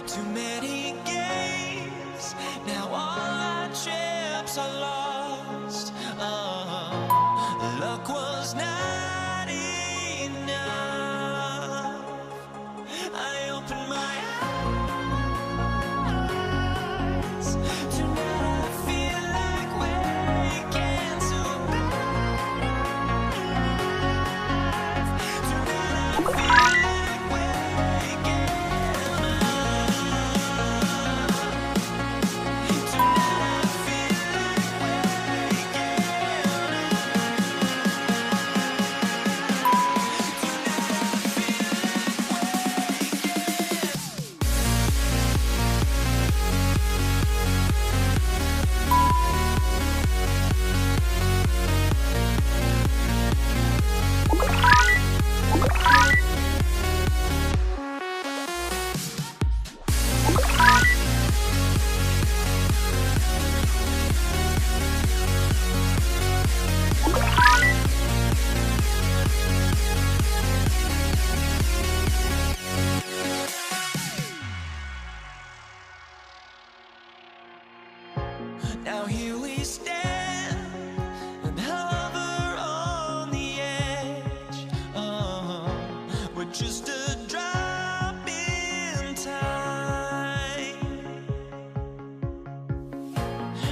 Too many games, now all our chips are lost. Luck was not enough. I opened my eyes. Tonight I feel like waking to life. Tonight I feel like waking up. Tonight I feel like waking Now here we stand and hover on the edge. We're just a drop in time.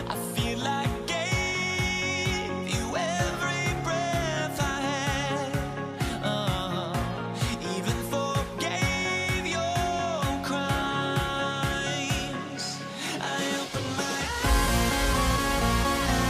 I feel like I gave you every breath I had. Even forgave your crimes. I opened my eyes.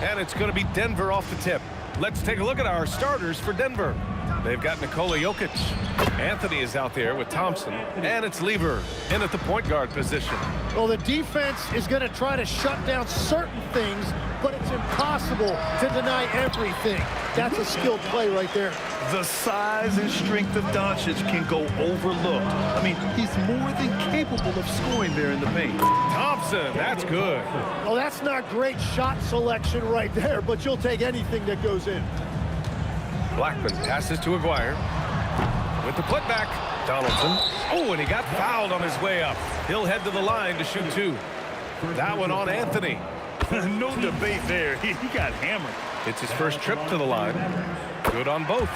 And it's going to be Denver off the tip. Let's take a look at our starters for Denver. They've got Nikola Jokic. Anthony is out there with Thompson. And it's Lever in at the point guard position. Well, the defense is going to try to shut down certain things, but it's impossible to deny everything. That's a skilled play right there. The size and strength of Doncic can go overlooked. I mean, he's more than capable of scoring there in the paint. Thompson, that's good. Oh, that's not great shot selection right there, but you'll take anything that goes in. Blackman passes to Aguirre. With the putback, Donaldson. Oh, and he got fouled on his way up. He'll head to the line to shoot two. That one on Anthony. No debate there. He got hammered. It's his first trip to the line. Good on both.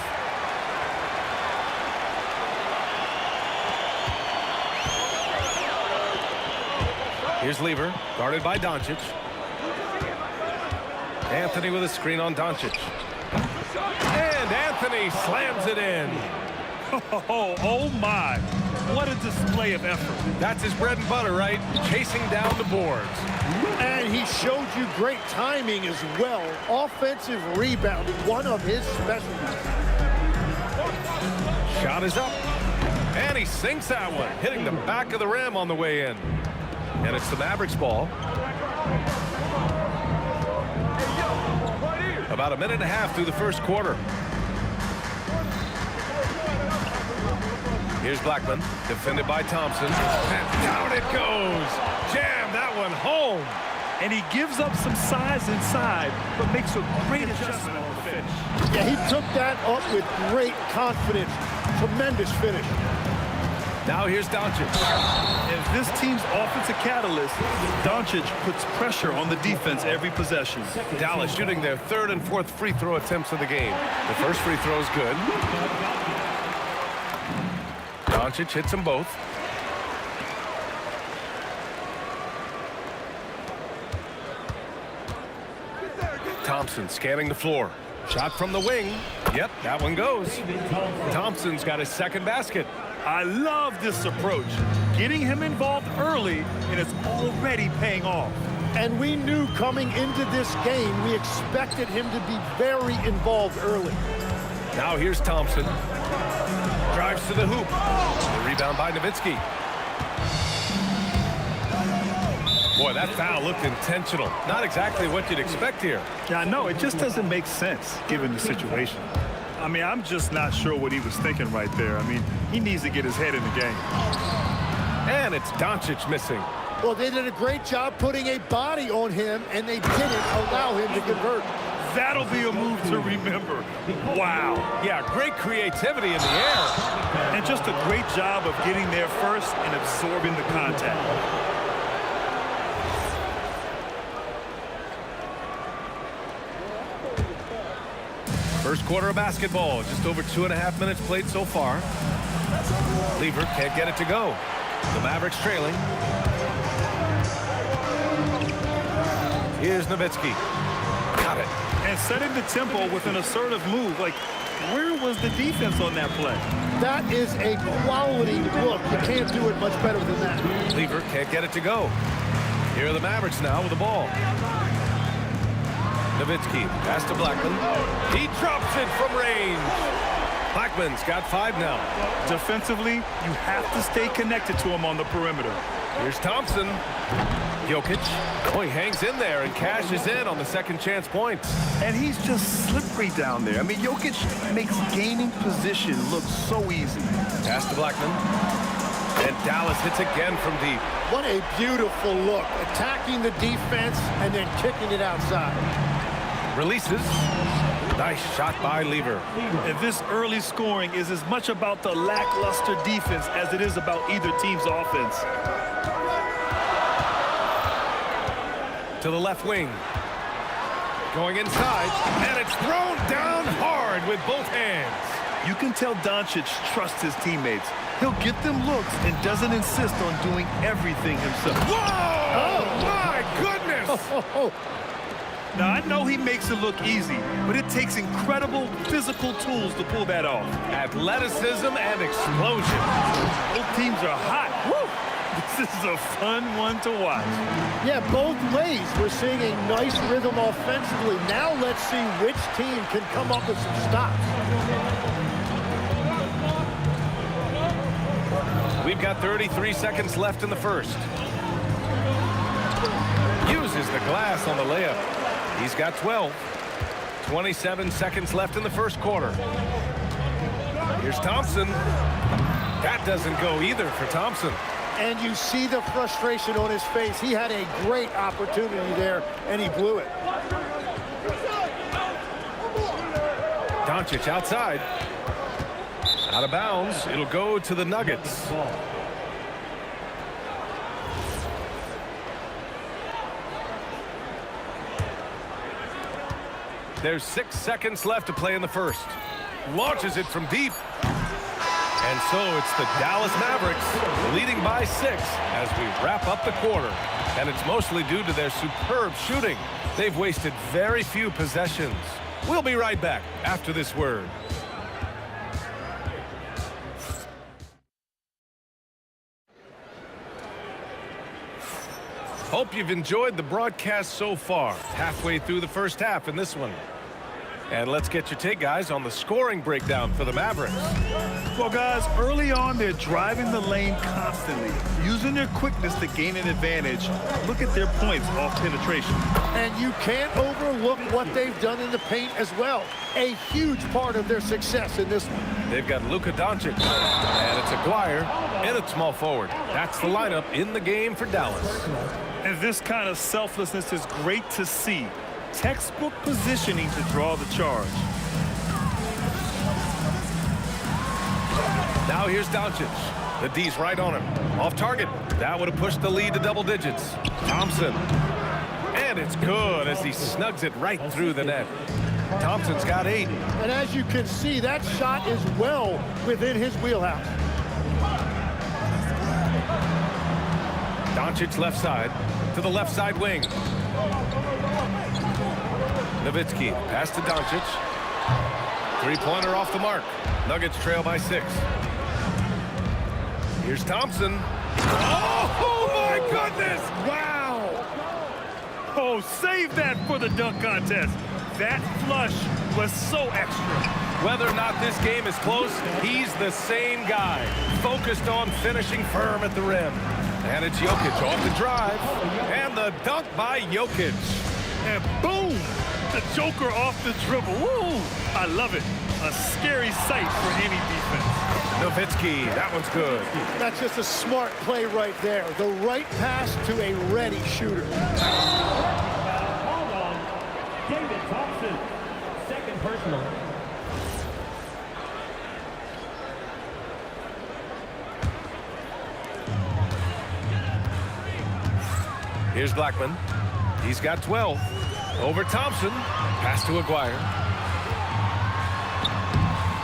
Here's Lever, guarded by Doncic. Anthony with a screen on Doncic. And Anthony slams it in. Oh my. What a display of effort. That's his bread and butter, right? Chasing down the boards. And he showed you great timing as well. Offensive rebounding, one of his specialties. Shot is up. And he sinks that one, hitting the back of the rim on the way in. And it's the Mavericks ball. About a minute and a half through the first quarter. Here's Blackman, defended by Thompson. And down it goes. Jam that one home. And he gives up some size inside, but makes a great adjustment on the finish. Yeah, he took that up with great confidence. Tremendous finish. Now here's Doncic. As this team's offensive catalyst, Doncic puts pressure on the defense every possession. Dallas shooting their third and fourth free throw attempts of the game. The first free throw is good. Doncic hits them both. Thompson scanning the floor. Shot from the wing. Yep, that one goes. Thompson's got his second basket. I love this approach. Getting him involved early, and it's already paying off. And we knew coming into this game, we expected him to be very involved early. Now here's Thompson. Drives to the hoop. The rebound by Nowitzki. Boy, that foul looked intentional. Not exactly what you'd expect here. Yeah, I know. It just doesn't make sense, given the situation. I mean, I'm just not sure what he was thinking right there. I mean, he needs to get his head in the game. And it's Doncic missing. Well, they did a great job putting a body on him, and they didn't allow him to convert. That'll be a move to remember. Wow. Yeah, great creativity in the air. And just a great job of getting there first and absorbing the contact. First quarter of basketball, just over 2.5 minutes played so far. Lever can't get it to go. The Mavericks trailing. Here's Nowitzki. Got it. And setting the tempo with an assertive move. Like, where was the defense on that play? That is a quality look. You can't do it much better than that. Lever can't get it to go. Here are the Mavericks now with the ball. Nowitzki, pass to Blackman. He drops it from range. Blackman's got 5 now. Defensively, you have to stay connected to him on the perimeter. Here's Thompson. Jokic. Oh, he hangs in there and cashes in on the second chance points. And he's just slippery down there. I mean, Jokic makes gaining position look so easy. Pass to Blackman. And Dallas hits again from deep. What a beautiful look. Attacking the defense and then kicking it outside. Releases. Nice shot by Lever. And this early scoring is as much about the lackluster defense as it is about either team's offense. To the left wing. Going inside. And it's thrown down hard with both hands. You can tell Doncic trusts his teammates. He'll get them looks and doesn't insist on doing everything himself. Whoa! Oh, my goodness! Now, I know he makes it look easy, but it takes incredible physical tools to pull that off. Athleticism and explosion. Both teams are hot. Woo! This is a fun one to watch. Yeah, both ways. We're seeing a nice rhythm offensively. Now let's see which team can come up with some stops. We've got 33 seconds left in the first. Uses the glass on the layup. He's got 12. 27 seconds left in the first quarter. Here's Thompson. That doesn't go either for Thompson. And you see the frustration on his face. He had a great opportunity there, and he blew it. Doncic outside. Out of bounds. It'll go to the Nuggets. There's 6 seconds left to play in the first. Launches it from deep. And so it's the Dallas Mavericks leading by 6 as we wrap up the quarter. And it's mostly due to their superb shooting. They've wasted very few possessions. We'll be right back after this word. Hope you've enjoyed the broadcast so far. Halfway through the first half in this one. And let's get your take, guys, on the scoring breakdown for the Mavericks. Well, guys, early on, they're driving the lane constantly, using their quickness to gain an advantage. Look at their points off penetration. And you can't overlook what they've done in the paint as well. A huge part of their success in this one. They've got Luka Doncic, and it's Aguirre in at small forward. That's the lineup in the game for Dallas. And this kind of selflessness is great to see. Textbook positioning to draw the charge. Now here's Doncic. The D's right on him. Off target. That would have pushed the lead to double digits. Thompson. And it's good as he snugs it right through the net. Thompson's got 8. And as you can see, that shot is well within his wheelhouse. Doncic left side to the left side wing. Nowitzki, pass to Doncic. Three-pointer off the mark. Nuggets trail by 6. Here's Thompson. Oh, my goodness! Wow! Oh, save that for the dunk contest. That flush was so extra. Whether or not this game is close, he's the same guy. Focused on finishing firm at the rim. And it's Jokic off the drive. And the dunk by Jokic. And boom! The Joker off the dribble. Woo! I love it. A scary sight for any defense. Nowitzki, that one's good. That's just a smart play right there. The right pass to a ready shooter. Hold on. David Thompson, second personal. Here's Blackman. He's got 12. Over Thompson. Pass to Aguirre.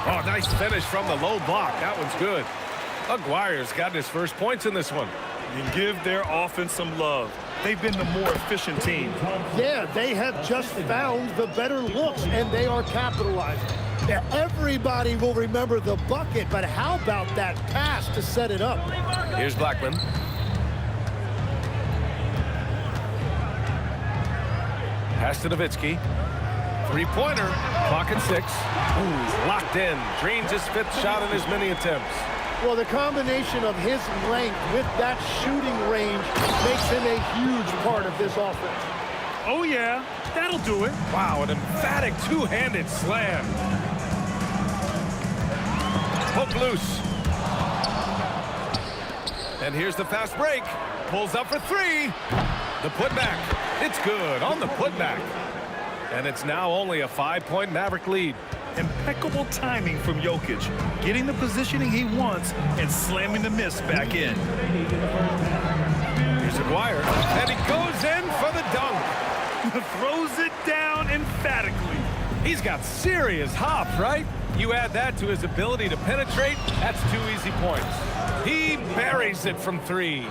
Oh, nice finish from the low block. That one's good. Aguirre's gotten his first points in this one. And give their offense some love. they've been the more efficient team. Yeah, they have just found the better looks, and they are capitalizing. Yeah, everybody will remember the bucket, but how about that pass to set it up? Here's Blackman. Pass to Nowitzki. Three-pointer. Clock at 6. Ooh, locked in. Drains his 5th shot in his many attempts. Well, the combination of his length with that shooting range makes him a huge part of this offense. Oh, yeah. That'll do it. Wow, an emphatic two-handed slam. Hook loose. And here's the fast break. Pulls up for 3. The putback. It's good on the putback. And it's now only a 5-point Maverick lead. Impeccable timing from Jokic, getting the positioning he wants and slamming the miss back in. Here's Aguirre, and he goes in for the dunk. Throws it down emphatically. He's got serious hop, right? You add that to his ability to penetrate, that's 2 easy points. He buries it from 3.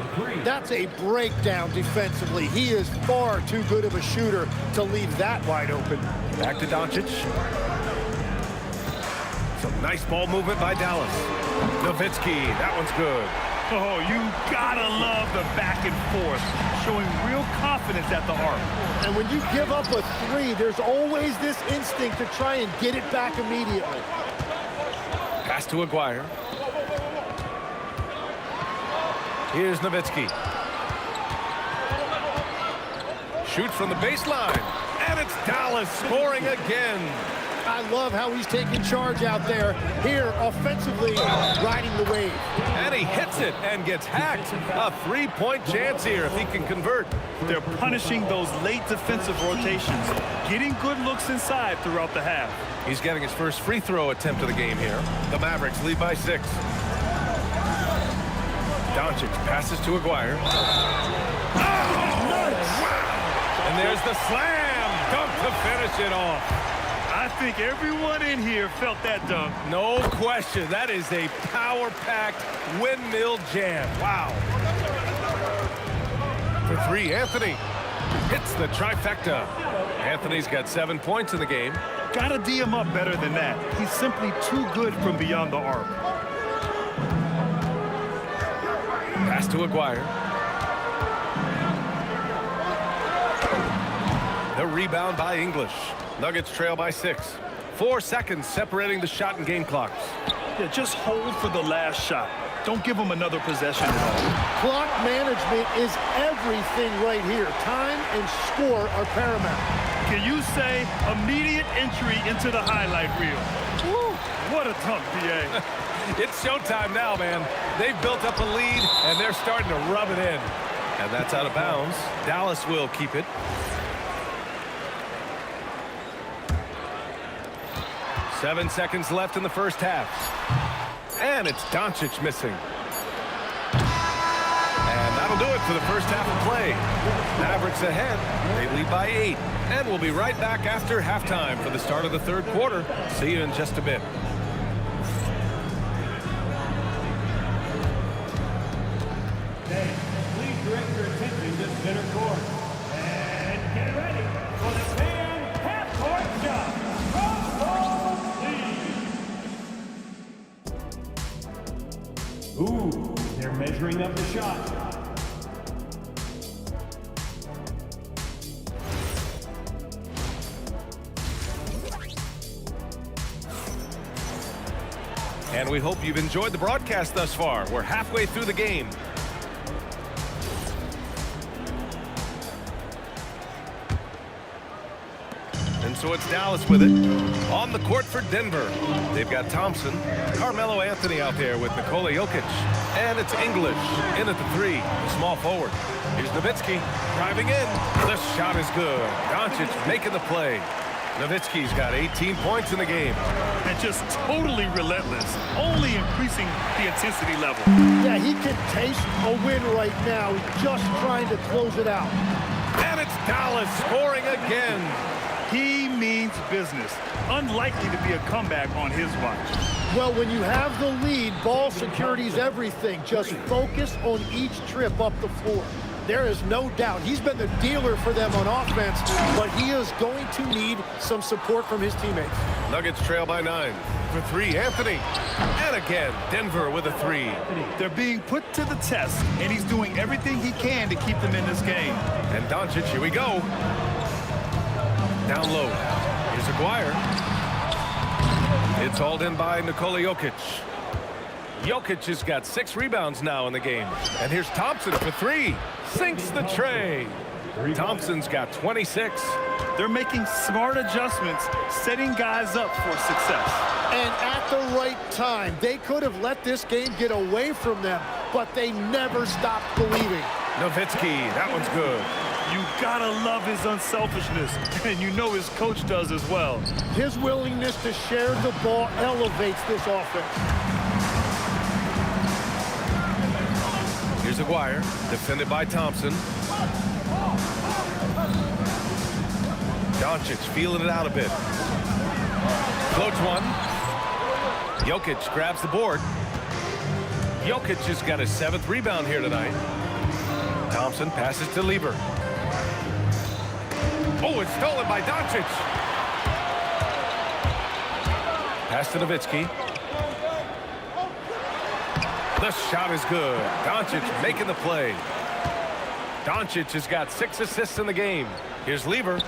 That's a breakdown defensively. He is far too good of a shooter to leave that wide open. Back to Doncic. Some nice ball movement by Dallas. Nowitzki, that one's good. Oh, you gotta love the back and forth, showing real confidence at the arc. And when you give up a 3, there's always this instinct to try and get it back immediately. Pass to Aguirre. Here's Nowitzki. Shoots from the baseline. And it's Dallas scoring again. I love how he's taking charge out there. Here, offensively, riding the wave. And he hits it and gets hacked. A 3-point chance here if he can convert. They're punishing those late defensive rotations, getting good looks inside throughout the half. He's getting his first free throw attempt of the game here. The Mavericks lead by 6. Doncic passes to Aguirre. And there's the slam dunk to finish it off. I think everyone in here felt that dunk. No question. That is a power-packed windmill jam. Wow. For 3, Anthony hits the trifecta. Anthony's got 7 points in the game. Gotta D him up better than that. He's simply too good from beyond the arc. Pass to Aguirre. The rebound by English. Nuggets trail by 6. 4 seconds separating the shot and game clocks. Yeah, just hold for the last shot. Don't give them another possession at all. Clock management is everything right here. Time and score are paramount. Can you say immediate entry into the highlight reel? Woo, what a dunk, PA. It's showtime now, man. They've built up a lead, and they're starting to rub it in. And that's out of bounds. Dallas will keep it. 7 seconds left in the first half. And it's Doncic missing. And that'll do it for the first half of play. Mavericks ahead. They lead by 8. And we'll be right back after halftime for the start of the third quarter. See you in just a bit. Please direct your attention to center court. And get ready for the 10 half-court shot. Ooh, they're measuring up the shot. And we hope you've enjoyed the broadcast thus far. We're halfway through the game. And so it's Dallas with it. On the court for Denver. They've got Thompson, Carmelo Anthony out there with Nikola Jokic. And it's English in at the 3, small forward. Here's Nowitzki driving in. The shot is good. Doncic making the play. Nowitzki's got 18 points in the game. And just totally relentless, only increasing the intensity level. Yeah, he can taste a win right now. He's just trying to close it out. And it's Dallas scoring again. He means business. Unlikely to be a comeback on his watch. Well, when you have the lead, ball security is everything. Just focus on each trip up the floor. There is no doubt. He's been the dealer for them on offense, but he is going to need some support from his teammates. Nuggets trail by 9. For 3, Anthony. And again, Denver with a 3. They're being put to the test, and he's doing everything he can to keep them in this game. And Doncic, here we go. Down low. Here's Aguirre. It's hauled in by Nikola Jokic. Jokic has got 6 rebounds now in the game. And here's Thompson for 3. Sinks the tray. Thompson's got 26. They're making smart adjustments, setting guys up for success. And at the right time, they could have let this game get away from them, but they never stopped believing. Nowitzki, that one's good. You gotta love his unselfishness, and you know his coach does as well. His willingness to share the ball elevates this offense. Here's Aguirre, defended by Thompson. Doncic feeling it out a bit. Floats one. Jokic grabs the board. Jokic has got his 7th rebound here tonight. Thompson passes to Lieber. Oh, it's stolen by Doncic. Pass to Nowitzki. The shot is good. Doncic making the play. Doncic has got 6 assists in the game. Here's Lieber.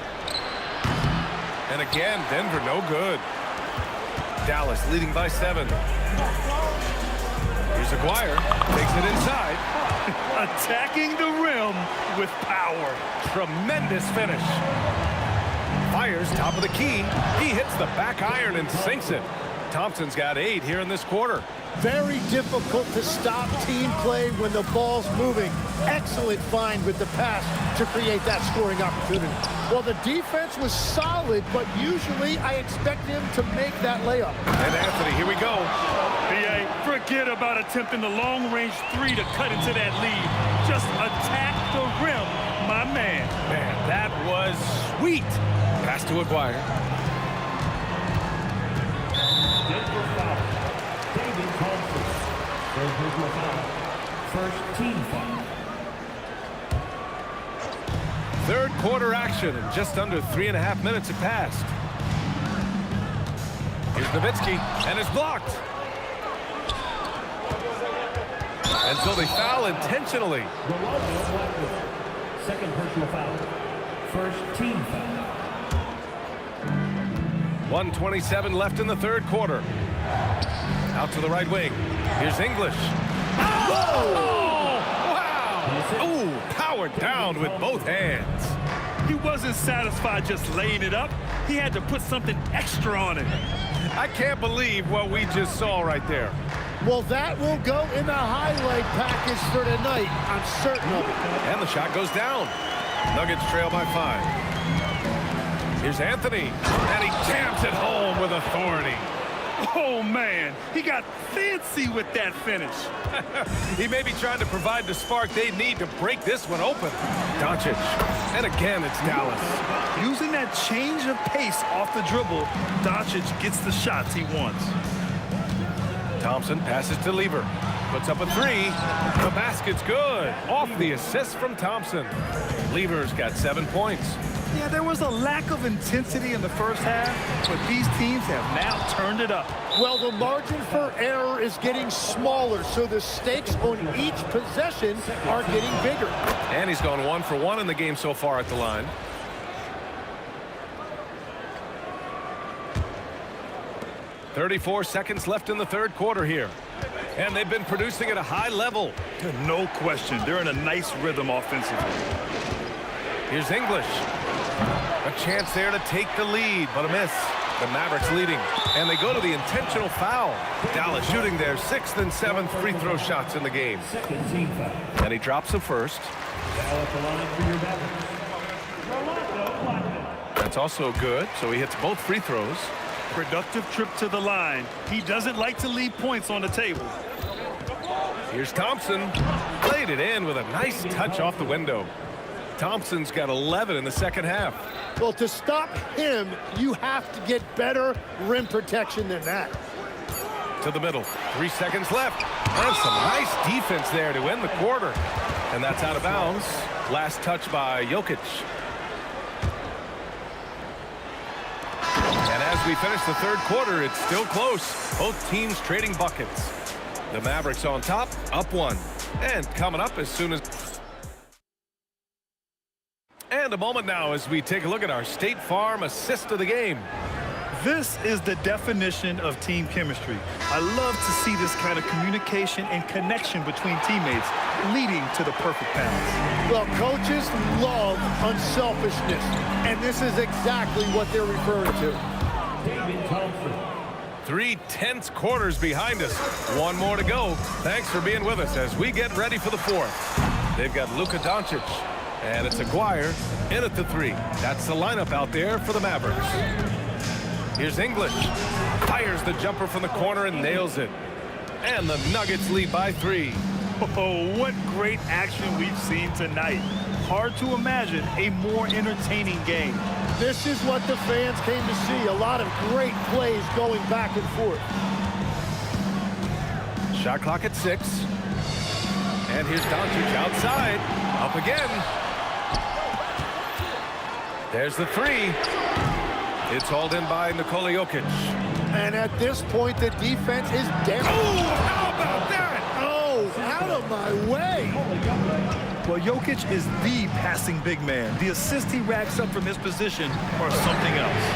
And again, Denver no good. Dallas leading by 7. Here's Aguirre. Takes it inside. Attacking the rim with power. Tremendous finish. Fires top of the key. He hits the back iron and sinks it. Thompson's got 8 here in this quarter. Very difficult to stop team play when the ball's moving. Excellent find with the pass to create that scoring opportunity. Well, the defense was solid, but usually I expect him to make that layup. And Anthony, here we go. BA, forget about attempting the long-range 3 to cut into that lead. Just attack the rim, my man. Man, that was sweet. Pass to Aguirre. Denver foul. David Thompson. Third personal foul. First team foul. Third quarter action, and just under 3.5 minutes have passed. Here's Nowitzki, and it's blocked. And so they foul intentionally. Second personal foul. First team foul. 1:27 left in the third quarter. Out to the right wing. Here's English. Oh! Wow! Oh, powered down with both hands. He wasn't satisfied just laying it up. He had to put something extra on it. I can't believe what we just saw right there. Well, that will go in the highlight package for tonight. I'm certain of it. And the shot goes down. Nuggets trail by 5. Here's Anthony, and he jams it home with authority. Oh, man, he got fancy with that finish. He may be trying to provide the spark they need to break this one open. Doncic, and again it's Dallas. Using that change of pace off the dribble, Doncic gets the shots he wants. Thompson passes to Lieber. Puts up a 3. The basket's good. Off the assist from Thompson. Lieber's got 7 points. Yeah, there was a lack of intensity in the first half, but these teams have now turned it up. Well, the margin for error is getting smaller, so the stakes on each possession are getting bigger. And he's gone 1 for 1 in the game so far at the line. .34 seconds left in the third quarter here. And they've been producing at a high level. No question, they're in a nice rhythm offensively. Here's English. A chance there to take the lead, but a miss. The Mavericks leading, and they go to the intentional foul. Dallas shooting their 6th and 7th free throw shots in the game. Second team foul. And he drops the first. Foul at the line for your Mavericks. Rolando Blackman. That's also good, so he hits both free throws. Productive trip to the line. He doesn't like to leave points on the table. Here's Thompson. Played it in with a nice touch off the window. Thompson's got 11 in the second half. Well, to stop him, you have to get better rim protection than that. To the middle. 3 seconds left. And some nice defense there to end the quarter. And that's out of bounds. Last touch by Jokic. And as we finish the third quarter, it's still close. Both teams trading buckets. The Mavericks on top, up one. And coming up as soon as... And a moment now as we take a look at our State Farm assist of the game. This is the definition of team chemistry. I love to see this kind of communication and connection between teammates leading to the perfect pass. Well, coaches love unselfishness, and this is exactly what they're referring to. David Thompson. 3 tense quarters behind us. One more to go. Thanks for being with us as we get ready for the fourth. They've got Luka Doncic, and it's Aguirre in at the 3. That's the lineup out there for the Mavericks. Here's English. Fires the jumper from the corner and nails it. And the Nuggets lead by 3. Oh, what great action we've seen tonight. Hard to imagine a more entertaining game. This is what the fans came to see. A lot of great plays going back and forth. Shot clock at 6. And here's Doncic outside. Up again. There's the 3. It's hauled in by Nikola Jokic. And at this point, the defense is down. Oh, how about that? Oh, out of my way. Well, Jokic is the passing big man. The assists he racks up from his position are something else.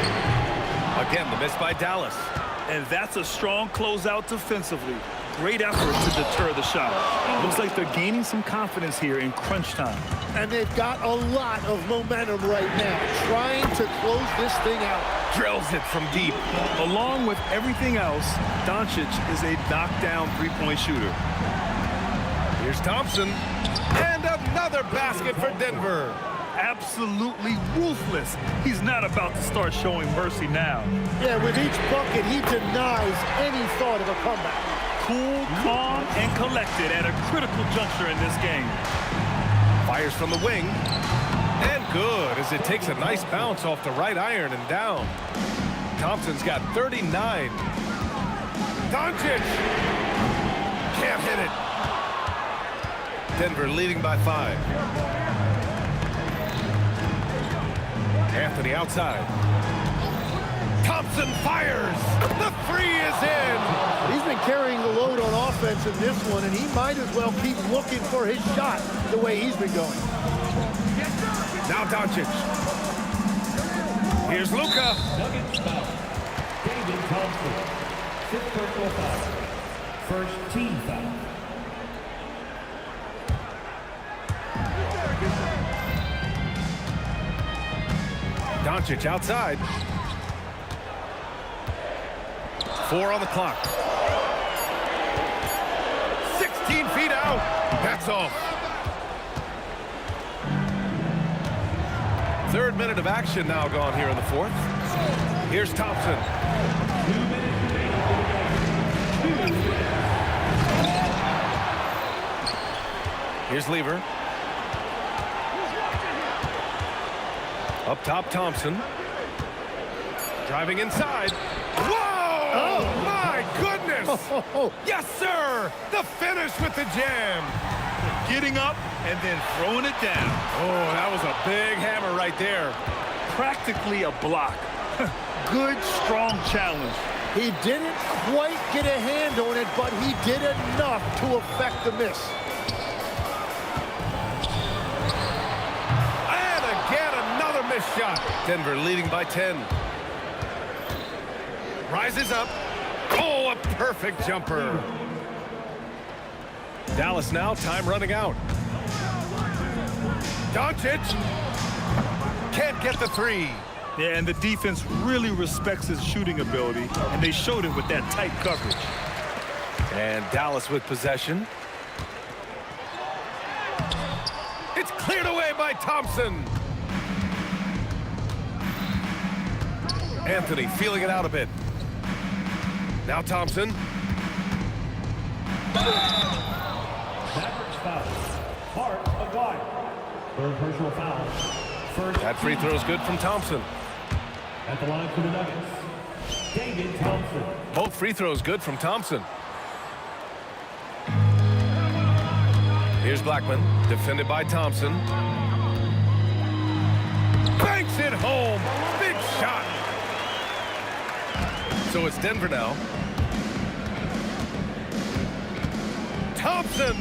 Again, the miss by Dallas. And that's a strong closeout defensively. Great effort to deter the shot. Looks like they're gaining some confidence here in crunch time. And they've got a lot of momentum right now, trying to close this thing out. Drills it from deep. Along with everything else, Doncic is a knockdown three-point shooter. Here's Thompson. And another basket for Denver. Absolutely ruthless. He's not about to start showing mercy now. Yeah, with each bucket, he denies any thought of a comeback. Cool, calm, and collected at a critical juncture in this game. Fires from the wing. And good, as it takes a nice bounce off the right iron and down. Thompson's got 39. Doncic! Can't hit it. Denver leading by 5. Anthony outside. Thompson fires. The 3 is in. He's been carrying the load on offense in this one, and he might as well keep looking for his shot the way he's been going. Now Doncic. Here's Luka. Nuggets foul. David Thompson. 5th personal foul. First team foul. Doncic outside. 4 on the clock. 16 feet out. That's off. 3rd minute of action now gone here in the 4th. Here's Thompson. 2 minutes remaining. Here's Lever. Up top, Thompson. Driving inside. Whoa! Oh, my goodness! Yes, sir! The finish with the jam. Getting up and then throwing it down. Oh, that was a big hammer right there. Practically a block. Good, strong challenge. He didn't quite get a hand on it, but he did enough to affect the miss. And again, another missed shot. Denver leading by 10. Rises up. Oh, a perfect jumper. Dallas now, time running out. Doncic can't get the 3. Yeah, and the defense really respects his shooting ability, and they showed it with that tight coverage. And Dallas with possession. It's cleared away by Thompson. Anthony feeling it out a bit. Now Thompson. Mavericks foul. Hart Aguirre. 3rd personal foul. First That free throw is good from Thompson. at the line for the Nuggets. David Thompson. Both free throws good from Thompson. Here's Blackman, defended by Thompson. Banks it home. Big shot. So it's Denver now. Thompson.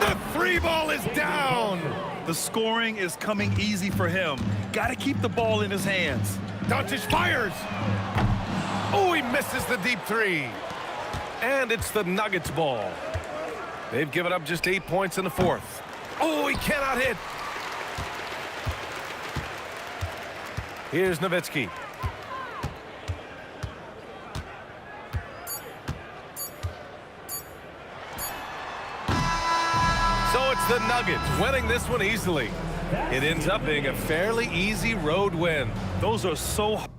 The three ball is down. The scoring is coming easy for him. Got to keep the ball in his hands. Doncic fires. Oh, he misses the deep three. And it's the Nuggets ball. They've given up just 8 points in the fourth. Oh, he cannot hit. Here's Nowitzki. So it's the Nuggets winning this one easily. It ends up being a fairly easy road win. Those are so hard.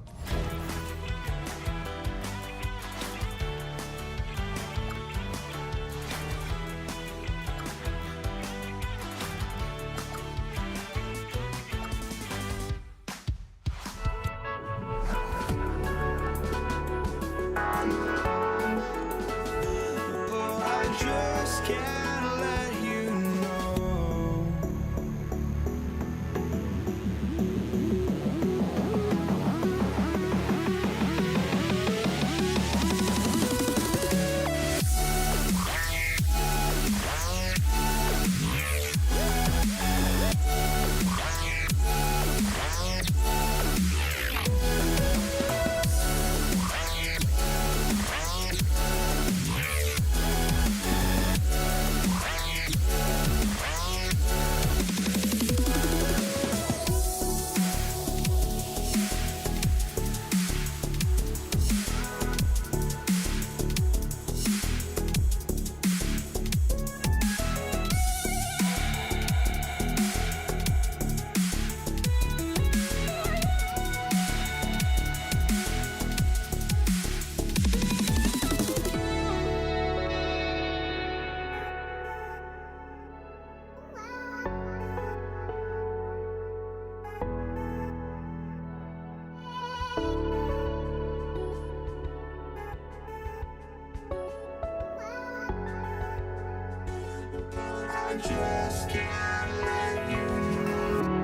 I just can't let you know. I just can't let you know.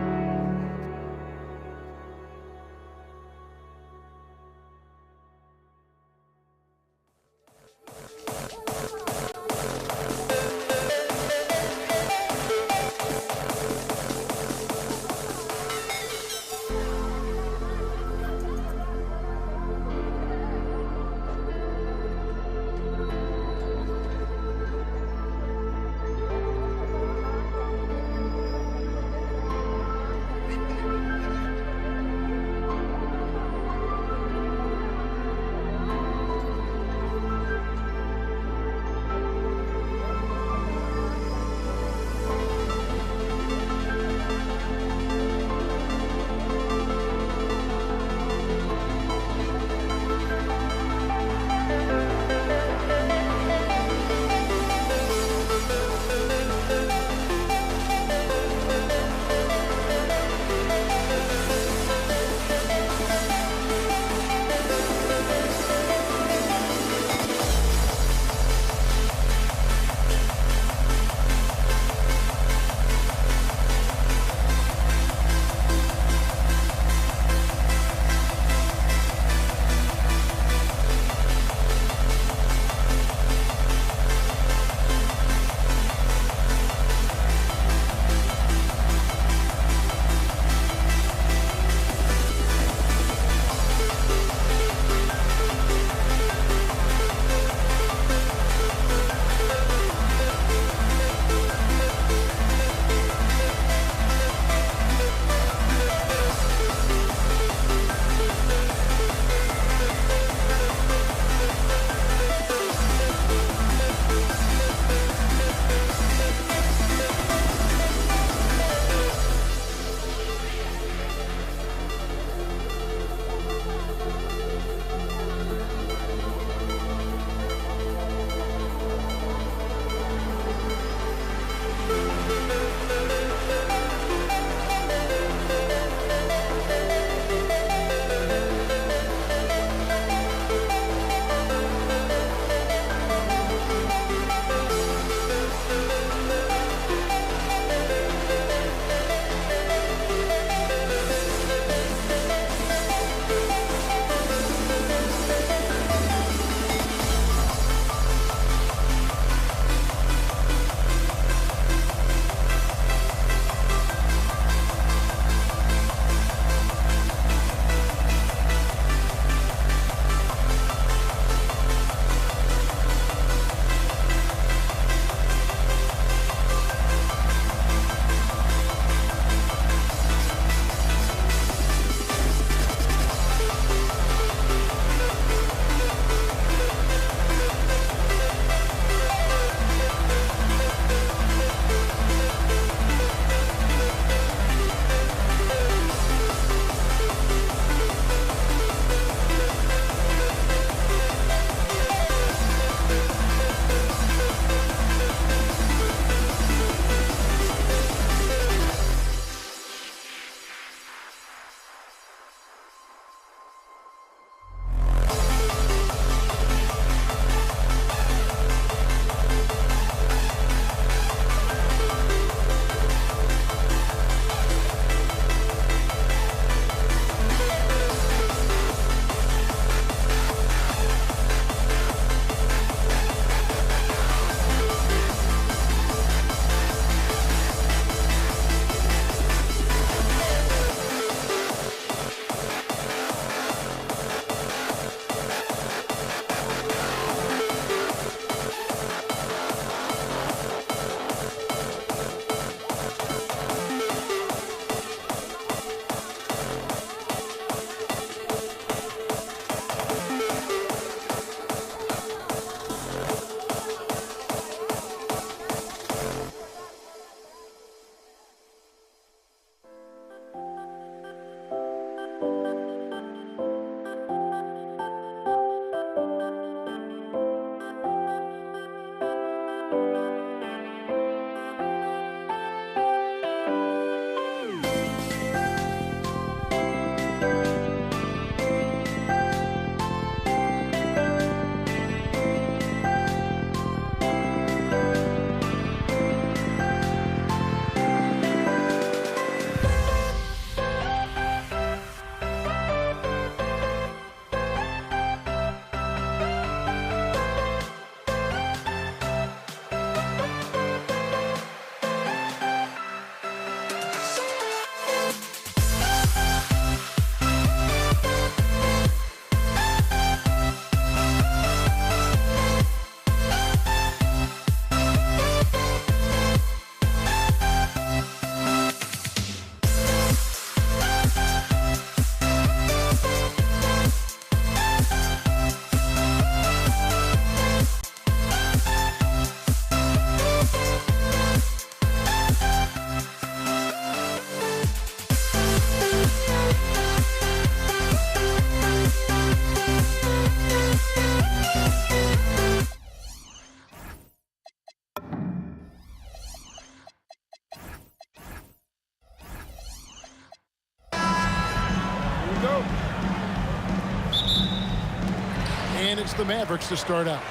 the Mavericks to start out.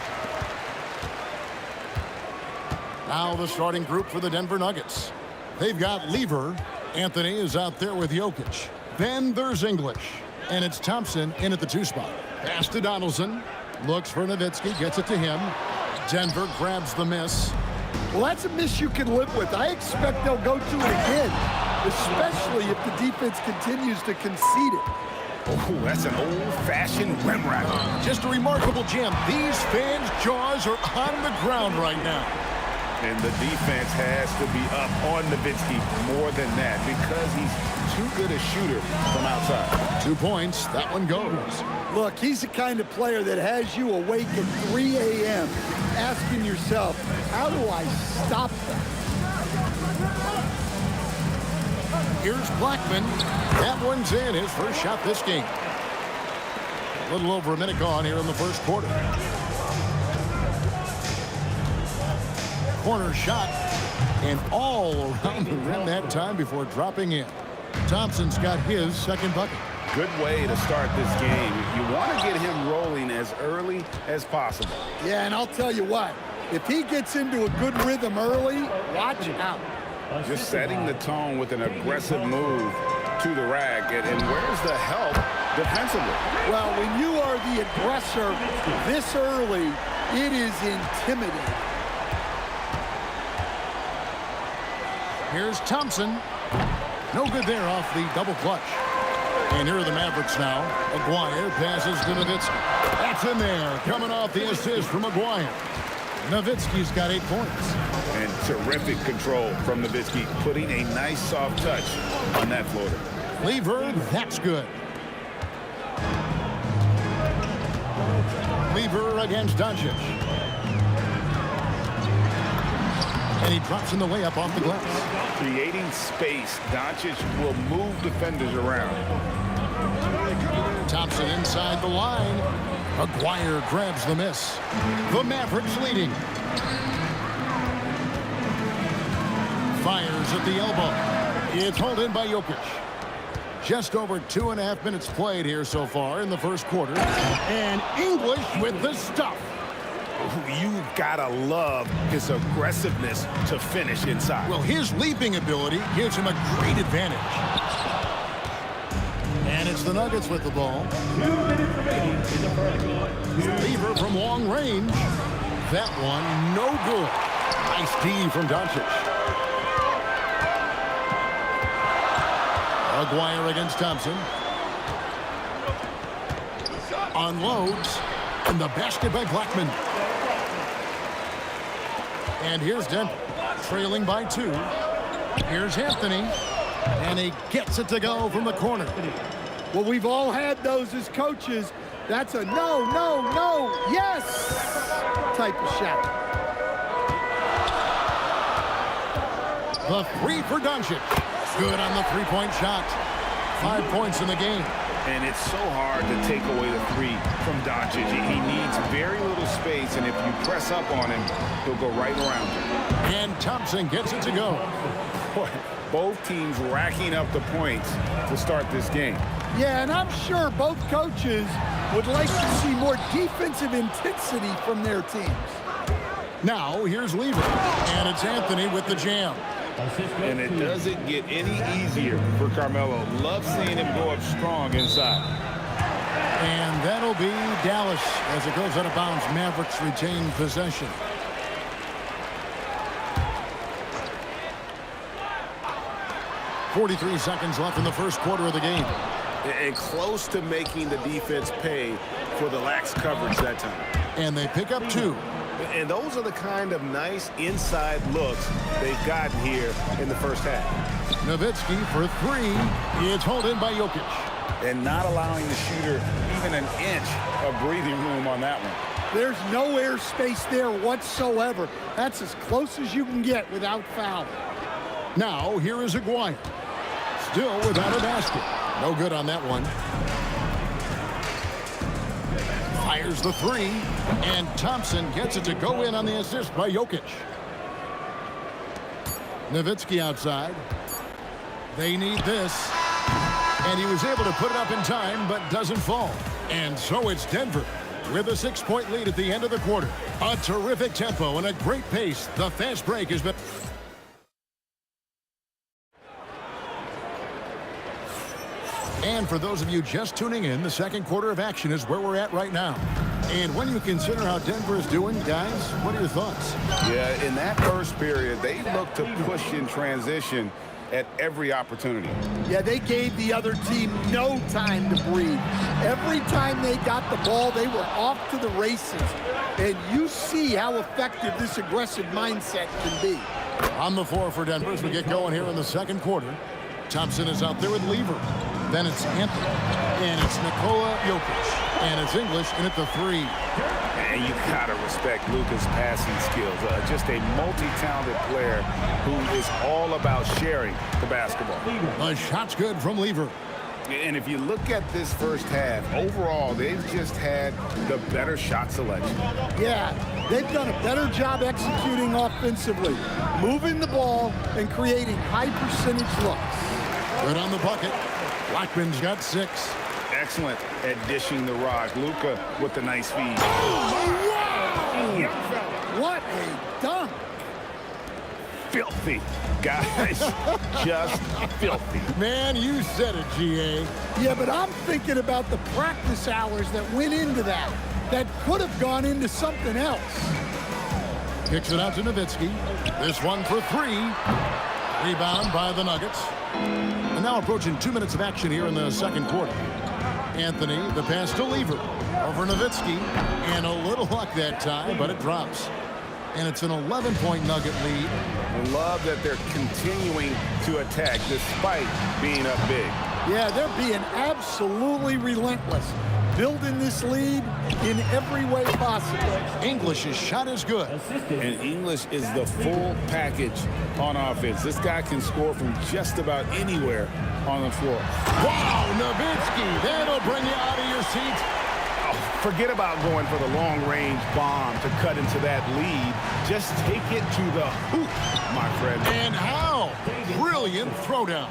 Now the starting group for the Denver Nuggets. They've got Lever. Anthony is out there with Jokic. Then there's English. And it's Thompson in at the 2 spot. Pass to Donaldson. Looks for Nowitzki. Gets it to him. Denver grabs the miss. Well, that's a miss you can live with. I expect they'll go to it again, especially if the defense continues to concede it. Oh, that's an old-fashioned rim rack. Just a remarkable jam. These fans' jaws are on the ground right now. And the defense has to be up on Nowitzki more than that because he's too good a shooter from outside. 2 points. That one goes. Look, he's the kind of player that has you awake at 3 a.m. asking yourself, how do I stop them? Here's Blackman. That one's in. His first shot this game. A little over a minute gone here in the first quarter. Corner shot. And all around the rim that time before dropping in. Thompson's got his second bucket. Good way to start this game. You want to get him rolling as early as possible. Yeah, and I'll tell you what, if he gets into a good rhythm early, watch out. Just setting the tone with an aggressive move to the rack. And where's the help defensively? Well, when you are the aggressor this early, it is intimidating. Here's Thompson. No good there off the double clutch. And here are the Mavericks now. Aguirre passes to Nowitzki. That's in there. Coming off the assist from Aguirre. Nowitzki's got 8 points. And terrific control from Nowitzki, putting a nice soft touch on that floater. Lever, that's good. Lever against Doncic. And he drops in the layup off the glass. Creating space, Doncic will move defenders around. Thompson inside the line. Aguirre grabs the miss. The Mavericks leading. Fires at the elbow. It's hauled in by Jokic. Just over 2.5 minutes played here so far in the first quarter. And English with the stuff. You've got to love his aggressiveness to finish inside. Well, his leaping ability gives him a great advantage. And it's the Nuggets with the ball. 2 minutes remaining in the first quarter. Lever from long range. That one, no good. Nice D from Doncic. Aguirre against Thompson. Unloads. And the basket by Blackman. And here's Denver, trailing by 2. Here's Anthony. And he gets it to go from the corner. Well, we've all had those as coaches. That's a no, no, no, yes type of shot. The 3 for Doncic. Good on the 3-point shot. 5 points in the game. And it's so hard to take away the 3 from Doncic. He needs very little space, and if you press up on him, he'll go right around you. And Thompson gets it to go. Boy, both teams racking up the points to start this game. Yeah, and I'm sure both coaches would like to see more defensive intensity from their teams. Now, here's Lever. And it's Anthony with the jam. And it doesn't get any easier for Carmelo. Love seeing him go up strong inside. And that'll be Dallas as it goes out of bounds. Mavericks retain possession. .43 seconds left in the first quarter of the game. And close to making the defense pay for the lax coverage that time. And they pick up 2. And those are the kind of nice inside looks they've gotten here in the first half. Nowitzki for 3. It's hauled in by Jokic. And not allowing the shooter even an inch of breathing room on that one. There's no air space there whatsoever. That's as close as you can get without foul. Now, here is Aguirre. Still without a basket. No good on that one. Fires the 3. And Thompson gets it to go in on the assist by Jokic. Nowitzki outside. They need this. And he was able to put it up in time, but doesn't fall. And so it's Denver. With a 6-point lead at the end of the quarter. A terrific tempo and a great pace. The fast break has been... And for those of you just tuning in, the second quarter of action is where we're at right now. And when you consider how Denver is doing, guys, what are your thoughts? Yeah, in that first period, they looked to push in transition at every opportunity. Yeah, they gave the other team no time to breathe. Every time they got the ball, they were off to the races. And you see how effective this aggressive mindset can be. On the floor for Denver as we get going here in the second quarter. Thompson is out there with Lever. Then it's Anthony. And it's Nikola Jokic. And it's English in at the 3. And you gotta respect Luka's passing skills. Just a multi-talented player who is all about sharing the basketball. The shot's good from Lever. And if you look at this first half, overall, they've just had the better shot selection. Yeah, they've done a better job executing offensively, moving the ball and creating high percentage looks. Good on the bucket. Blackman's got 6. Excellent at dishing the rock. Luka with the nice feed. Oh, wow! What a dunk! Filthy. Guys, just filthy. Man, you said it, GA. Yeah, but I'm thinking about the practice hours that went into that. That could have gone into something else. Kicks it out to Nowitzki. This one for 3. Rebound by the Nuggets. And now approaching 2 minutes of action here in the second quarter. Anthony, the pass to Lever. Over Nowitzki. And a little luck that time, but it drops. And it's an 11-point Nugget lead. I love that they're continuing to attack despite being up big. Yeah, they're being absolutely relentless. Building this lead in every way possible. English's shot is good. And English is the full package on offense. This guy can score from just about anywhere on the floor. Wow, Nowitzki, that'll bring you out of your seats. Oh, forget about going for the long-range bomb to cut into that lead. Just take it to the hoop, my friend. And how? Brilliant throwdown.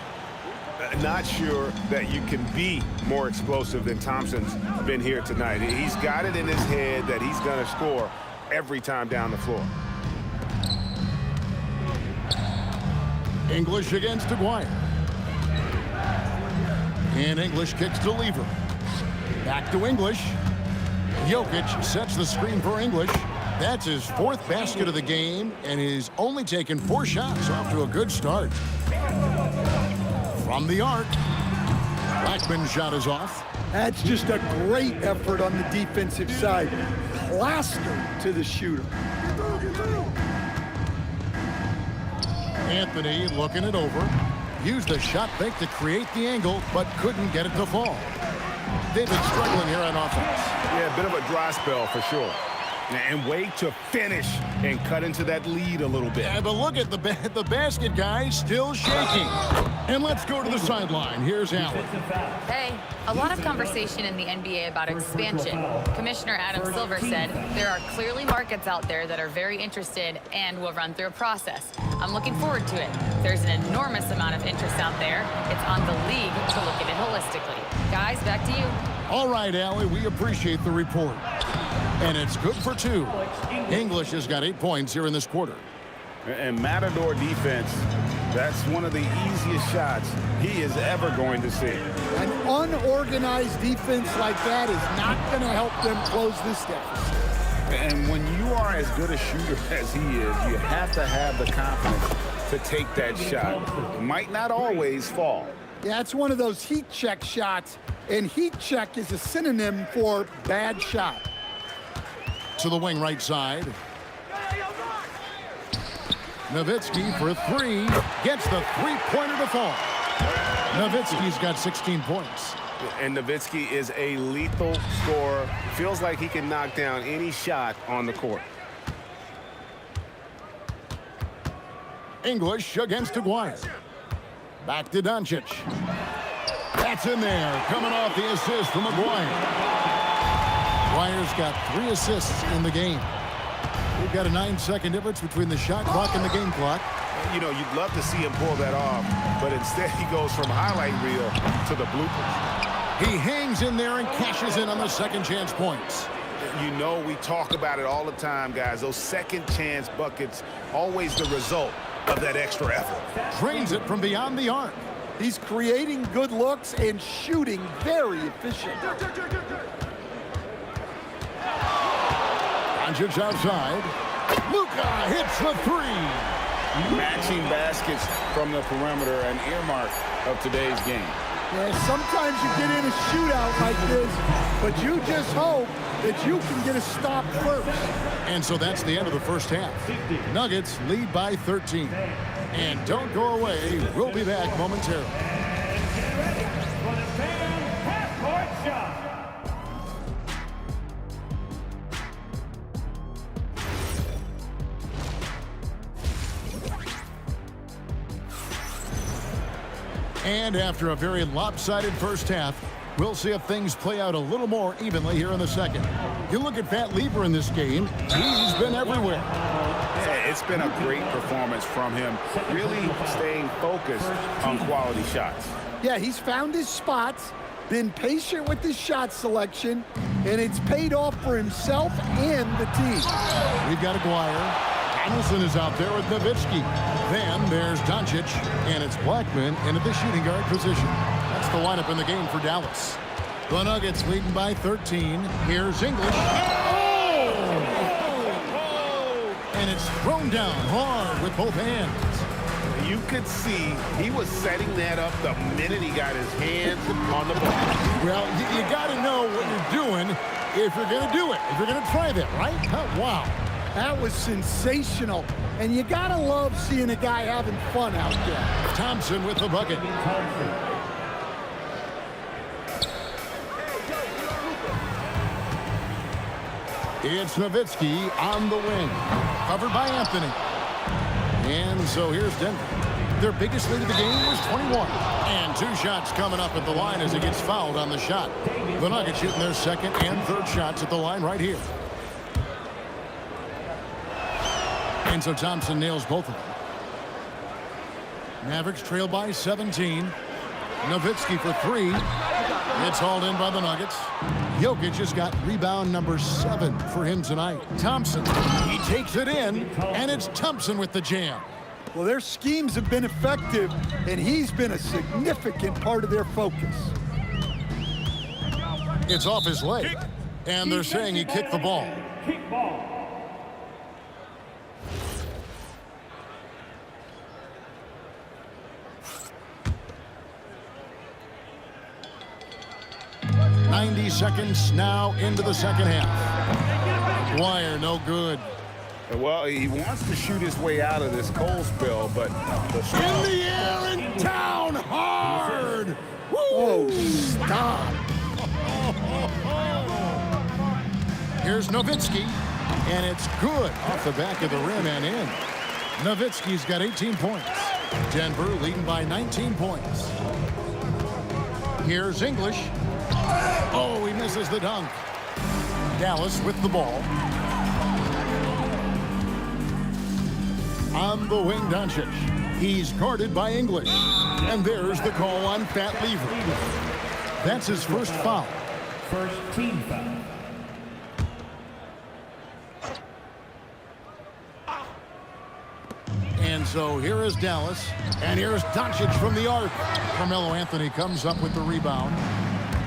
Not sure that you can be more explosive than Thompson's been here tonight. He's got it in his head that he's going to score every time down the floor. English against Aguirre. And English kicks to Lever. Back to English. Jokic sets the screen for English. That's his 4th basket of the game, and he's only taken 4 shots, off to a good start. From the arc, Blackman's shot is off. That's just a great effort on the defensive side. Plastered to the shooter. Anthony looking it over. Used the shot fake to create the angle, but couldn't get it to fall. They've been struggling here on offense. Yeah, a bit of a dry spell for sure. And wait to finish and cut into that lead a little bit. Yeah, but look at the basket, guys, still shaking. And let's go to the sideline. Here's Allen. Hey, a lot of conversation in the NBA about expansion. Commissioner Adam Silver said there are clearly markets out there that are very interested and will run through a process. I'm looking forward to it. There's an enormous amount of interest out there. It's on the league to look at it holistically. Guys, back to you. All right, Allie, we appreciate the report. And it's good for 2. English has got 8 points here in this quarter. And Matador defense, that's one of the easiest shots he is ever going to see. An unorganized defense like that is not going to help them close this deficit. And when you are as good a shooter as he is, you have to have the confidence to take that shot. It might not always fall. Yeah, it's one of those heat check shots, and heat check is a synonym for bad shot. To the wing right side. Nowitzki for 3. Gets the 3-pointer to fall. Nowitzki's got 16 points. And Nowitzki is a lethal scorer. Feels like he can knock down any shot on the court. English against Aguirre. Back to Doncic. That's in there. Coming off the assist from Aguirre. Aguirre's got 3 assists in the game. We've got a 9-second difference between the shot clock and the game clock. You know, you'd love to see him pull that off, but instead he goes from highlight reel to the bloopers. He hangs in there and cashes in on the second chance points. You know, we talk about it all the time, guys. Those second chance buckets, always the result of that extra effort. Drains it from beyond the arc. He's creating good looks and shooting very efficient. Doncic outside. Luka hits the three. Matching baskets from the perimeter, an earmark of today's game. Yeah, sometimes you get in a shootout like this, but you just hope that you can get a stop first. And so that's the end of the first half. Nuggets lead by 13. And don't go away. We'll be back momentarily. Get ready for the fan half-court shot. And after a very lopsided first half, we'll see if things play out a little more evenly here in the second. You look at Pat Lieber in this game, he's been everywhere. Yeah, it's been a great performance from him, really staying focused on quality shots. Yeah, he's found his spots, been patient with his shot selection, and it's paid off for himself and the team. We've got Aguirre. Anderson is out there with Nowitzki. Then there's Doncic, and it's Blackman into the shooting guard position. That's the lineup in the game for Dallas. The Nuggets leading by 13. Here's English. Oh! And it's thrown down hard with both hands. You could see he was setting that up the minute he got his hands on the ball. Well, you got to know what you're doing if you're going to do it, if you're going to try that, right? Wow. That was sensational. And you got to love seeing a guy having fun out there. Thompson with the bucket. It's Nowitzki on the wing. Covered by Anthony. And so here's Denver. Their biggest lead of the game was 21. And two shots coming up at the line as he gets fouled on the shot. The Nuggets shooting their second and third shots at the line right here. And so Thompson nails both of them. Mavericks trail by 17. Nowitzki for three. It's hauled in by the Nuggets. Jokic just got rebound number 7 for him tonight. Thompson, he takes it in, and it's Thompson with the jam. Well, their schemes have been effective, and he's been a significant part of their focus. It's off his leg, and they're saying he kicked the ball. Kick ball. Seconds now into the second half. Wire, no good. Well, he wants to shoot his way out of this cold spell, but in the air and down hard. Woo! Oh, stop. Here's Nowitzki, and it's good off the back of the rim and in. Nowitzki's got 18 points. Denver leading by 19 points. Here's English. Oh, he misses the dunk. Dallas with the ball. On the wing, Doncic. He's guarded by English. And there's the call on Pat Lieber. That's his first foul. First team foul. And so here is Dallas. And here's Doncic from the arc. Carmelo Anthony comes up with the rebound.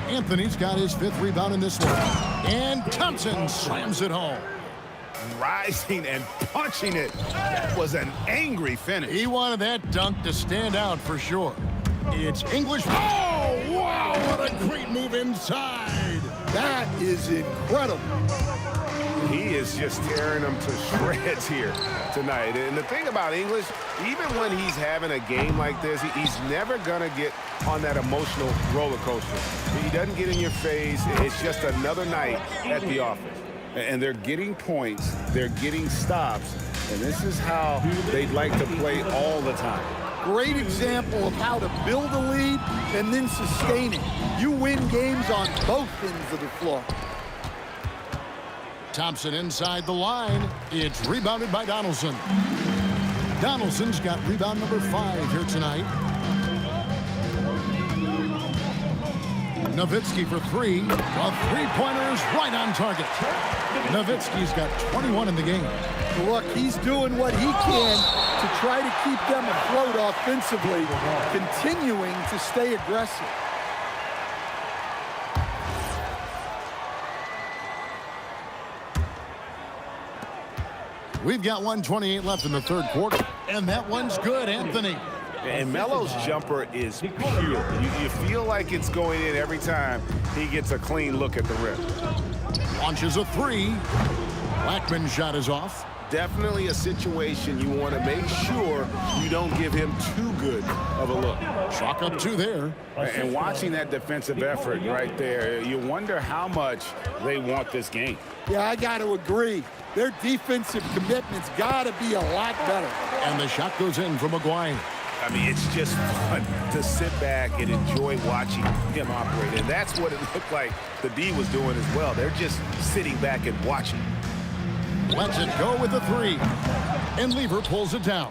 Anthony's got his 5th rebound in this one. And Thompson slams it home. Rising and punching it. That was an angry finish. He wanted that dunk to stand out for sure. It's English. Oh, wow, what a great move inside. That is incredible. He is just tearing them to shreds here tonight. And the thing about English, even when he's having a game like this, he's never going to get on that emotional roller coaster. He doesn't get in your face. It's just another night at the office. And they're getting points. They're getting stops. And this is how they'd like to play all the time. Great example of how to build a lead and then sustain it. You win games on both ends of the floor. Thompson inside the line. It's rebounded by Donaldson. Donaldson's got rebound number 5 here tonight. Nowitzki for three. The three-pointers right on target. Nowitzki's got 21 in the game. Look, he's doing what he can to try to keep them afloat offensively, continuing to stay aggressive. We've got 1:28 left in the third quarter. And that one's good, Anthony. And Melo's jumper is pure. You feel like it's going in every time he gets a clean look at the rim. Launches a three. Blackman's shot is off. Definitely a situation you want to make sure you don't give him too good of a look. Chalk up two there. And watching that defensive effort right there, you wonder how much they want this game. Yeah, I got to agree. Their defensive commitment's got to be a lot better. And the shot goes in from McGuire. I mean, it's just fun to sit back and enjoy watching him operate. And that's what it looked like the D was doing as well. They're just sitting back and watching. Lets it go with the three. And Lever pulls it down.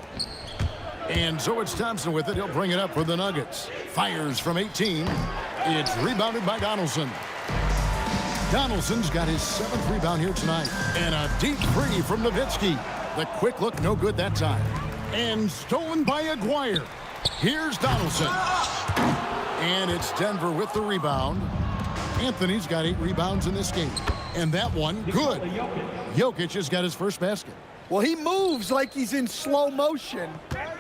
And so it's Thompson with it. He'll bring it up for the Nuggets. Fires from 18. It's rebounded by Donaldson. Donaldson's got his 7th rebound here tonight. And a deep three from Nowitzki. The quick look, no good that time. And stolen by Aguirre. Here's Donaldson. And it's Denver with the rebound. Anthony's got 8 rebounds in this game. And that one, good. Jokic has got his first basket. Well, he moves like he's in slow motion,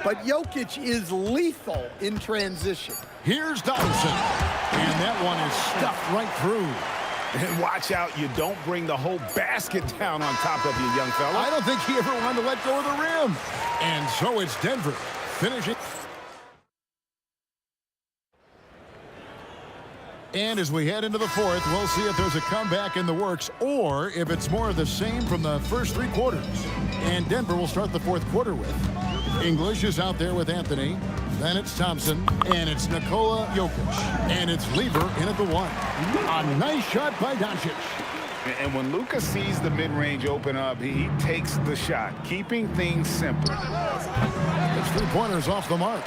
but Jokic is lethal in transition. Here's Donaldson. And that one is stuffed right through. And watch out, you don't bring the whole basket down on top of you, young fella. I don't think he ever wanted to let go of the rim. And so it's Denver finishing. And as we head into the fourth, we'll see if there's a comeback in the works or if it's more of the same from the first 3 quarters. And Denver will start the fourth quarter with English is out there with Anthony. Then it's Thompson, and it's Nikola Jokic. And it's Lever in at the 1. A nice shot by Doncic. And when Luka sees the mid-range open up, he takes the shot, keeping things simple. It's 3-pointers off the mark.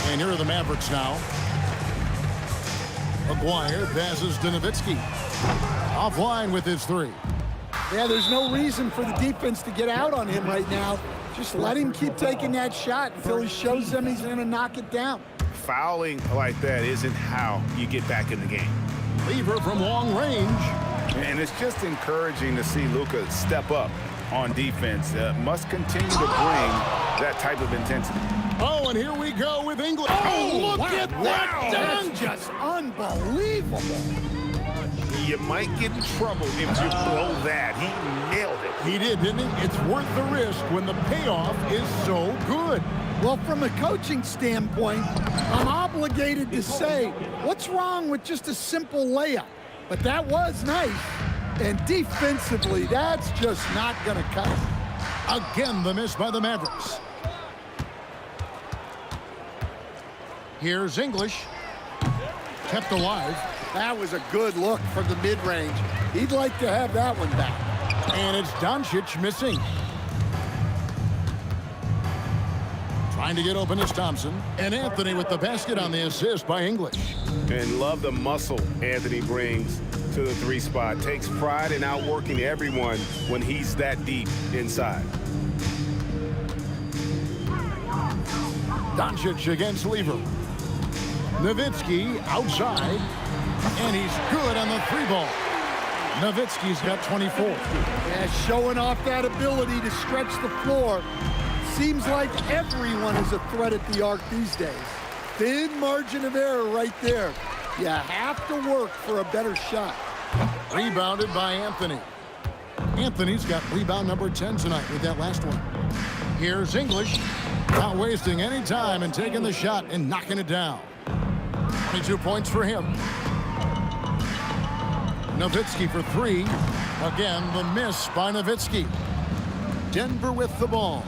And here are the Mavericks now. Aguirre passes to Nowitzki. Offline with his 3. Yeah, there's no reason for the defense to get out on him right now. Just let him keep taking that shot until he shows them he's going to knock it down. Fouling like that isn't how you get back in the game. Lever from long range. And it's just encouraging to see Luka step up on defense. Must continue to bring that type of intensity. Oh, and here we go with English. Oh, look wow. at that dunk. Just unbelievable. You might get in trouble if you blow that. He nailed it. He did, didn't he? It's worth the risk when the payoff is so good. Well, from a coaching standpoint, I'm obligated to say, what's wrong with just a simple layup? But that was nice. And defensively, that's just not going to cut it. Again, the miss by the Mavericks. Here's English. Kept alive. That was a good look from the mid-range. He'd like to have that one back. And it's Doncic missing. Trying to get open is Thompson. And Anthony with the basket on the assist by English. And love the muscle Anthony brings to the 3 spot. Takes pride in outworking everyone when he's that deep inside. Doncic against Lever. Nowitzki outside. And he's good on the 3-ball. Nowitzki's got 24. Yeah, showing off that ability to stretch the floor. Seems like everyone is a threat at the arc these days. Thin margin of error right there. You have to work for a better shot. Rebounded by Anthony. Anthony's got rebound number 10 tonight with that last one. Here's English. Not wasting any time and taking the shot and knocking it down. 22 points for him. Nowitzki for 3. Again, the miss by Nowitzki. Denver with the ball.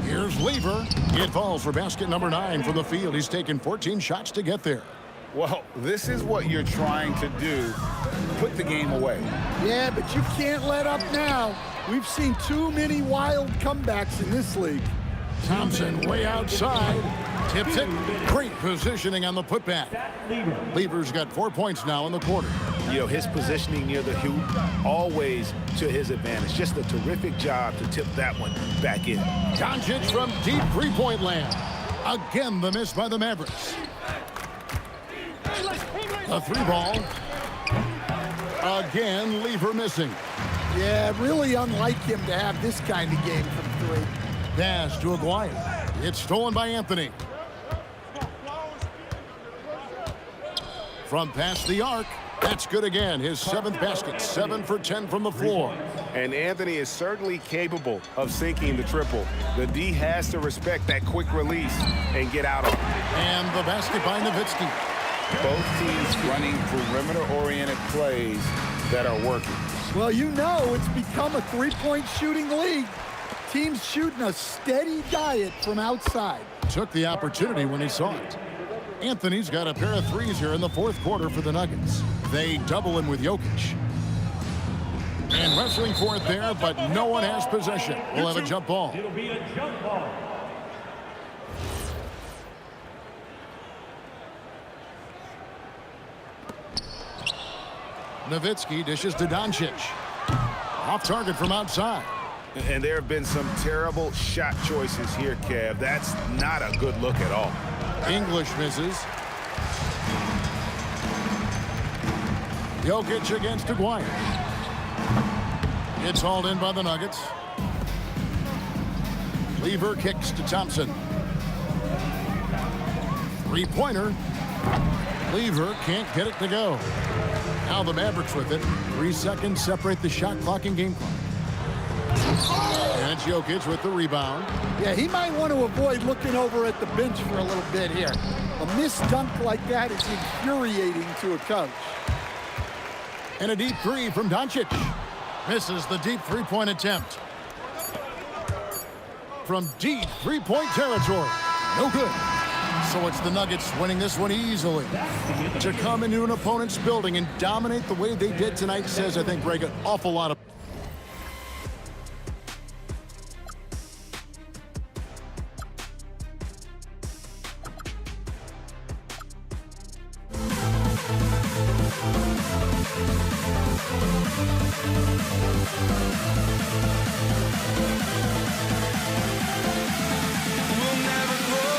Here's Lever. It falls for basket number 9 from the field. He's taken 14 shots to get there. Well, this is what you're trying to do. Put the game away. Yeah, but you can't let up now. We've seen too many wild comebacks in this league. Thompson way outside. Tips it. Great positioning on the putback. Lever's got 4 points now in the quarter. You know, his positioning near the hoop, always to his advantage. Just a terrific job to tip that one back in. Doncic from deep three-point land. Again, the miss by the Mavericks. A three ball. Again, Lever missing. Yeah, really unlike him to have this kind of game from three. Pass to Aguirre. It's stolen by Anthony. From past the arc. That's good again. His 7th basket. 7 for 10 from the floor. And Anthony is certainly capable of sinking the triple. The D has to respect that quick release and get out of it. And the basket by Nowitzki. Both teams running perimeter-oriented plays that are working. Well, you know it's become a three-point shooting league. Teams shooting a steady diet from outside. Took the opportunity when he saw it. Anthony's got a pair of threes here in the 4th quarter for the Nuggets. They double him with Jokic. And wrestling for it there, but no one has possession. We'll have a jump ball. It'll be a jump ball. Nowitzki dishes to Doncic. Off target from outside. And there have been some terrible shot choices here, Kev. That's not a good look at all. English misses. Jokic against Aguirre. It's hauled in by the Nuggets. Lever kicks to Thompson. Three-pointer. Lever can't get it to go. Now the Mavericks with it. 3 seconds separate the shot clock and game clock. And it's Jokic with the rebound. Yeah, he might want to avoid looking over at the bench for a little bit here. A missed dunk like that is infuriating to a coach. And a deep three from Doncic. Misses the deep three-point attempt. From deep three-point territory. No good. So it's the Nuggets winning this one easily. To come into an opponent's building and dominate the way they did tonight says, I think, Greg, an awful lot of... We'll never grow. We'll never grow.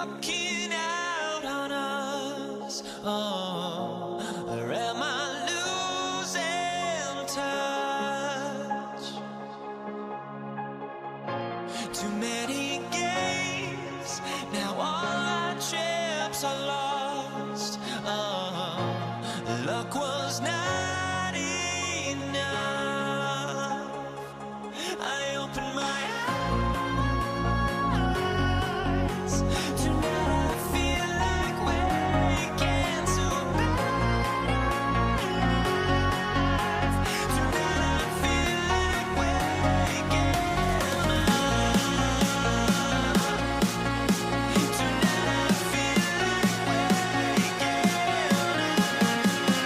walking out on us. Oh, or am I losing touch? Too many games, now all our chips are lost. Oh, luck was not enough. I opened my eyes. Tonight I feel like waking to life. Tonight I feel like waking up. Tonight I feel like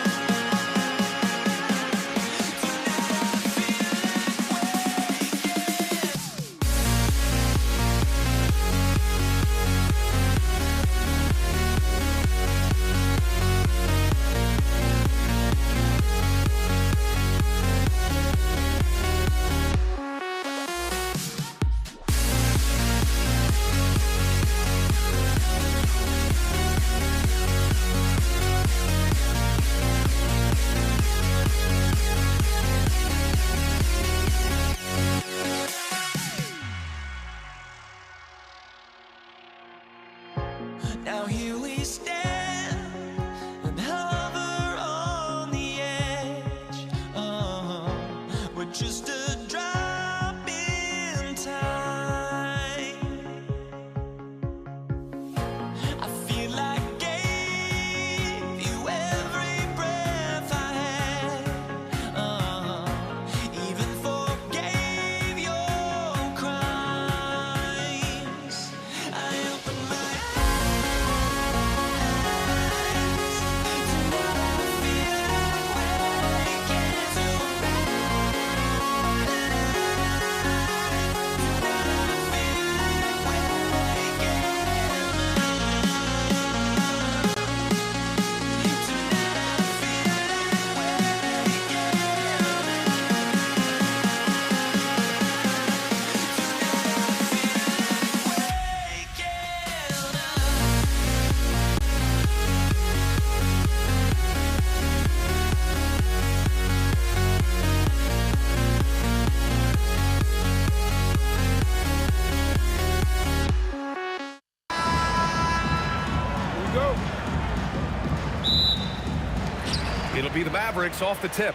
waking Now here we stand and hover on the edge. We're just a drop in time. I feel like gave you every breath I had. Even forgave your crimes. I opened my It'll be the Mavericks off the tip.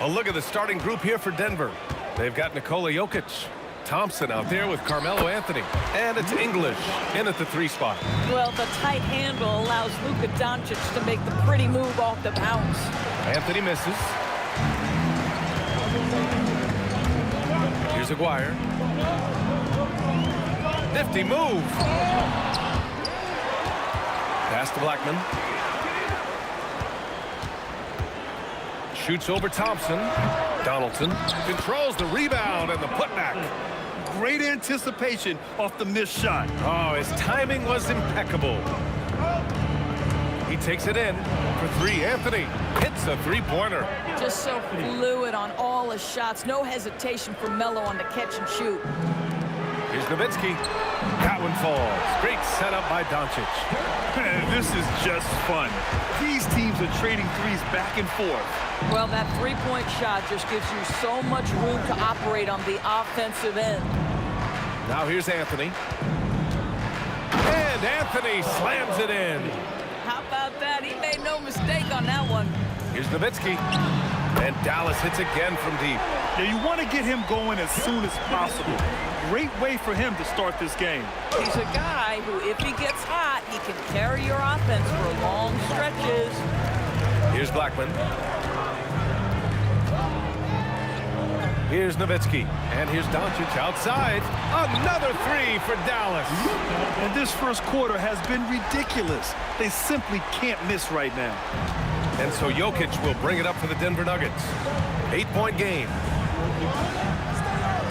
A look at the starting group here for Denver. They've got Nikola Jokic, Thompson out there with Carmelo Anthony, and it's English in at the 3 spot. Well, the tight handle allows Luka Doncic to make the pretty move off the bounce. Anthony misses. Here's Aguirre. Nifty move. Pass to Blackman. Shoots over Thompson. Donaldson controls the rebound and the putback. Great anticipation off the missed shot. Oh, his timing was impeccable. He takes it in for 3. Anthony hits a 3-pointer. Just so fluid on all his shots. No hesitation for Melo on the catch and shoot. Here's Nowitzki. That one falls. Great setup by Doncic. This is just fun. These teams are trading threes back and forth. Well, that 3-point shot just gives you so much room to operate on the offensive end. Now here's Anthony. And Anthony slams it in. How about that? He made no mistake on that one. Here's Nowitzki. And Dallas hits again from deep. Now you want to get him going as soon as possible. Great way for him to start this game. He's a guy who, if he gets hot, he can carry your offense for long stretches. Here's Blackman. Here's Nowitzki. And here's Doncic outside. Another 3 for Dallas. And this first quarter has been ridiculous. They simply can't miss right now. And so Jokic will bring it up for the Denver Nuggets. 8-point game.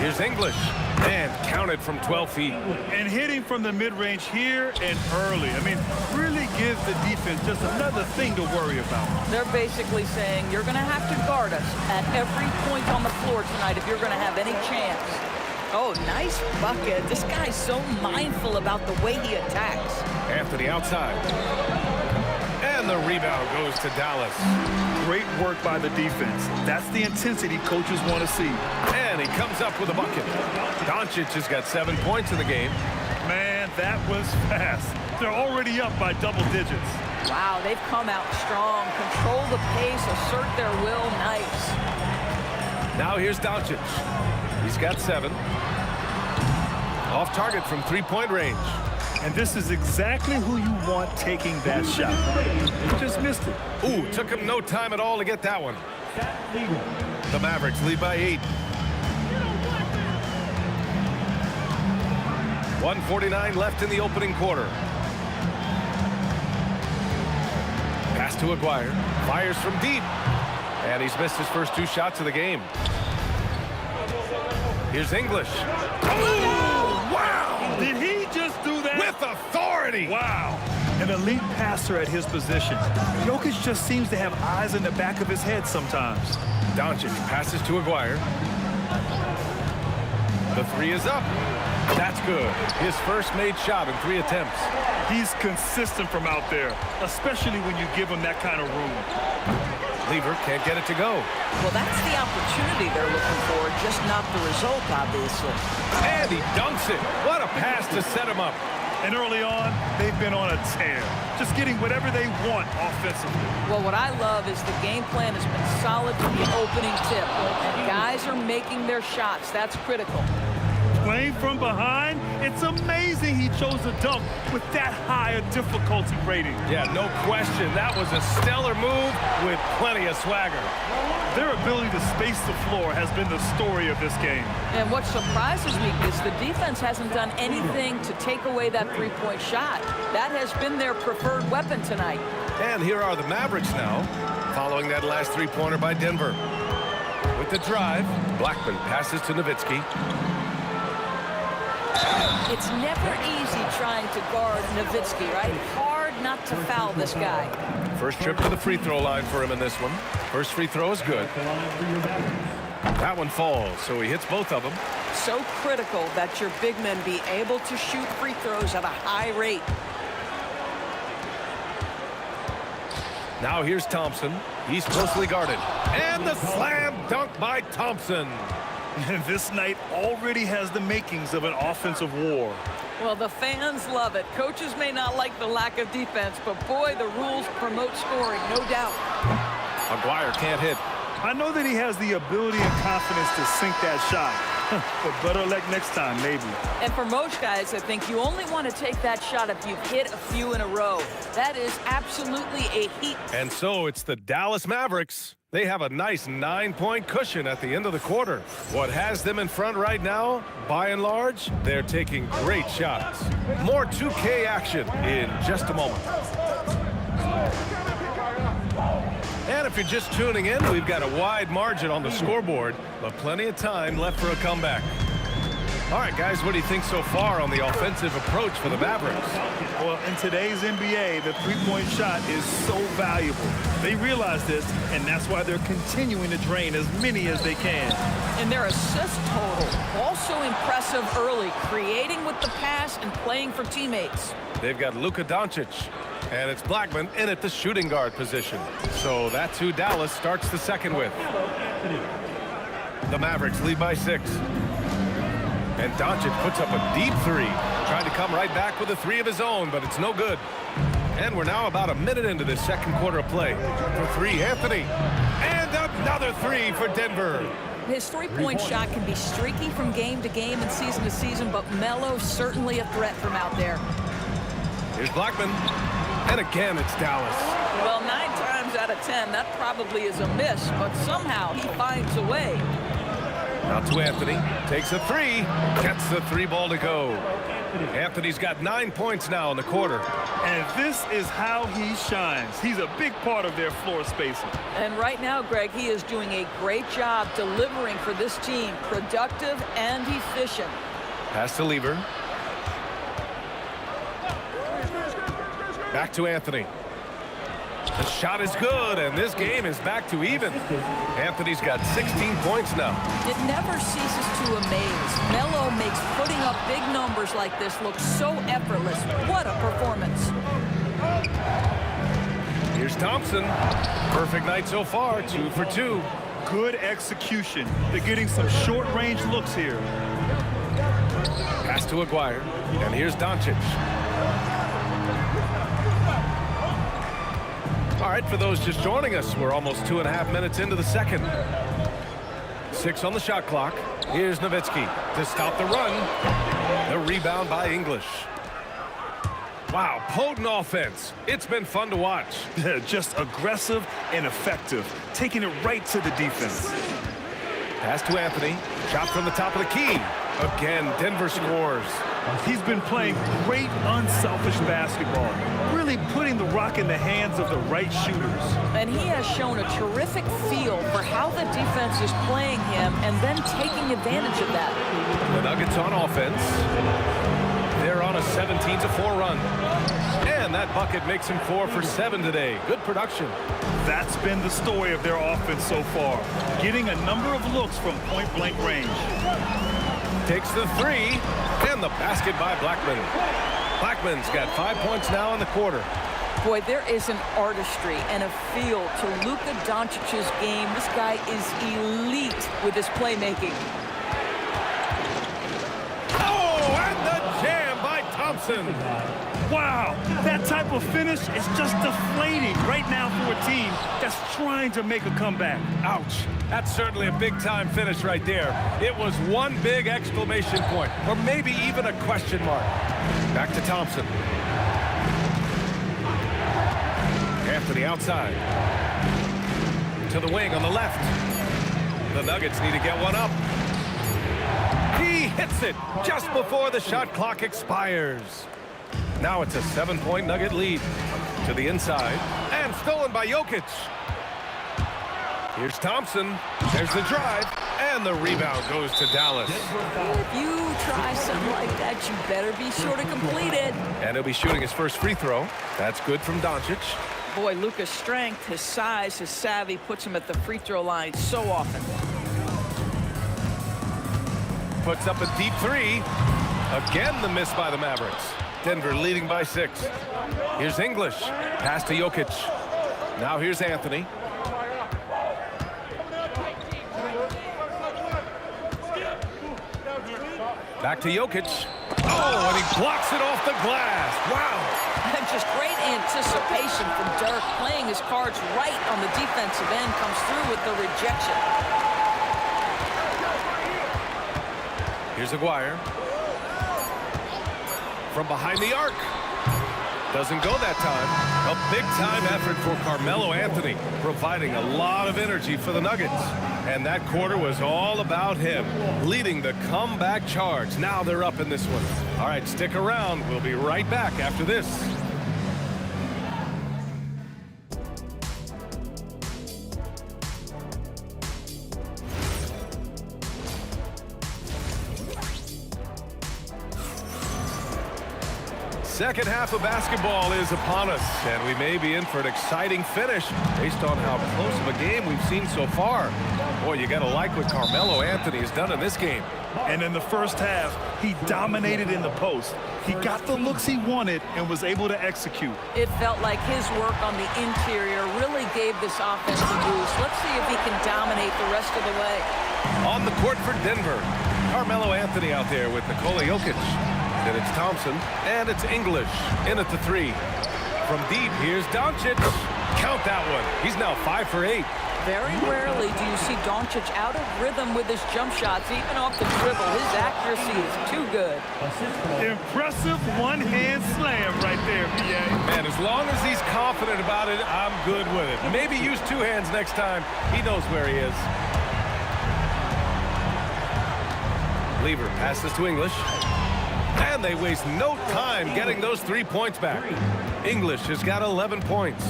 Here's English. And counted from 12 feet. And hitting from the mid-range here and early. I mean, really gives the defense just another thing to worry about. They're basically saying you're going to have to guard us at every point on the floor tonight if you're going to have any chance. Oh, nice bucket. This guy's so mindful about the way he attacks. Anthony outside. And the rebound goes to Dallas. Great work by the defense. That's the intensity coaches want to see. And he comes up with a bucket. Doncic has got 7 points in the game. Man, that was fast. They're already up by double digits. Wow, they've come out strong. Control the pace, assert their will. Nice. Now here's Doncic. He's got 7. Off target from three-point range. And this is exactly who you want taking that shot. He just missed it. Ooh, took him no time at all to get that one. The Mavericks lead by 8. 1:49 left in the opening quarter. Pass to Aguirre. Fires from deep. And he's missed his first 2 shots of the game. Here's English. Oh, wow! Did he just do that? With authority! Wow. An elite passer at his position. Jokic just seems to have eyes in the back of his head sometimes. Doncic passes to Aguirre. The 3 is up. That's good. His first made shot in 3 attempts. He's consistent from out there, especially when you give him that kind of room. Lever can't get it to go. Well, that's the opportunity they're looking for, just not the result, obviously. And he dunks it. What a pass to set him up. And early on, they've been on a tear, just getting whatever they want offensively. Well, what I love is the game plan has been solid from the opening tip. And guys are making their shots. That's critical. Playing from behind, it's amazing he chose a dunk with that high a difficulty rating. Yeah, no question. That was a stellar move with plenty of swagger. Their ability to space the floor has been the story of this game. And what surprises me is the defense hasn't done anything to take away that three-point shot. That has been their preferred weapon tonight. And here are the Mavericks now, following that last three-pointer by Denver. With the drive, Blackman passes to Nowitzki. It's never easy trying to guard Nowitzki, right? Hard not to foul this guy. First trip to the free throw line for him in this one. First free throw is good. That one falls, so he hits both of them. So critical that your big men be able to shoot free throws at a high rate. Now here's Thompson. He's closely guarded. And the slam dunk by Thompson. And this night already has the makings of an offensive war. Well, the fans love it. Coaches may not like the lack of defense, but boy, the rules promote scoring, no doubt. Aguirre can't hit. I know that he has the ability and confidence to sink that shot. But better luck next time, maybe. And for most guys, I think you only want to take that shot if you've hit a few in a row. That is absolutely a heat. And so it's the Dallas Mavericks. They have a nice 9-point cushion at the end of the quarter. What has them in front right now, by and large, they're taking great shots. More 2K action in just a moment. And if you're just tuning in, we've got a wide margin on the scoreboard, but plenty of time left for a comeback. All right, guys, what do you think so far on the offensive approach for the Mavericks? Well, in today's NBA, the three-point shot is so valuable. They realize this, and that's why they're continuing to drain as many as they can. And their assist total, also impressive early, creating with the pass and playing for teammates. They've got Luka Doncic, and it's Blackman in at the shooting guard position. So that's who Dallas starts the second with. The Mavericks lead by 6. And Doncic puts up a deep 3. Trying to come right back with a 3 of his own, but it's no good. And we're now about a minute into this second quarter of play. For 3, Anthony. And another 3 for Denver. His three-point shot can be streaky from game to game and season to season, but Melo's certainly a threat from out there. Here's Blackman. And again, it's Dallas. Well, 9 times out of 10, that probably is a miss, but somehow he finds a way. Now to Anthony. Takes a 3. Gets the 3 ball to go. Anthony's got 9 points now in the quarter. And this is how he shines. He's a big part of their floor spacing. And right now, Greg, he is doing a great job delivering for this team. Productive and efficient. Pass to Lever. Back to Anthony. The shot is good, and this game is back to even. Anthony's got 16 points now. It never ceases to amaze. Melo makes putting up big numbers like this look so effortless. What a performance. Here's Thompson. Perfect night so far, 2 for 2. Good execution. They're getting some short-range looks here. Pass to Aguirre, and here's Doncic. All right, for those just joining us, we're almost 2.5 minutes into the second. 6 on the shot clock. Here's Nowitzki to stop the run. The rebound by English. Wow, potent offense. It's been fun to watch. Just aggressive and effective, taking it right to the defense. Pass to Anthony. Shot from the top of the key. Again, Denver scores. He's been playing great, unselfish basketball, really putting the rock in the hands of the right shooters. And he has shown a terrific feel for how the defense is playing him and then taking advantage of that. The Nuggets on offense. They're on a 17-4 run. And that bucket makes him 4 for 7 today. Good production. That's been the story of their offense so far, getting a number of looks from point-blank range. Takes the 3, and the basket by Blackman. Blackman's got 5 points now in the quarter. Boy, there is an artistry and a feel to Luka Doncic's game. This guy is elite with his playmaking. Oh, and the jam by Thompson. Wow, that type of finish is just deflating right now for a team that's trying to make a comeback. Ouch. That's certainly a big-time finish right there. It was one big exclamation point, or maybe even a question mark. Back to Thompson. Anthony outside. To the wing on the left. The Nuggets need to get one up. He hits it just before the shot clock expires. Now it's a 7-point Nugget lead. To the inside, and stolen by Jokic. Here's Thompson. There's the drive, and the rebound goes to Dallas. If you try something like that, you better be sure to complete it. And he'll be shooting his first free throw. That's good from Doncic. Boy, Luka's strength, his size, his savvy puts him at the free throw line so often. Puts up a deep 3. Again, the miss by the Mavericks. Denver leading by 6. Here's English. Pass to Jokic. Now here's Anthony. Back to Jokic. Oh, and he blocks it off the glass. Wow. And just great anticipation from Dirk, playing his cards right on the defensive end, comes through with the rejection. Here's Aguirre. From behind the arc. Doesn't go that time. A big-time effort for Carmelo Anthony, providing a lot of energy for the Nuggets. And that quarter was all about him, leading the comeback charge. Now they're up in this one. All right, stick around. We'll be right back after this. Second half of basketball is upon us, and we may be in for an exciting finish based on how close of a game we've seen so far. Boy, you got to like what Carmelo Anthony has done in this game. And in the first half, he dominated in the post. He got the looks he wanted and was able to execute. It felt like his work on the interior really gave this offense a boost. Let's see if he can dominate the rest of the way. On the court for Denver, Carmelo Anthony out there with Nikola Jokic. Then it's Thompson, and it's English in at the 3. From deep, here's Doncic. Count that one. He's now 5 for 8. Very rarely do you see Doncic out of rhythm with his jump shots, even off the dribble. His accuracy is too good. Impressive one-hand slam right there, PA. Man, as long as he's confident about it, I'm good with it. Maybe use 2 hands next time. He knows where he is. Lever passes to English. And they waste no time getting those 3 points back. English has got 11 points.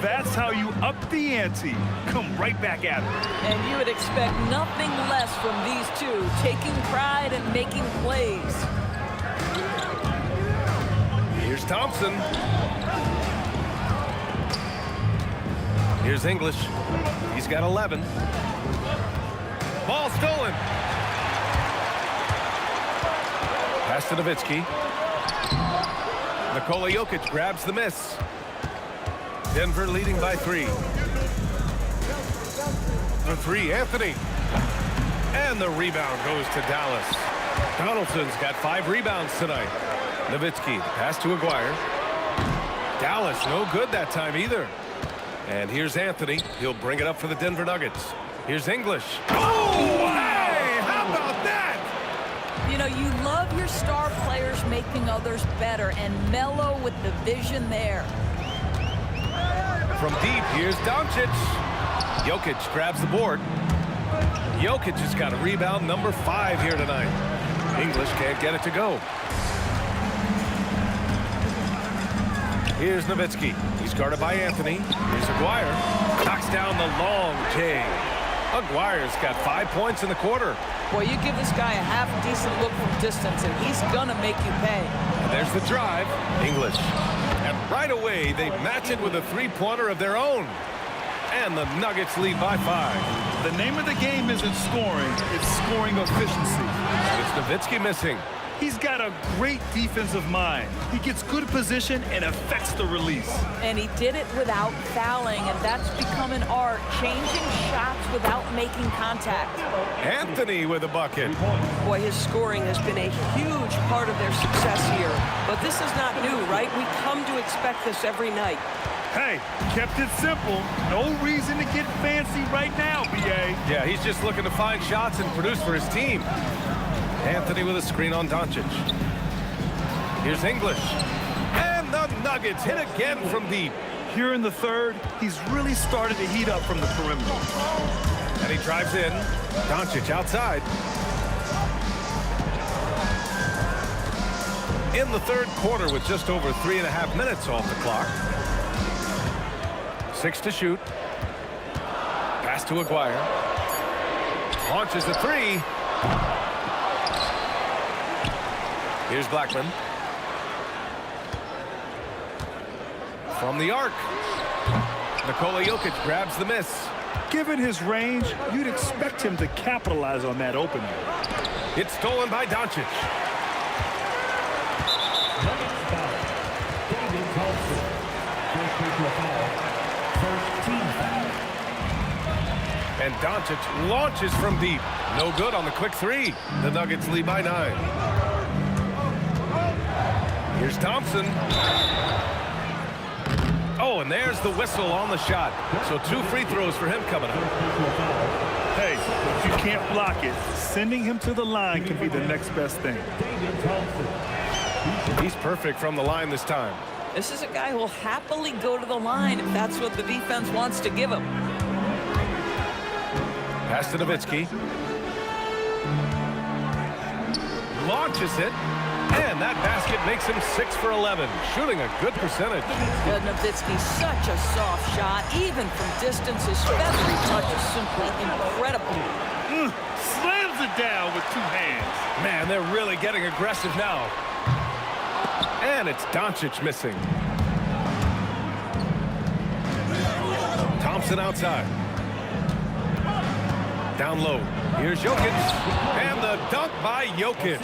That's how you up the ante. Come right back at it. And you would expect nothing less from these two, taking pride and making plays. Here's Thompson. Here's English. He's got 11. Ball stolen. Pass to Nowitzki. Nikola Jokic grabs the miss. Denver leading by 3. For 3, Anthony. And the rebound goes to Dallas. Donaldson's got 5 rebounds tonight. Nowitzki, pass to Aguirre. Dallas, no good that time either. And here's Anthony. He'll bring it up for the Denver Nuggets. Here's English. Oh, hey, how about that? You know, you love your star players making others better, and Melo with the vision there. From deep, here's Doncic. Jokic grabs the board. Jokic has got a rebound number 5 here tonight. English can't get it to go. Here's Nowitzki. He's guarded by Anthony. Here's Aguirre. Knocks down the long J. Aguirre's got 5 points in the quarter. Boy, you give this guy a half-decent look from distance, and he's gonna make you pay. And there's the drive. English. And right away, they match it with a three-pointer of their own. And the Nuggets lead by 5. The name of the game isn't scoring, it's scoring efficiency. And it's Nowitzki missing. He's got a great defensive mind. He gets good position and affects the release. And he did it without fouling, and that's become an art, changing shots without making contact. Anthony with a bucket. Boy, his scoring has been a huge part of their success here. But this is not new, right? We come to expect this every night. Hey, kept it simple. No reason to get fancy right now, B.A. Yeah, he's just looking to find shots and produce for his team. Anthony with a screen on Doncic. Here's English. And the Nuggets hit again from deep. Here in the third, he's really started to heat up from the perimeter. And he drives in. Doncic outside. In the third quarter with just over 3.5 minutes off the clock. 6 to shoot. Pass to Aguirre. Launches the 3. Here's Blackman. From the arc. Nikola Jokic grabs the miss. Given his range, you'd expect him to capitalize on that opening. It's stolen by Doncic. And Doncic launches from deep. No good on the quick 3. The Nuggets lead by 9. Here's Thompson. Oh, and there's the whistle on the shot. So 2 free throws for him coming up. Hey, if you can't block it, sending him to the line can be the next best thing. He's perfect from the line this time. This is a guy who will happily go to the line if that's what the defense wants to give him. Pass to Nowitzki. Launches it. And that basket makes him 6 for 11, shooting a good percentage. Nowitzki, such a soft shot, even from distance. His feathery touch is simply incredible. Slams it down with 2 hands. Man, they're really getting aggressive now. And it's Doncic missing. Thompson outside. Down low. Here's Jokic. And the dunk by Jokic.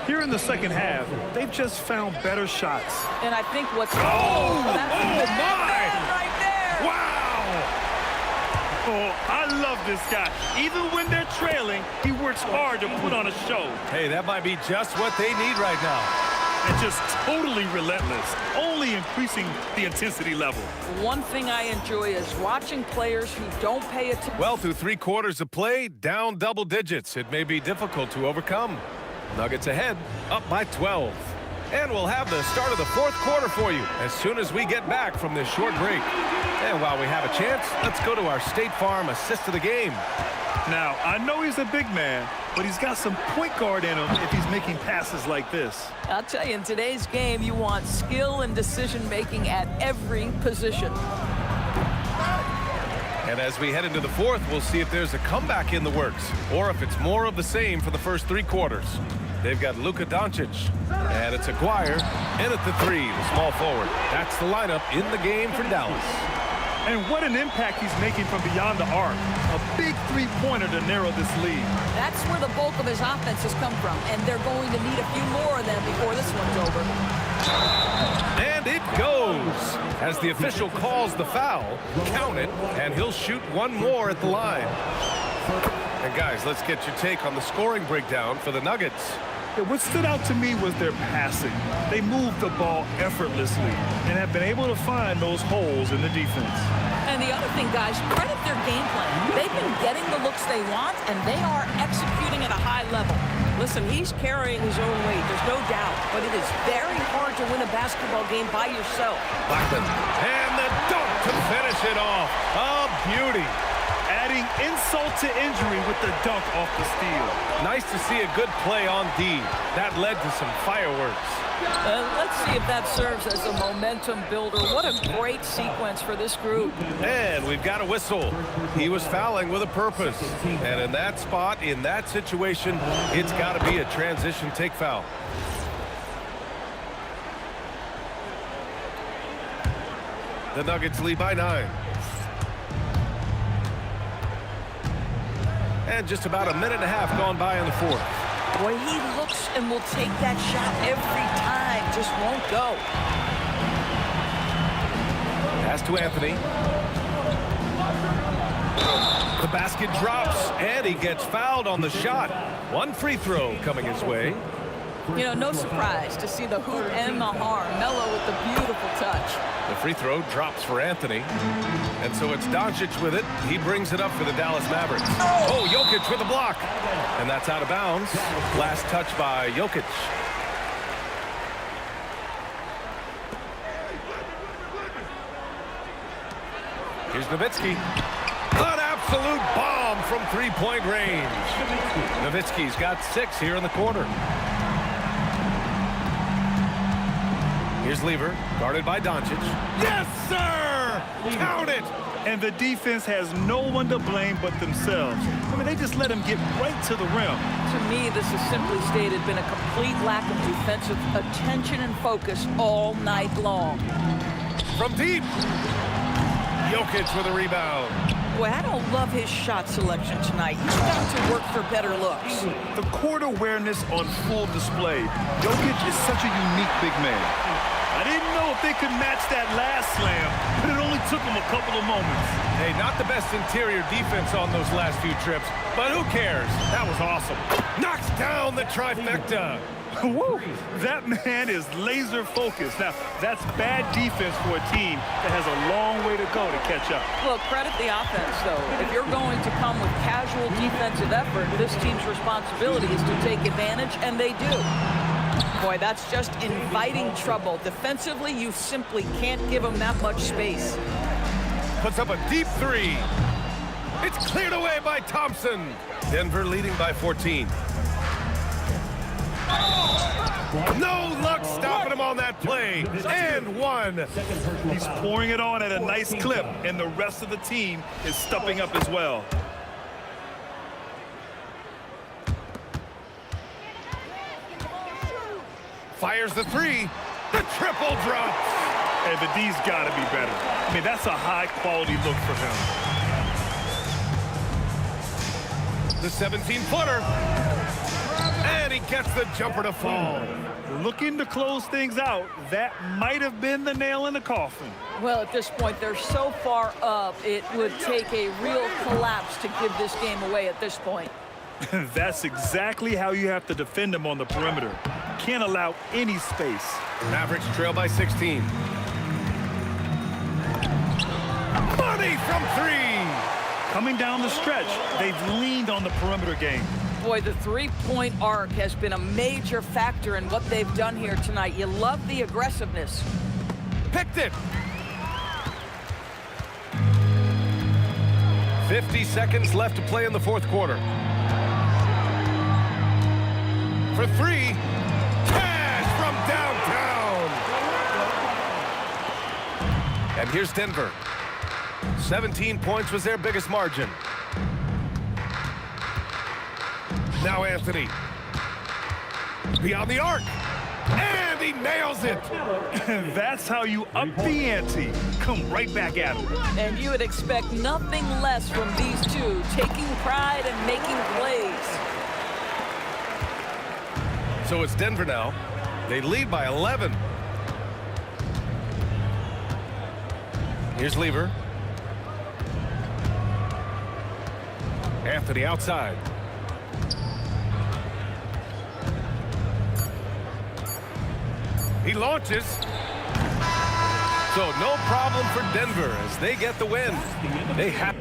Here in the second half, they've just found better shots. And I think what's... Oh, that's oh my! Right there! Wow! Oh, I love this guy. Even when they're trailing, he works hard to put on a show. Hey, that might be just what they need right now. And just totally relentless, only increasing the intensity level. One thing I enjoy is watching players who don't pay attention. Well, through 3 quarters of play, down double digits. It may be difficult to overcome. Nuggets ahead, up by 12. And we'll have the start of the 4th quarter for you as soon as we get back from this short break. And while we have a chance, let's go to our State Farm assist of the game. Now, I know he's a big man, but he's got some point guard in him if he's making passes like this. I'll tell you, in today's game, you want skill and decision-making at every position. And as we head into the 4th, we'll see if there's a comeback in the works or if it's more of the same for the first 3 quarters. They've got Luka Doncic, and it's Aguirre in at the 3, the small forward. That's the lineup in the game for Dallas. And what an impact he's making from beyond the arc. A big three-pointer to narrow this lead. That's where the bulk of his offense has come from, and they're going to need a few more of them before this one's over. And it goes. As the official calls the foul, count it, and he'll shoot one more at the line. And guys, let's get your take on the scoring breakdown for the Nuggets. Yeah, what stood out to me was their passing. They moved the ball effortlessly and have been able to find those holes in the defense. And the other thing, guys, credit their game plan. They've been getting the looks they want, and they are executing at a high level. Listen, he's carrying his own weight, there's no doubt, but it is very hard to win a basketball game by yourself. Blackman, and the dunk to finish it off. A beauty. Adding insult to injury with the dunk off the steal. Nice to see a good play on D. That led to some fireworks. Let's see if that serves as a momentum builder. What a great sequence for this group. And we've got a whistle. He was fouling with a purpose. And in that spot, in that situation, it's got to be a transition take foul. The Nuggets lead by 9. And just about a minute and a half gone by in the fourth. Boy, he looks and will take that shot every time. Just won't go. Pass to Anthony. The basket drops, and he gets fouled on the shot. One free throw coming his way. You know, no surprise to see the hoop and the harm. Melo with the beautiful touch. The free throw drops for Anthony. And so it's Doncic with it. He brings it up for the Dallas Mavericks. Oh, Jokic with the block. And that's out of bounds. Last touch by Jokic. Here's Nowitzki. An absolute bomb from three-point range. Nowitzki's got 6 here in the quarter. Here's Lever, guarded by Doncic. Yes, sir! Count it! And the defense has no one to blame but themselves. I mean, they just let him get right to the rim. To me, this has simply stated been a complete lack of defensive attention and focus all night long. From deep. Jokic with a rebound. Boy, I don't love his shot selection tonight. He's got to work for better looks. The court awareness on full display. Jokic is such a unique big man. I didn't know if they could match that last slam, but it only took them a couple of moments. Hey, not the best interior defense on those last few trips, but who cares? That was awesome. Knocks down the trifecta. Woo! That man is laser focused. Now, that's bad defense for a team that has a long way to go to catch up. Well, credit the offense, though. If you're going to come with casual defensive effort, this team's responsibility is to take advantage, and they do. Boy, that's just inviting trouble. Defensively, you simply can't give them that much space. Puts up a deep 3. It's cleared away by Thompson. Denver leading by 14. No luck stopping him on that play. And 1. He's pouring it on at a nice clip, and the rest of the team is stepping up as well. Fires the 3. The triple drops. And the D's got to be better. I mean, that's a high-quality look for him. The 17-footer. And he gets the jumper to fall. Looking to close things out. That might have been the nail in the coffin. Well, at this point, they're so far up, it would take a real collapse to give this game away at this point. That's exactly how you have to defend them on the perimeter. Can't allow any space. Mavericks trail by 16. Money from 3. Coming down the stretch, they've leaned on the perimeter game. Boy, the three-point arc has been a major factor in what they've done here tonight. You love the aggressiveness. Picked it. 50 seconds left to play in the fourth quarter. For 3. Cash from downtown. And here's Denver. 17 points was their biggest margin. Now Anthony. Beyond the arc. And he nails it. That's how you up the ante. Come right back at him. And you would expect nothing less from these two, taking pride and making plays. So it's Denver now. They lead by 11. Here's Lever. Anthony outside. He launches. So no problem for Denver as they get the win. They have.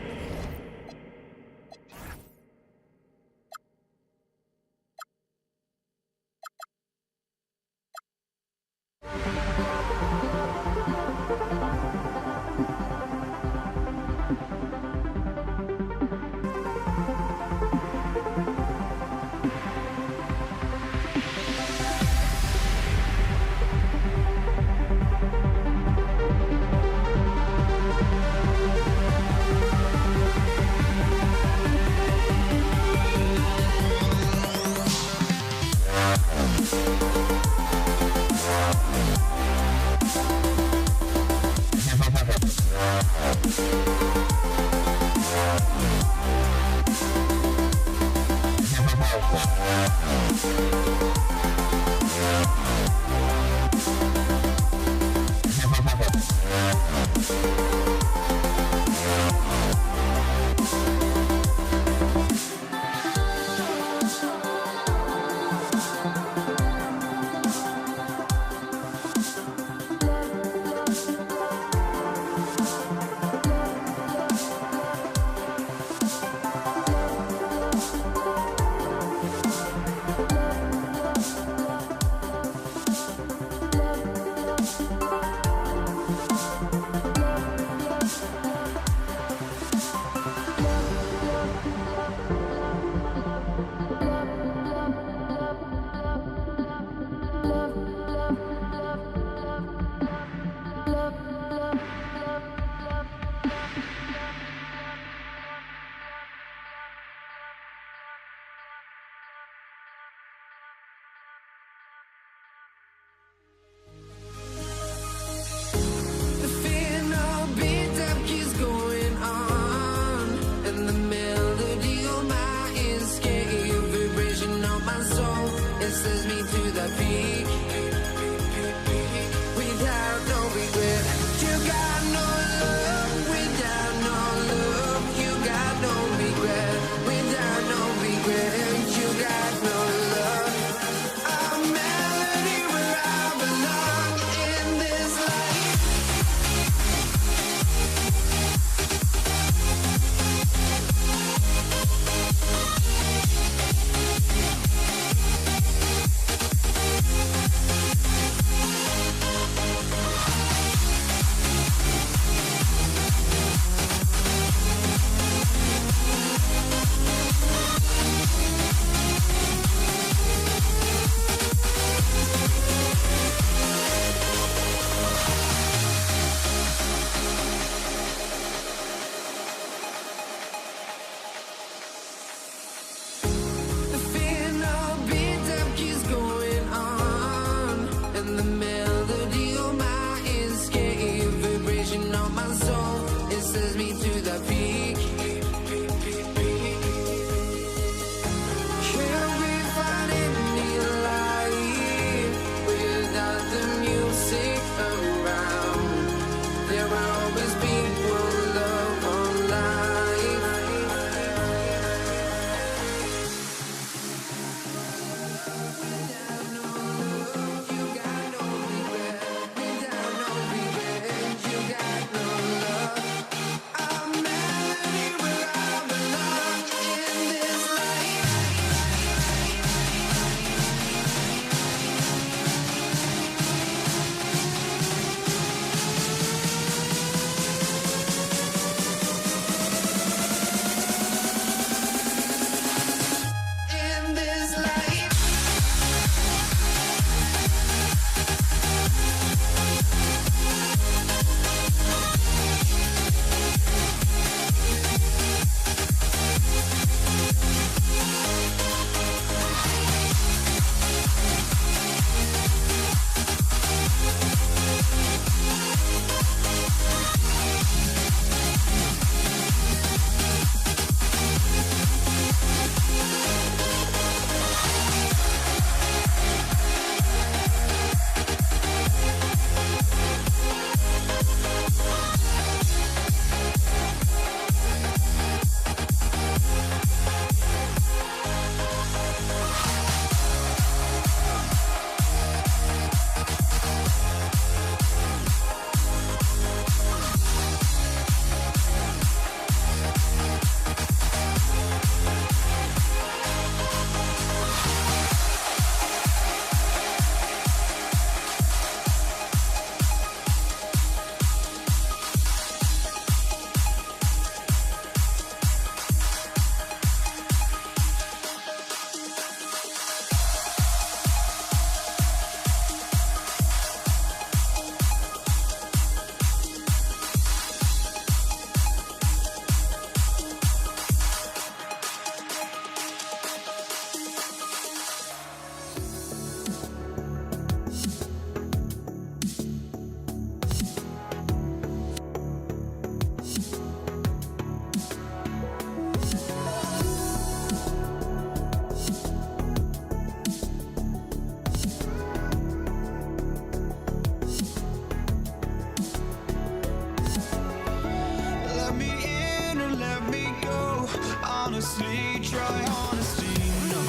honestly, try honesty. No,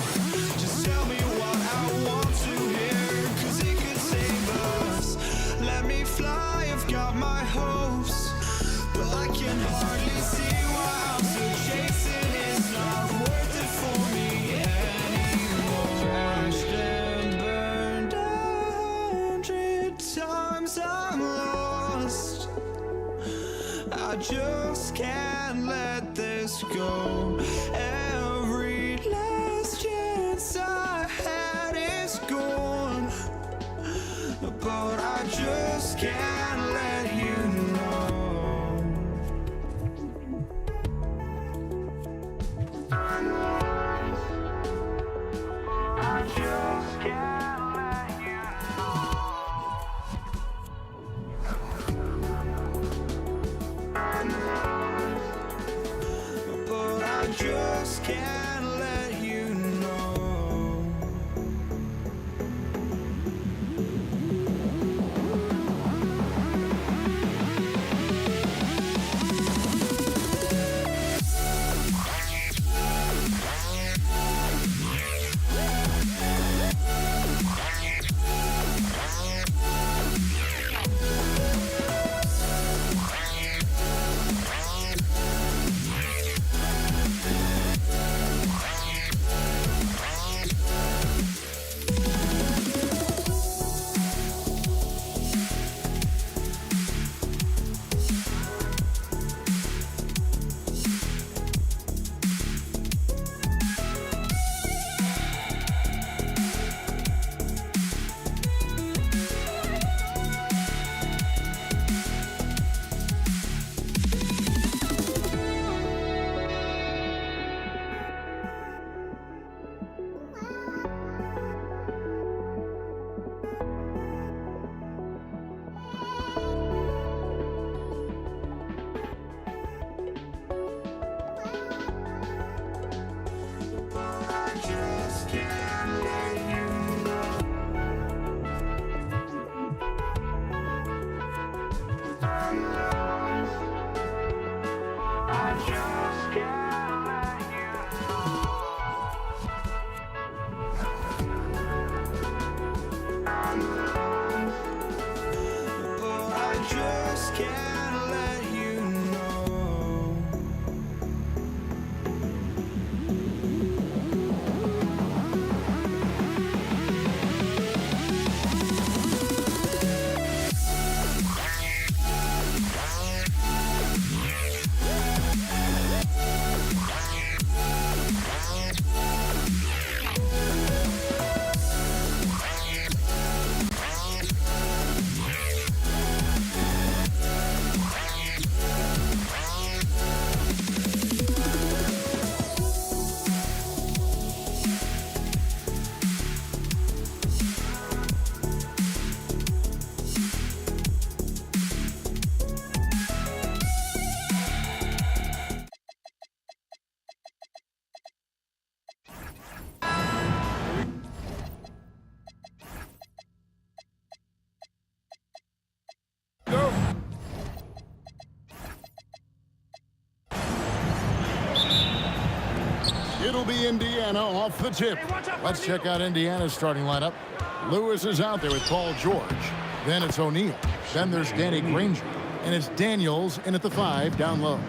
just tell me what I want to hear, 'cause it could save us. Let me fly, I've got my hopes, but I can hardly see why I'm still chasing. It's not worth it for me anymore. Crashed and burned 100 times, I'm lost. I just can't let this go. Every last chance I had is gone, but I just can't let you know. I just can't let you know. But I just can't let you know. It'll be Indiana off the tip. Let's check out Indiana's starting lineup. Lewis is out there with Paul George. Then it's O'Neal. Then there's Danny Granger. And it's Daniels in at the 5 down low.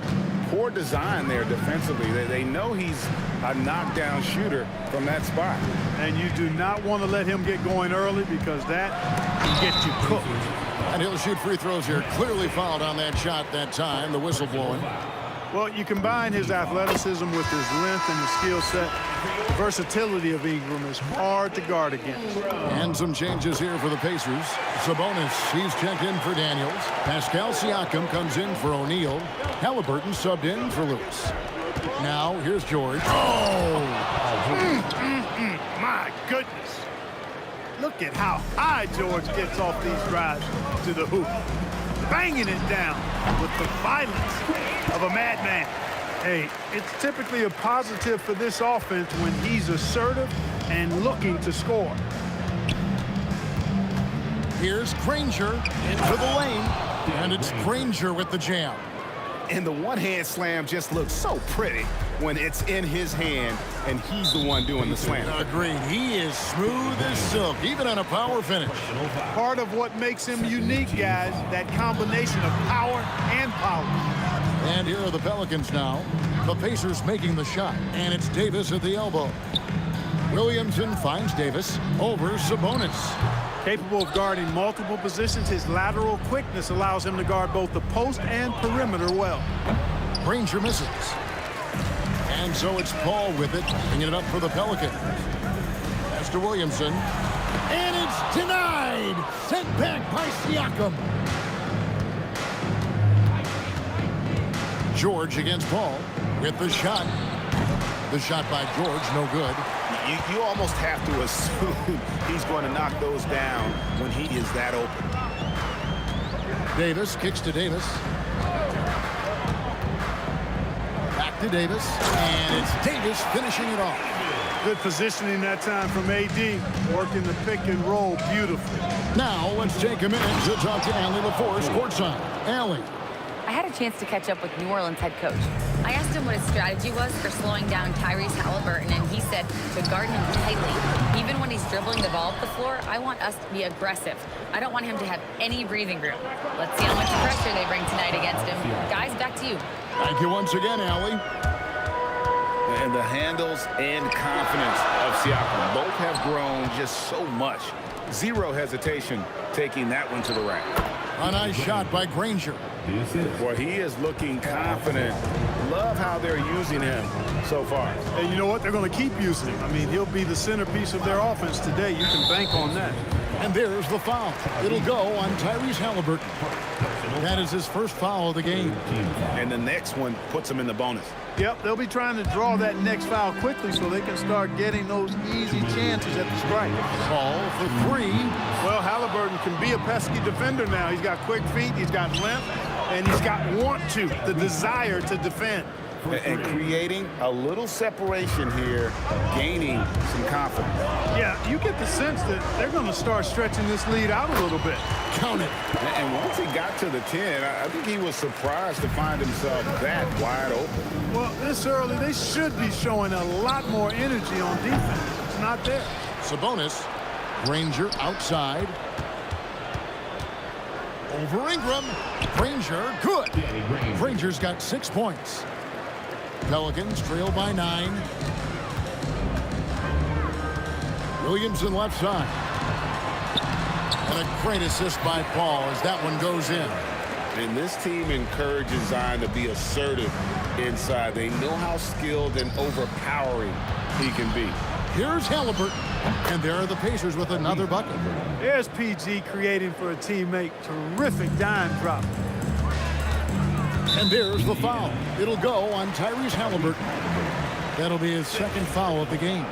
Poor design there defensively. They know he's a knockdown shooter from that spot. And you do not want to let him get going early, because that can get you cooked. And he'll shoot free throws here. Clearly fouled on that shot that time. The whistle blowing. Well, you combine his athleticism with his length and his skill set. The versatility of Ingram is hard to guard against. And some changes here for the Pacers. Sabonis, he's checked in for Daniels. Pascal Siakam comes in for O'Neal. Halliburton subbed in for Lewis. Now, here's George. My goodness. Look at how high George gets off these drives to the hoop. Banging it down with the violence of a madman. Hey, it's typically a positive for this offense when he's assertive and looking to score. Here's Granger into the lane. And it's Granger with the jam. And the one-hand slam just looks so pretty when it's in his hand and he's the one doing the slam. Agreed. He is smooth as silk, even on a power finish. Part of what makes him unique, guys, that combination of power and power. And here are the Pelicans now. The Pacers making the shot, and it's Davis at the elbow. Williamson finds Davis over Sabonis. Capable of guarding multiple positions, his lateral quickness allows him to guard both the post and perimeter well. Granger misses. And so it's Paul with it, bringing it up for the Pelicans. Pass to Williamson. And it's denied. Sent back by Siakam. George against Paul with the shot. The shot by George, no good. You almost have to assume he's going to knock those down when he is that open. Davis kicks to Davis. Back to Davis. And it's Davis finishing it off. Good positioning that time from AD. Working the pick and roll beautifully. Now let's take a minute to talk to Allie LaForce courtside. Allie. I had a chance to catch up with New Orleans head coach. I asked him what his strategy was for slowing down Tyrese Halliburton, and he said to guard him tightly. Even when he's dribbling the ball up the floor, I want us to be aggressive. I don't want him to have any breathing room. Let's see how much pressure they bring tonight against him. Guys, back to you. Thank you once again, Allie. And the handles and confidence of Siakam both have grown just so much. Zero hesitation taking that one to the rack. A nice shot by Granger. Boy, he is looking confident. Love how they're using him so far. And you know what? They're going to keep using him. I mean, he'll be the centerpiece of their offense today. You can bank on that. And there's the foul. It'll go on Tyrese Halliburton. That is his first foul of the game. And the next one puts him in the bonus. Yep, they'll be trying to draw that next foul quickly so they can start getting those easy chances at the strike. Ball for three. Well, Halliburton can be a pesky defender now. He's got quick feet, he's got length, and he's got the desire to defend. And creating a little separation here, gaining some confidence. Yeah, you get the sense that they're going to start stretching this lead out a little bit. Count it. And once he got to the 10, I think he was surprised to find himself that wide open. Well, this early, they should be showing a lot more energy on defense. It's not there. Sabonis. Granger outside. Over Ingram. Granger, good. Granger's got 6 points. Pelicans trail by 9. Williamson left side. And a great assist by Paul as that one goes in. And this team encourages Zion to be assertive inside. They know how skilled and overpowering he can be. Here's Halliburton. And there are the Pacers with another bucket. There's PG creating for a teammate. Terrific dime drop. And there's the foul. It'll go on Tyrese Halliburton. That'll be his second foul of the game.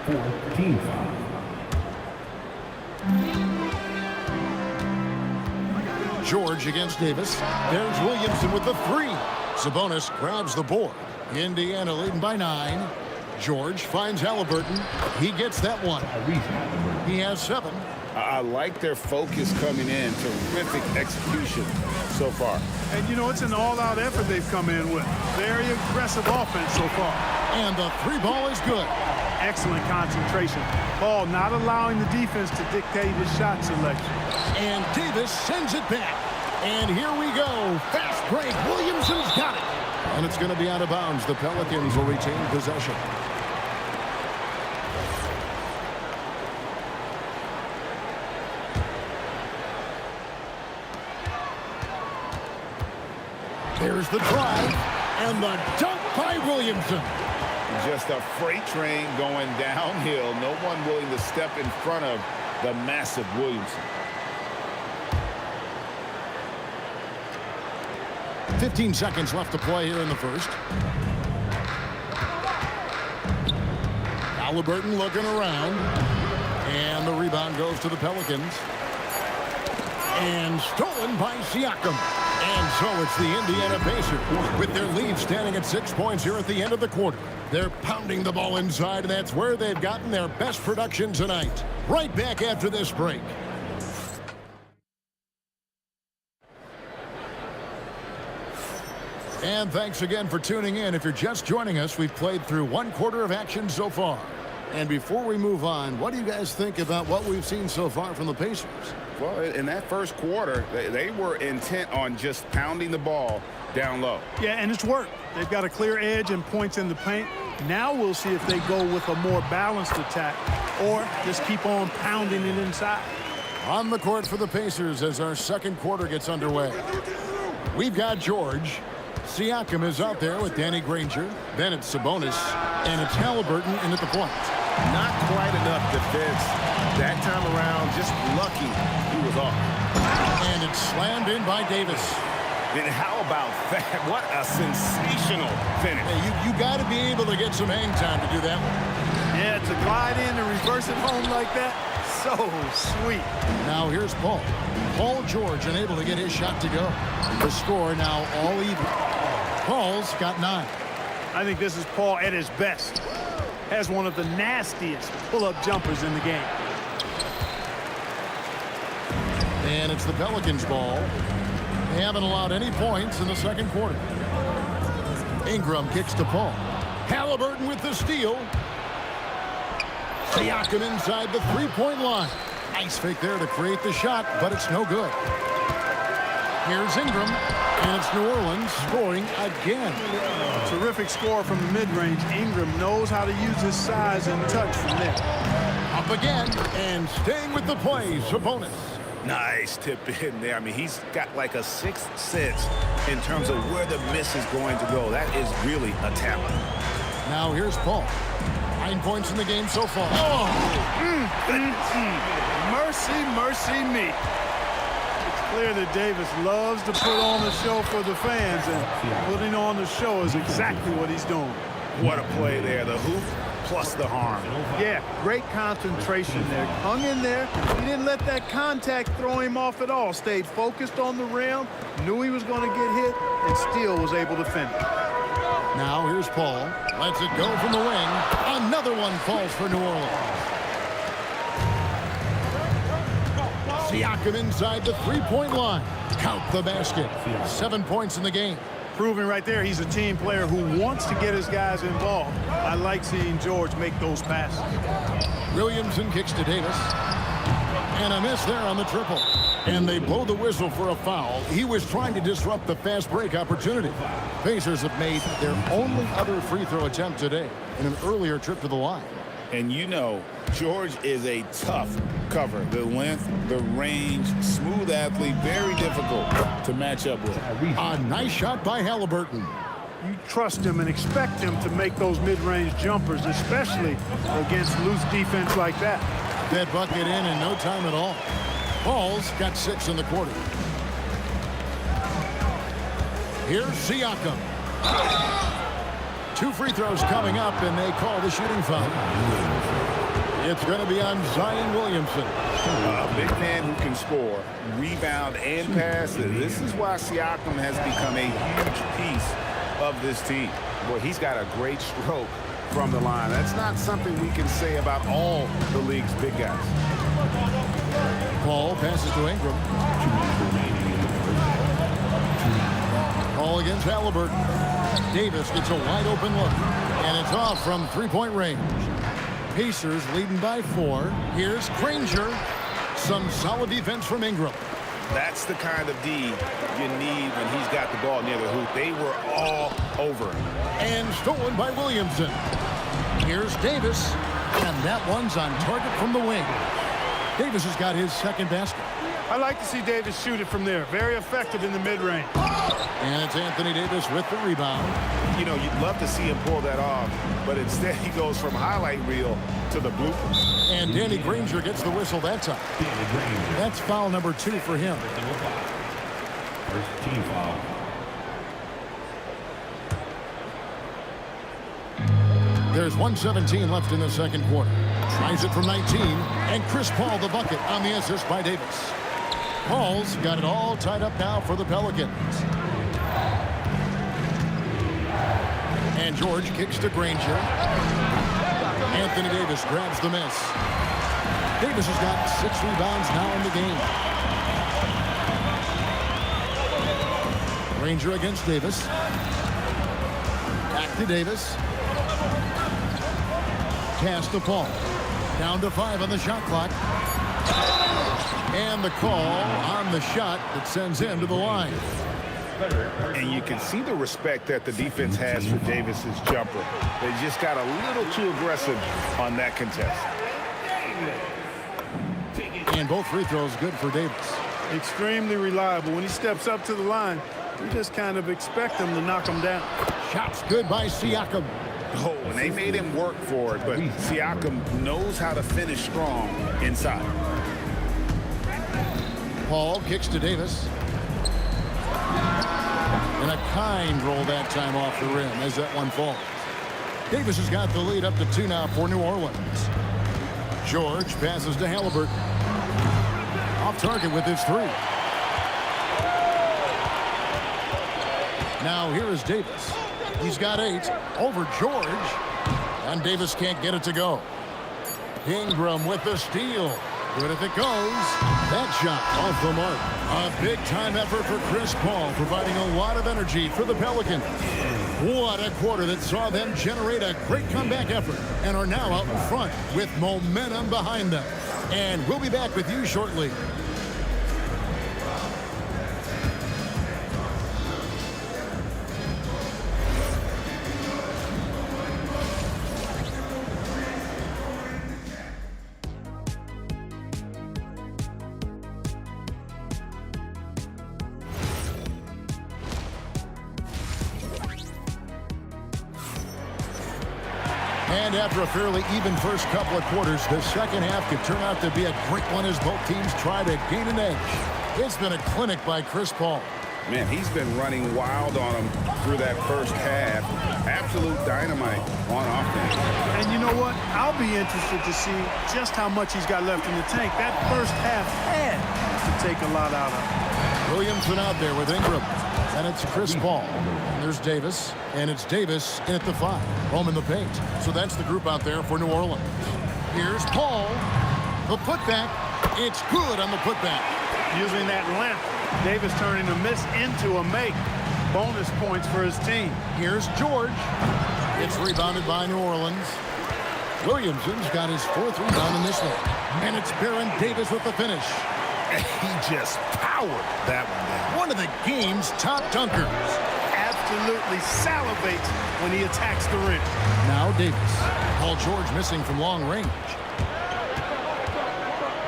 14 foul. George against Davis. There's Williamson with the three. Sabonis grabs the board. Indiana leading by 9. George finds Halliburton. He gets that one. He has 7. I like their focus coming in. Terrific execution so far. And, you know, it's an all-out effort they've come in with. Very aggressive offense so far. And the 3 ball is good. Excellent concentration. Paul not allowing the defense to dictate his shot selection. And Davis sends it back. And here we go. Fast break. Williamson's got it. And it's going to be out of bounds. The Pelicans will retain possession. There's the drive and the dunk by Williamson. Just a freight train going downhill. No one willing to step in front of the massive Williamson. 15 seconds left to play here in the first. Halliburton looking around. And the rebound goes to the Pelicans. And stolen by Siakam. And so it's the Indiana Pacers with their lead standing at 6 points here at the end of the quarter. They're pounding the ball inside, and that's where they've gotten their best production tonight. Right back after this break. And thanks again for tuning in. If you're just joining us, we've played through 1/4 of action so far. And before we move on, what do you guys think about what we've seen so far from the Pacers? Well, in that first quarter, they were intent on just pounding the ball down low. Yeah, and it's worked. They've got a clear edge and points in the paint. Now we'll see if they go with a more balanced attack or just keep on pounding it inside. On the court for the Pacers as our second quarter gets underway. We've got George. Siakam is out there with Danny Granger. Then it's Sabonis. And it's Halliburton in at the point. Not quite enough defense that time around. Just lucky he was off. And it's slammed in by Davis. And how about that? What a sensational finish. Hey, you got to be able to get some hang time to do that one. Yeah, to glide in and reverse it home like that, so sweet. Now here's Paul. Paul George unable to get his shot to go. The score now all even. Paul's got 9. I think this is Paul at his best. Has one of the nastiest pull-up jumpers in the game. And it's the Pelicans' ball. They haven't allowed any points in the second quarter. Ingram kicks to Paul. Halliburton with the steal. Siakam inside the three-point line. Nice fake there to create the shot, but it's no good. Here's Ingram, and it's New Orleans scoring again. Terrific score from the mid-range. Ingram knows how to use his size and touch from there. Up again, and staying with the play, Sabonis. Nice tip in there. I mean, he's got like a sixth sense in terms of where the miss is going to go. That is really a talent. Now here's Paul. 9 points in the game so far. Oh! Mercy, mercy me. It's clear that Davis loves to put on the show for the fans, and putting on the show is exactly what he's doing. What a play there. The hoop plus the harm. Yeah, great concentration there. Hung in there. He didn't let that contact throw him off at all. Stayed focused on the rim, knew he was going to get hit, and still was able to finish. Now here's Paul. Lets it go from the wing. Another one falls for New Orleans. Siakam inside the three-point line. Count the basket. 7 points in the game. Proving right there he's a team player who wants to get his guys involved. I like seeing George make those passes. Williamson kicks to Davis. And a miss there on the triple. And they blow the whistle for a foul. He was trying to disrupt the fast break opportunity. Pacers have made their only other free throw attempt today in an earlier trip to the line. And you know, George is a tough cover. The length, the range, smooth athlete, very difficult to match up with. A nice shot by Halliburton. You trust him and expect him to make those mid-range jumpers, especially against loose defense like that. That bucket in no time at all. Paul's got 6 in the quarter. Here's Siakam. 2 free throws coming up, and they call the shooting foul. It's going to be on Zion Williamson. A big man who can score, rebound, and pass. This is why Siakam has become a huge piece of this team. Boy, he's got a great stroke from the line. That's not something we can say about all the league's big guys. Paul passes to Ingram. Paul against Halliburton. Davis gets a wide open look, and it's off from three-point range. Pacers leading by 4. Here's Granger. Some solid defense from Ingram. That's the kind of D you need when he's got the ball near the hoop. They were all over him. And stolen by Williamson. Here's Davis, and that one's on target from the wing. Davis has got his second basket. I like to see Davis shoot it from there. Very effective in the mid-range. And it's Anthony Davis with the rebound. You know, you'd love to see him pull that off, but instead he goes from highlight reel to the bloopers. And Danny Granger gets the whistle that time. That's foul number 2 for him. First team foul. There's 1:17 left in the second quarter. Tries it from 19, and Chris Paul the bucket on the assist by Davis. Paul's got it all tied up now for the Pelicans. And George kicks to Granger. Anthony Davis grabs the miss. Davis has got 6 rebounds now in the game. Granger against Davis. Back to Davis. Pass to Paul. Down to 5 on the shot clock. And the call on the shot that sends him to the line. And you can see the respect that the defense has for Davis's jumper. They just got a little too aggressive on that contest. And both free throws good for Davis. Extremely reliable. When he steps up to the line, you just kind of expect him to knock him down. Shots good by Siakam. Oh, and they made him work for it, but Siakam knows how to finish strong inside. Paul kicks to Davis. And a kind roll that time off the rim as that one falls. Davis has got the lead up to 2 now for New Orleans. George passes to Halliburton. Off target with his 3. Now here is Davis. He's got 8 over George. And Davis can't get it to go. Ingram with the steal. Good if it goes. That shot off the mark. A big-time effort for Chris Paul, providing a lot of energy for the Pelicans. What a quarter that saw them generate a great comeback effort and are now out in front with momentum behind them. And we'll be back with you shortly. And after a fairly even first couple of quarters, the second half could turn out to be a great one as both teams try to gain an edge. It's been a clinic by Chris Paul. Man, he's been running wild on him through that first half. Absolute dynamite on offense. And you know what? I'll be interested to see just how much he's got left in the tank. That first half had to take a lot out of him. Williamson out there with Ingram. And it's Chris Paul. And there's Davis. And it's Davis in at the 5. Home in the paint. So that's the group out there for New Orleans. Here's Paul. The putback. It's good on the putback. Using that length, Davis turning a miss into a make. Bonus points for his team. Here's George. It's rebounded by New Orleans. Williamson's got his 4th rebound in this one. And it's Baron Davis with the finish. He just powered that one down. One of the game's top dunkers. Absolutely salivates when he attacks the rim. Now Davis. Paul George missing from long range.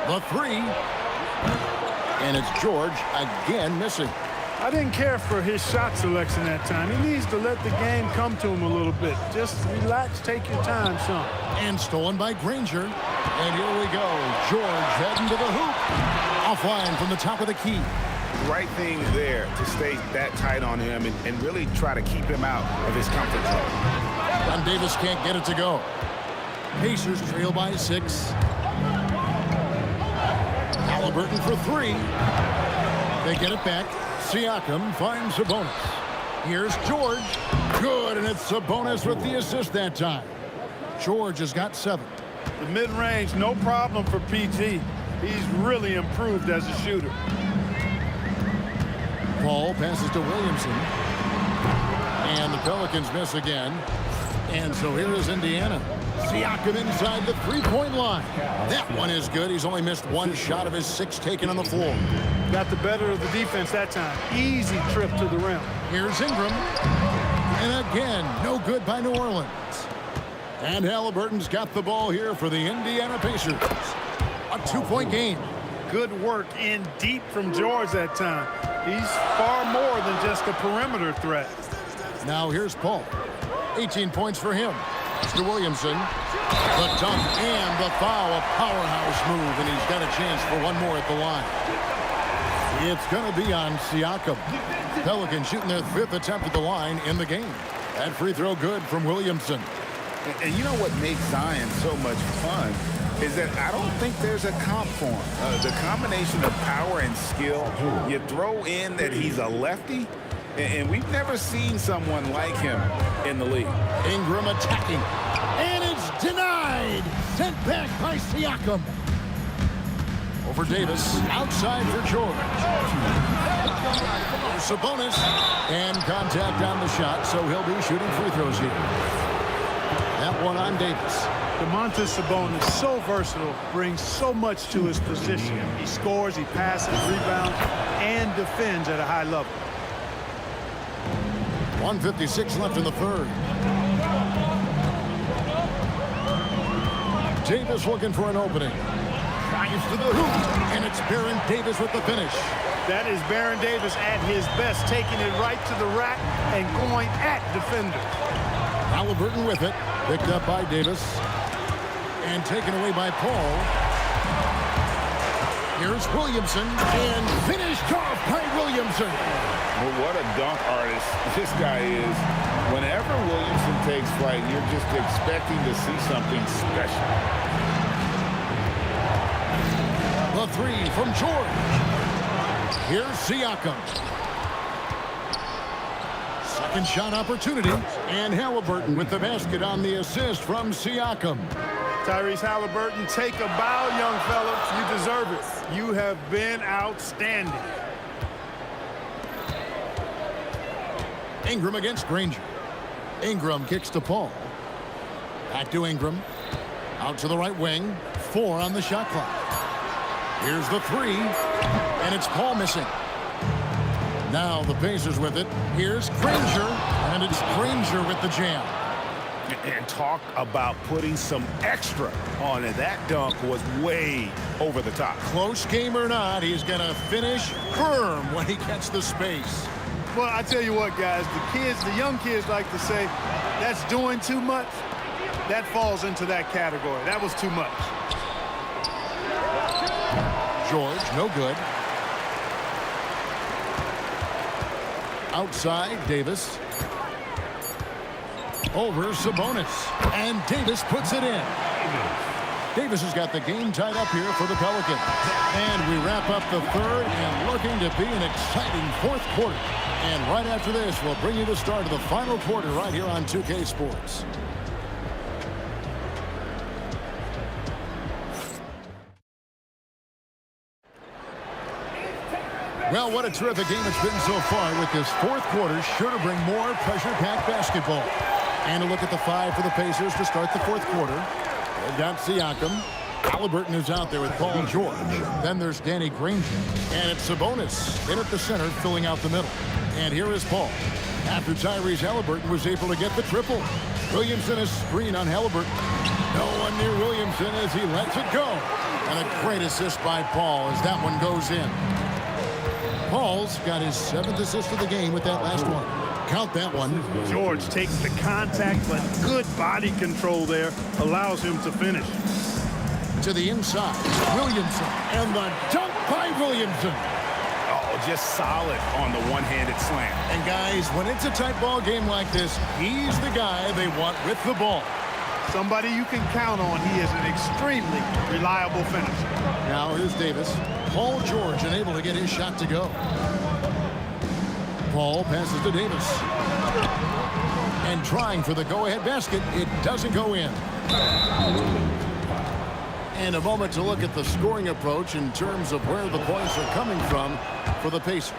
The 3. And it's George again missing. I didn't care for his shot selection that time. He needs to let the game come to him a little bit. Just relax, take your time, son. And stolen by Granger. And here we go. George heading to the hoop. Offline from the top of the key. Right thing there to stay that tight on him and really try to keep him out of his comfort zone. And Davis can't get it to go. Pacers trail by 6. Halliburton for 3. They get it back. Siakam finds Sabonis. Here's George. Good, and it's Sabonis with the assist that time. George has got 7. The mid-range, no problem for PG. He's really improved as a shooter. Paul passes to Williamson. And the Pelicans miss again. And so here is Indiana. Siakam inside the 3-point line. That one is good. He's only missed 1 shot of his 6 taken on the floor. Got the better of the defense that time. Easy trip to the rim. Here's Ingram. And again, no good by New Orleans. And Halliburton's got the ball here for the Indiana Pacers. A 2-point game. Good work in deep from George that time. He's far more than just a perimeter threat. Now here's Paul. 18 points for him. It's to Williamson. The dunk and the foul. A powerhouse move, and he's got a chance for one more at the line. It's going to be on Siakam. Pelicans shooting their 5th attempt at the line in the game. That free throw good from Williamson. And you know what makes Zion so much fun is that I don't think there's a comp for him. The combination of power and skill, you throw in that he's a lefty, and we've never seen someone like him in the league. Ingram attacking. And it's denied. Sent back by Siakam. Over Davis. Outside for George. There's Sabonis. And contact on the shot, so he'll be shooting free throws here. That one on Davis. Domantas Sabonis, so versatile, brings so much to his position. He scores, he passes, rebounds, and defends at a high level. 1:56 left in the third. Davis looking for an opening. Drives to the hoop, and it's Baron Davis with the finish. That is Baron Davis at his best, taking it right to the rack and going at defenders. Halliburton with it, picked up by Davis, and taken away by Paul. Here's Williamson, and finished off by Williamson. Well, what a dunk artist this guy is. Whenever Williamson takes flight, you're just expecting to see something special. The three from George. Here's Siakam. Second shot opportunity, and Halliburton with the basket on the assist from Siakam. Tyrese Halliburton, take a bow, young fella. You deserve it. You have been outstanding. Ingram against Granger. Ingram kicks to Paul. Back to Ingram. Out to the right wing. 4 on the shot clock. Here's the three, and it's Paul missing. Now the Pacers with it. Here's Granger, and it's Granger with the jam. And talk about putting some extra on it. That dunk was way over the top. Close game or not, he's going to finish firm when he gets the space. Well, I tell you what, guys, the young kids like to say, that's doing too much. That falls into that category. That was too much. George, no good. Outside, Davis. Over Sabonis. And Davis puts it in. Davis has got the game tied up here for the Pelicans. And we wrap up the third and looking to be an exciting fourth quarter. And right after this, we'll bring you the start of the final quarter right here on 2K Sports. Well, what a terrific game it's been so far, with this fourth quarter sure to bring more pressure-packed basketball. And a look at the 5 for the Pacers to start the fourth quarter. They've got Siakam. Halliburton is out there with Paul George. Then there's Danny Granger. And it's Sabonis in at the center, filling out the middle. And here is Paul. After Tyrese Halliburton was able to get the triple. Williamson is screen on Halliburton. No one near Williamson as he lets it go. And a great assist by Paul as that one goes in. Paul's got his 7th assist of the game with that last one. Count that one. George takes the contact, but good body control there allows him to finish. To the inside, Williamson, and the dunk by Williamson. Oh, just solid on the one-handed slam. And guys, when it's a tight ball game like this, he's the guy they want with the ball. Somebody you can count on. He is an extremely reliable finisher. Now here's Davis. Paul George unable to get his shot to go. Paul passes to Davis. And trying for the go-ahead basket, it doesn't go in. And a moment to look at the scoring approach in terms of where the points are coming from for the Pacers.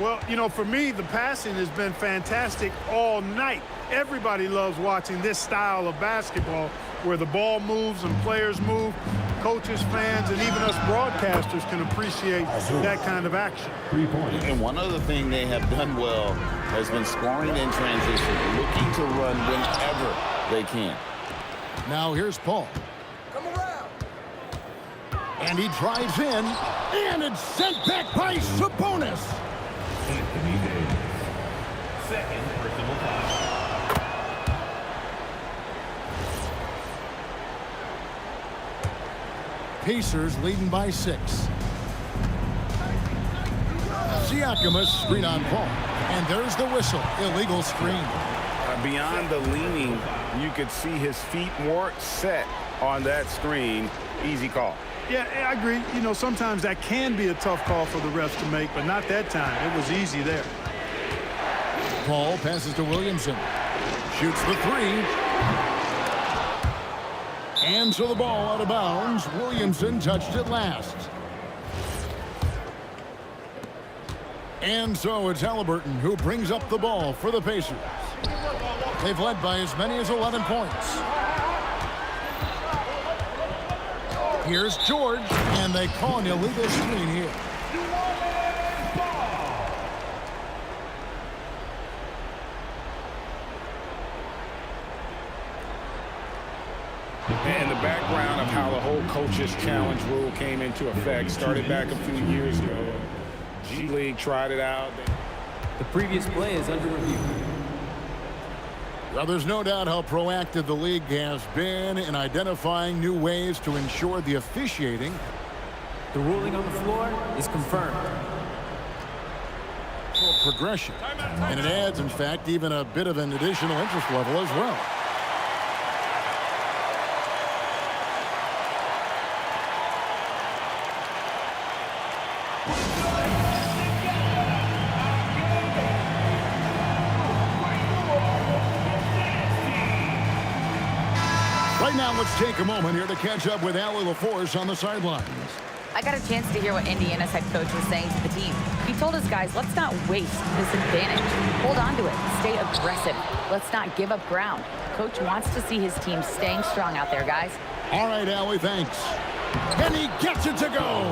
Well, you know, for me, the passing has been fantastic all night. Everybody loves watching this style of basketball where the ball moves and players move. Coaches, fans, and even us broadcasters can appreciate that kind of action. And one other thing they have done well has been scoring in transition, looking to run whenever they can. Now here's Paul. Come around. And he drives in, and it's sent back by Sabonis. Anthony Davis. Second personal foul. Pacers leading by 6. Siakam a screen on Paul. And there's the whistle. Illegal screen. Beyond the leaning, you could see his feet more set on that screen. Easy call. Yeah, I agree. You know, sometimes that can be a tough call for the refs to make, but not that time. It was easy there. Paul passes to Williamson. Shoots the 3. And so the ball out of bounds. Williamson touched it last. And so it's Halliburton who brings up the ball for the Pacers. They've led by as many as 11 points. Here's George, and they call an illegal screen here. And the background of how the whole coach's challenge rule came into effect started back a few years ago. G League tried it out. The previous play is under review. Well, there's no doubt how proactive the league has been in identifying new ways to ensure the officiating. The ruling on the floor is confirmed. Progression. And it adds, in fact, even a bit of an additional interest level as well. Right now, let's take a moment here to catch up with Allie LaForce on the sidelines. I got a chance to hear what Indiana's head coach was saying to the team. He told his guys, let's not waste this advantage. Hold on to it. Stay aggressive. Let's not give up ground. Coach wants to see his team staying strong out there, guys. All right, Allie, thanks. And he gets it to go.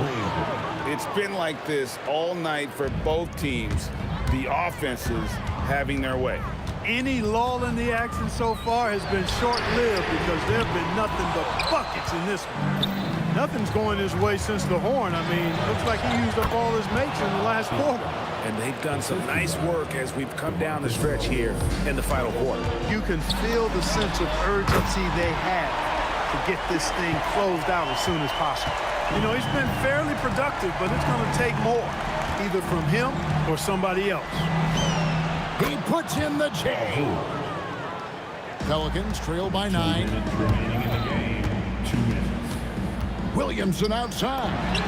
It's been like this all night for both teams. The offenses having their way. Any lull in the action so far has been short-lived because there have been nothing but buckets in this one. Nothing's going his way since the horn. I mean, looks like he used up all his mates in the last quarter. And they've done some nice work as we've come down the stretch here in the final quarter. You can feel the sense of urgency they have to get this thing closed out as soon as possible. You know, he's been fairly productive, but it's going to take more, either from him or somebody else. He puts in the J. Pelicans trail by 9. Williamson outside.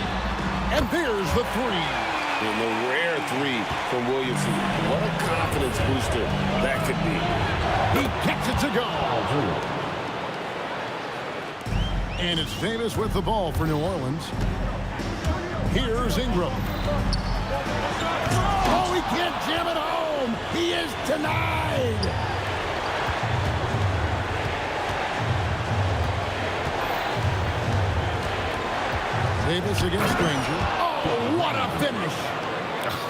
And there's the 3. And the rare 3 from Williamson. What a confidence booster that could be. He gets it to go. And it's Davis with the ball for New Orleans. Here's Ingram. Oh, he can't jam it home. He is denied. Davis against Granger. Oh, what a finish.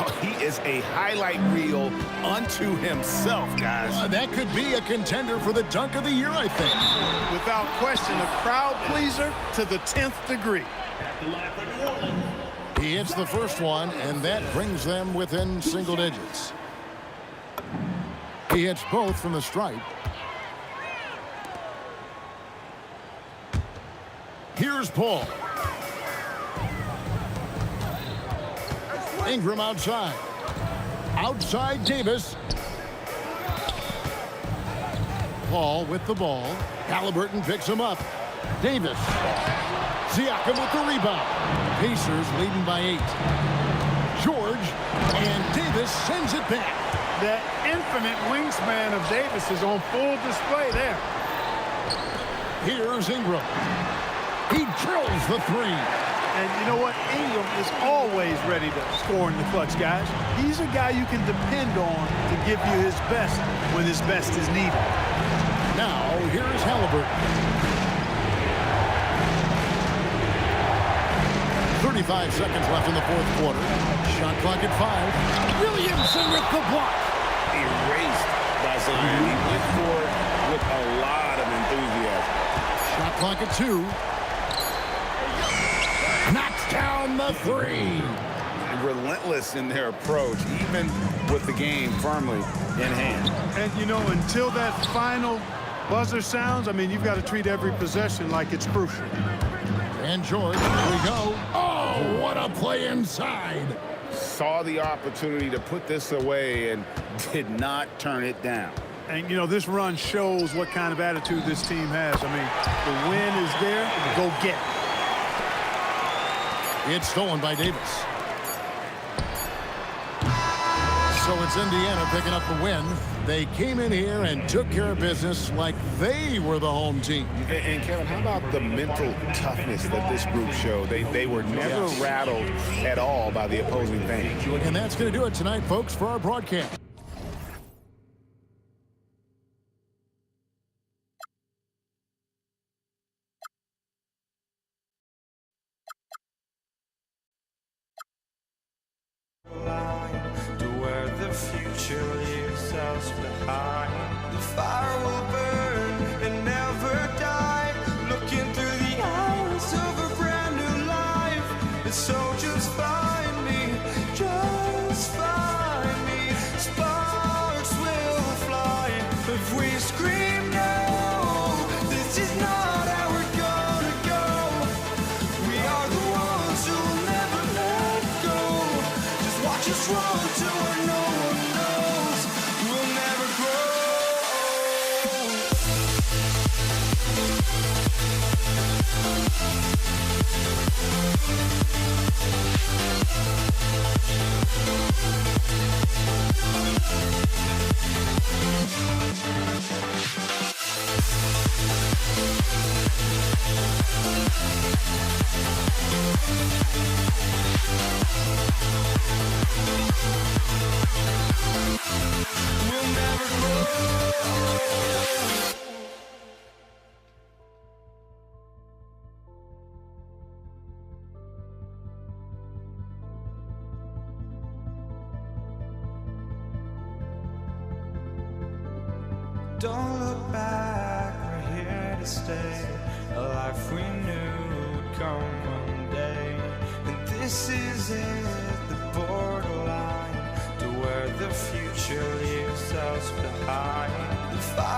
Oh, he is a highlight reel unto himself, guys. That could be a contender for the dunk of the year, I think. Without question, a crowd pleaser to the 10th degree. He hits the first one, and that brings them within single digits. He hits both from the stripe. Here's Paul. Ingram outside. Outside Davis. Paul with the ball. Halliburton picks him up. Davis. Siakam with the rebound. Pacers leading by 8. George, and Davis sends it back. That infinite wingspan of Davis is on full display there. Here's Ingram. He drills the 3. And you know what? Ingram is always ready to score in the clutch, guys. He's a guy you can depend on to give you his best when his best is needed. Now, here's Halliburton. 35 seconds left in the fourth quarter. Shot clock at 5. Williamson with the block. Erased by Zion. He went for it with a lot of enthusiasm. Shot clock at 2. Knocks down the 3. Relentless in their approach, even with the game firmly in hand. And, you know, until that final buzzer sounds, I mean, you've got to treat every possession like it's crucial. And George, here we go. Oh, what a play inside. Saw the opportunity to put this away and did not turn it down. And, you know, this run shows what kind of attitude this team has. I mean, the win is there. Go get it. It's stolen by Davis. So it's Indiana picking up the win. They came in here and took care of business like they were the home team. And Kevin, how about the mental toughness that this group showed? They were never rattled at all by the opposing fans. And that's going to do it tonight, folks, for our broadcast. To where the future leaves us behind. The fire will burn and never die. Looking through the eyes of a brand new life. And so just find me, just find me. Sparks will fly if we scream no. This is not how we're gonna go. We are the ones who will never let go. Watch us run to where no one knows. We'll never Don't look back, we're here to stay. A life we knew would come one day. And this is it, the borderline to where the future leaves us behind.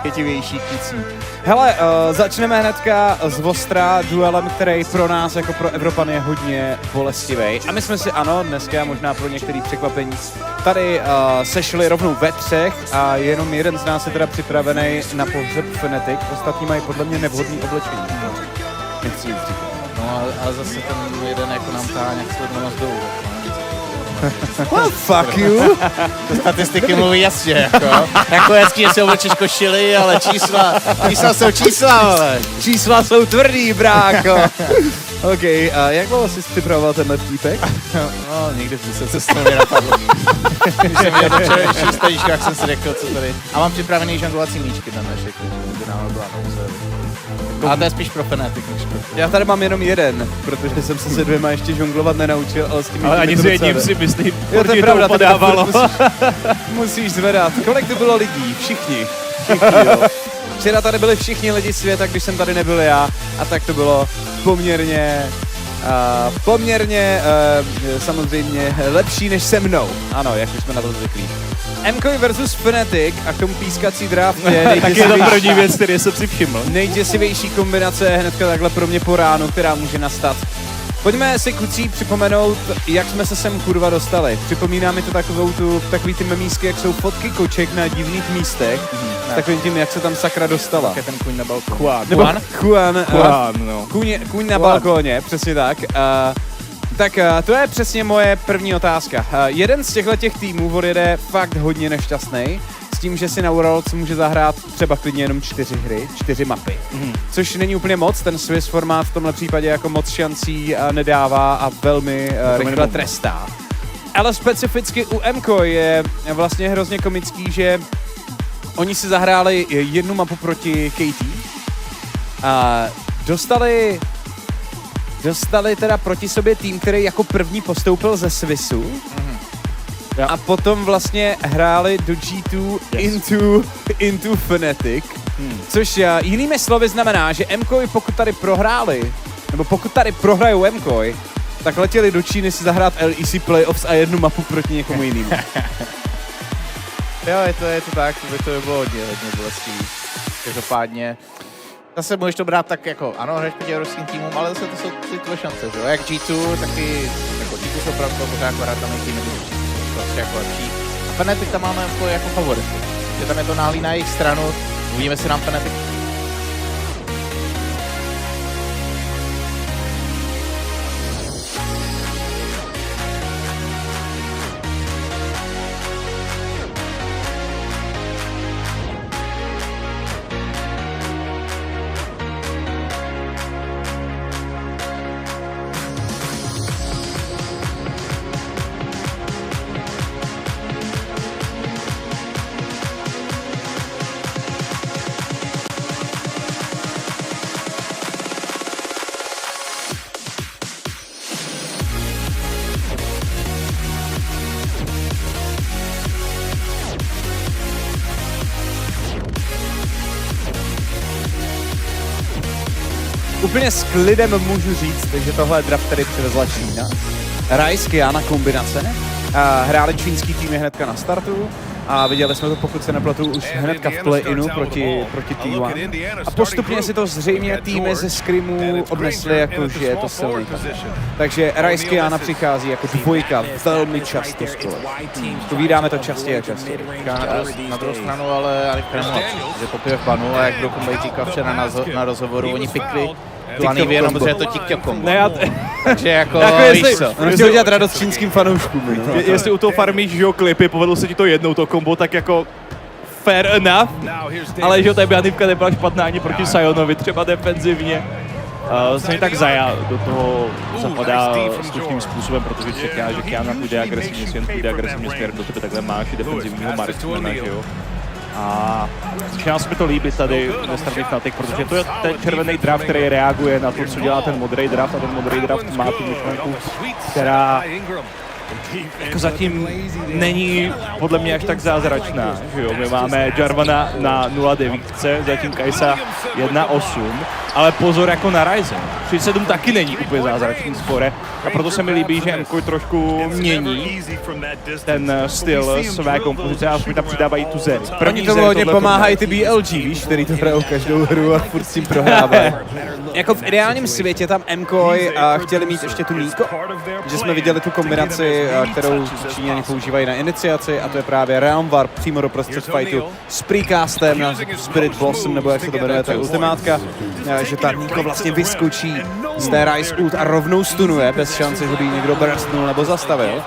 Chytivější kucí. Hele, začneme hnedka z ostra duelem, který pro nás jako pro Evropan je hodně bolestivý. A my jsme si, ano, dneska možná pro některý překvapení, tady sešli rovnou ve třech a jenom jeden z nás je teda připravený na pohřeb Fnatic. Ostatní mají podle mě nevhodný oblečení. Nechci nic říkat. No, ale zase ten jeden jako nám tahá nějak sledovanost dolů. Well, fuck you. Statistiky mluví jasně, jako hezký, že se oblečíš košili, ale čísla jsou čísla, ale. Čísla jsou tvrdý, bráko. OK, a jak dlouho jsi připravoval tenhle vtípek? No, někdy v 10 cestou mě napadlo. Když jsem měl do stajíčku, jak jsem si řekl, co tady. A mám připravený žonglovací míčky na dnešek, by nám byla nouze. A to je spíš pro Fnatic než pro... Já tady mám jenom jeden, protože jsem se dvěma ještě žonglovat nenaučil, ale s tím... Ale ani s jedním si myslím, jo, to je pravda, podávalo. Musíš zvedat. Kolik to bylo lidí? Všichni, jo. Včera tady byli všichni lidi světa, když jsem tady nebyl já, a tak to bylo poměrně samozřejmě lepší než se mnou. Ano, jak už jsme na to zvyklí. MKOI versus Fnatic a k tomu pískací draft je tak je to první věc, který jsem si všiml. Nejděsivější kombinace hnedka takhle pro mě po ránu, která může nastat. Pojďme si kucí připomenout, jak jsme se sem kurva dostali. Připomíná mi to takový ty memísky, jak jsou fotky koček na divných místech. S takovým tím, jak se tam sakra dostala. Tak je ten kůň na balkóně. Kůň na balkóně, přesně tak. Tak to je přesně moje první otázka. Jeden z těchto týmů odjede fakt hodně nešťastný, s tím, že si na Worlds může zahrát třeba klidně jenom 4 hry, 4 mapy. Což není úplně moc, ten Swiss formát v tomhle případě jako moc šancí nedává a velmi rychle trestá. Ale specificky u MKOI je vlastně hrozně komický, že oni si zahráli jednu mapu proti KT a dostali teda proti sobě tým, který jako první postoupil ze Swissu a potom vlastně hráli do G2 into Fnatic, což jinými slovy znamená, že MKOI pokud tady prohráli, nebo pokud tady prohrajou MKOI, tak letěli do Číny si zahrát LEC Playoffs a jednu mapu proti někomu jinému. Jo, je to tak, to by bylo hodně bolestivý. Každopádně zase můžeš to brát tak jako, ano, hraješ proti evropským týmům, ale zase to jsou ty tvoje šance, že jo? Jak G2, taky, jako G2 jsou pravdu, pořád akorát tam týmy prostě jako lepší. A Fnatic tam máme jako favorit, že tam je to náhlý na jejich stranu, uvidíme si nám Fnatic. úplně s klidem můžu říct, že tohle je draft, který přivezla Čína. Rice, Kiana kombinace. Hráli čínský týmy hnedka na startu a viděli jsme to, pokud se nepletu, už hnedka v play-inu proti T1. A postupně si to zřejmě týmy ze scrimů odnesly, jako že je to silný. Takže Rice Kiana přichází jako dvojka velmi často skoro. Povídáme to častěji a častěji. Na druhou stranu, ale já nechci, že Popě v banu a jak Brokenbay říkal včera na rozhovoru, oni pikli tu Anivy jenom, protože je to TikTokom. Ne, takže jako víš co, on chtěl dělat radost čínským fanouškům. No. Jestli u toho farmíš, že jo, klipy, povedlo se ti to jednou, to kombo, tak jako fair enough, ale že jo, ta Anivka nebyla špatná ani proti Sionovi, třeba defenzivně. Stejně tak Zaja do toho zapadá slušným způsobem, protože čeká, že Kiana půjde agresivně, svěn půjde agresivně směrem do tebe, takhle máš i defenzivního marksmana, že jo. A začíná se mi to líbit tady ve starých natech, protože to je ten červený draft, který reaguje na to, co dělá ten modrý draft, a ten modrý draft má tu myšlenku, která jako zatím není podle mě až tak zázračná, že jo. My máme Jarvana na 0.9, zatím Kajsa 1.8, ale pozor jako na Ryzen. 37 taky není úplně zázračný skore a proto se mi líbí, že MKOI trošku mění ten styl své kompozice a aspoň tam přidávají tu Zeri. První tomu hodně pomáhají ty BLG, víš, který to hrajou každou hru a furt s tím prohrávají. Jako v ideálním světě tam MKOI chtěli mít ještě tu Miko, že jsme viděli tu kombinaci, kterou Číňani používají na iniciaci, a to je právě Realm Warp přímo do prostřed fightu s precastem na Spirit Blossom, nebo jak se to jmenuje, ta ultimátka, že ta Miko vlastně vyskočí z té Rise ult a rovnou stunuje, bez šance, že by někdo burstnul nebo zastavil.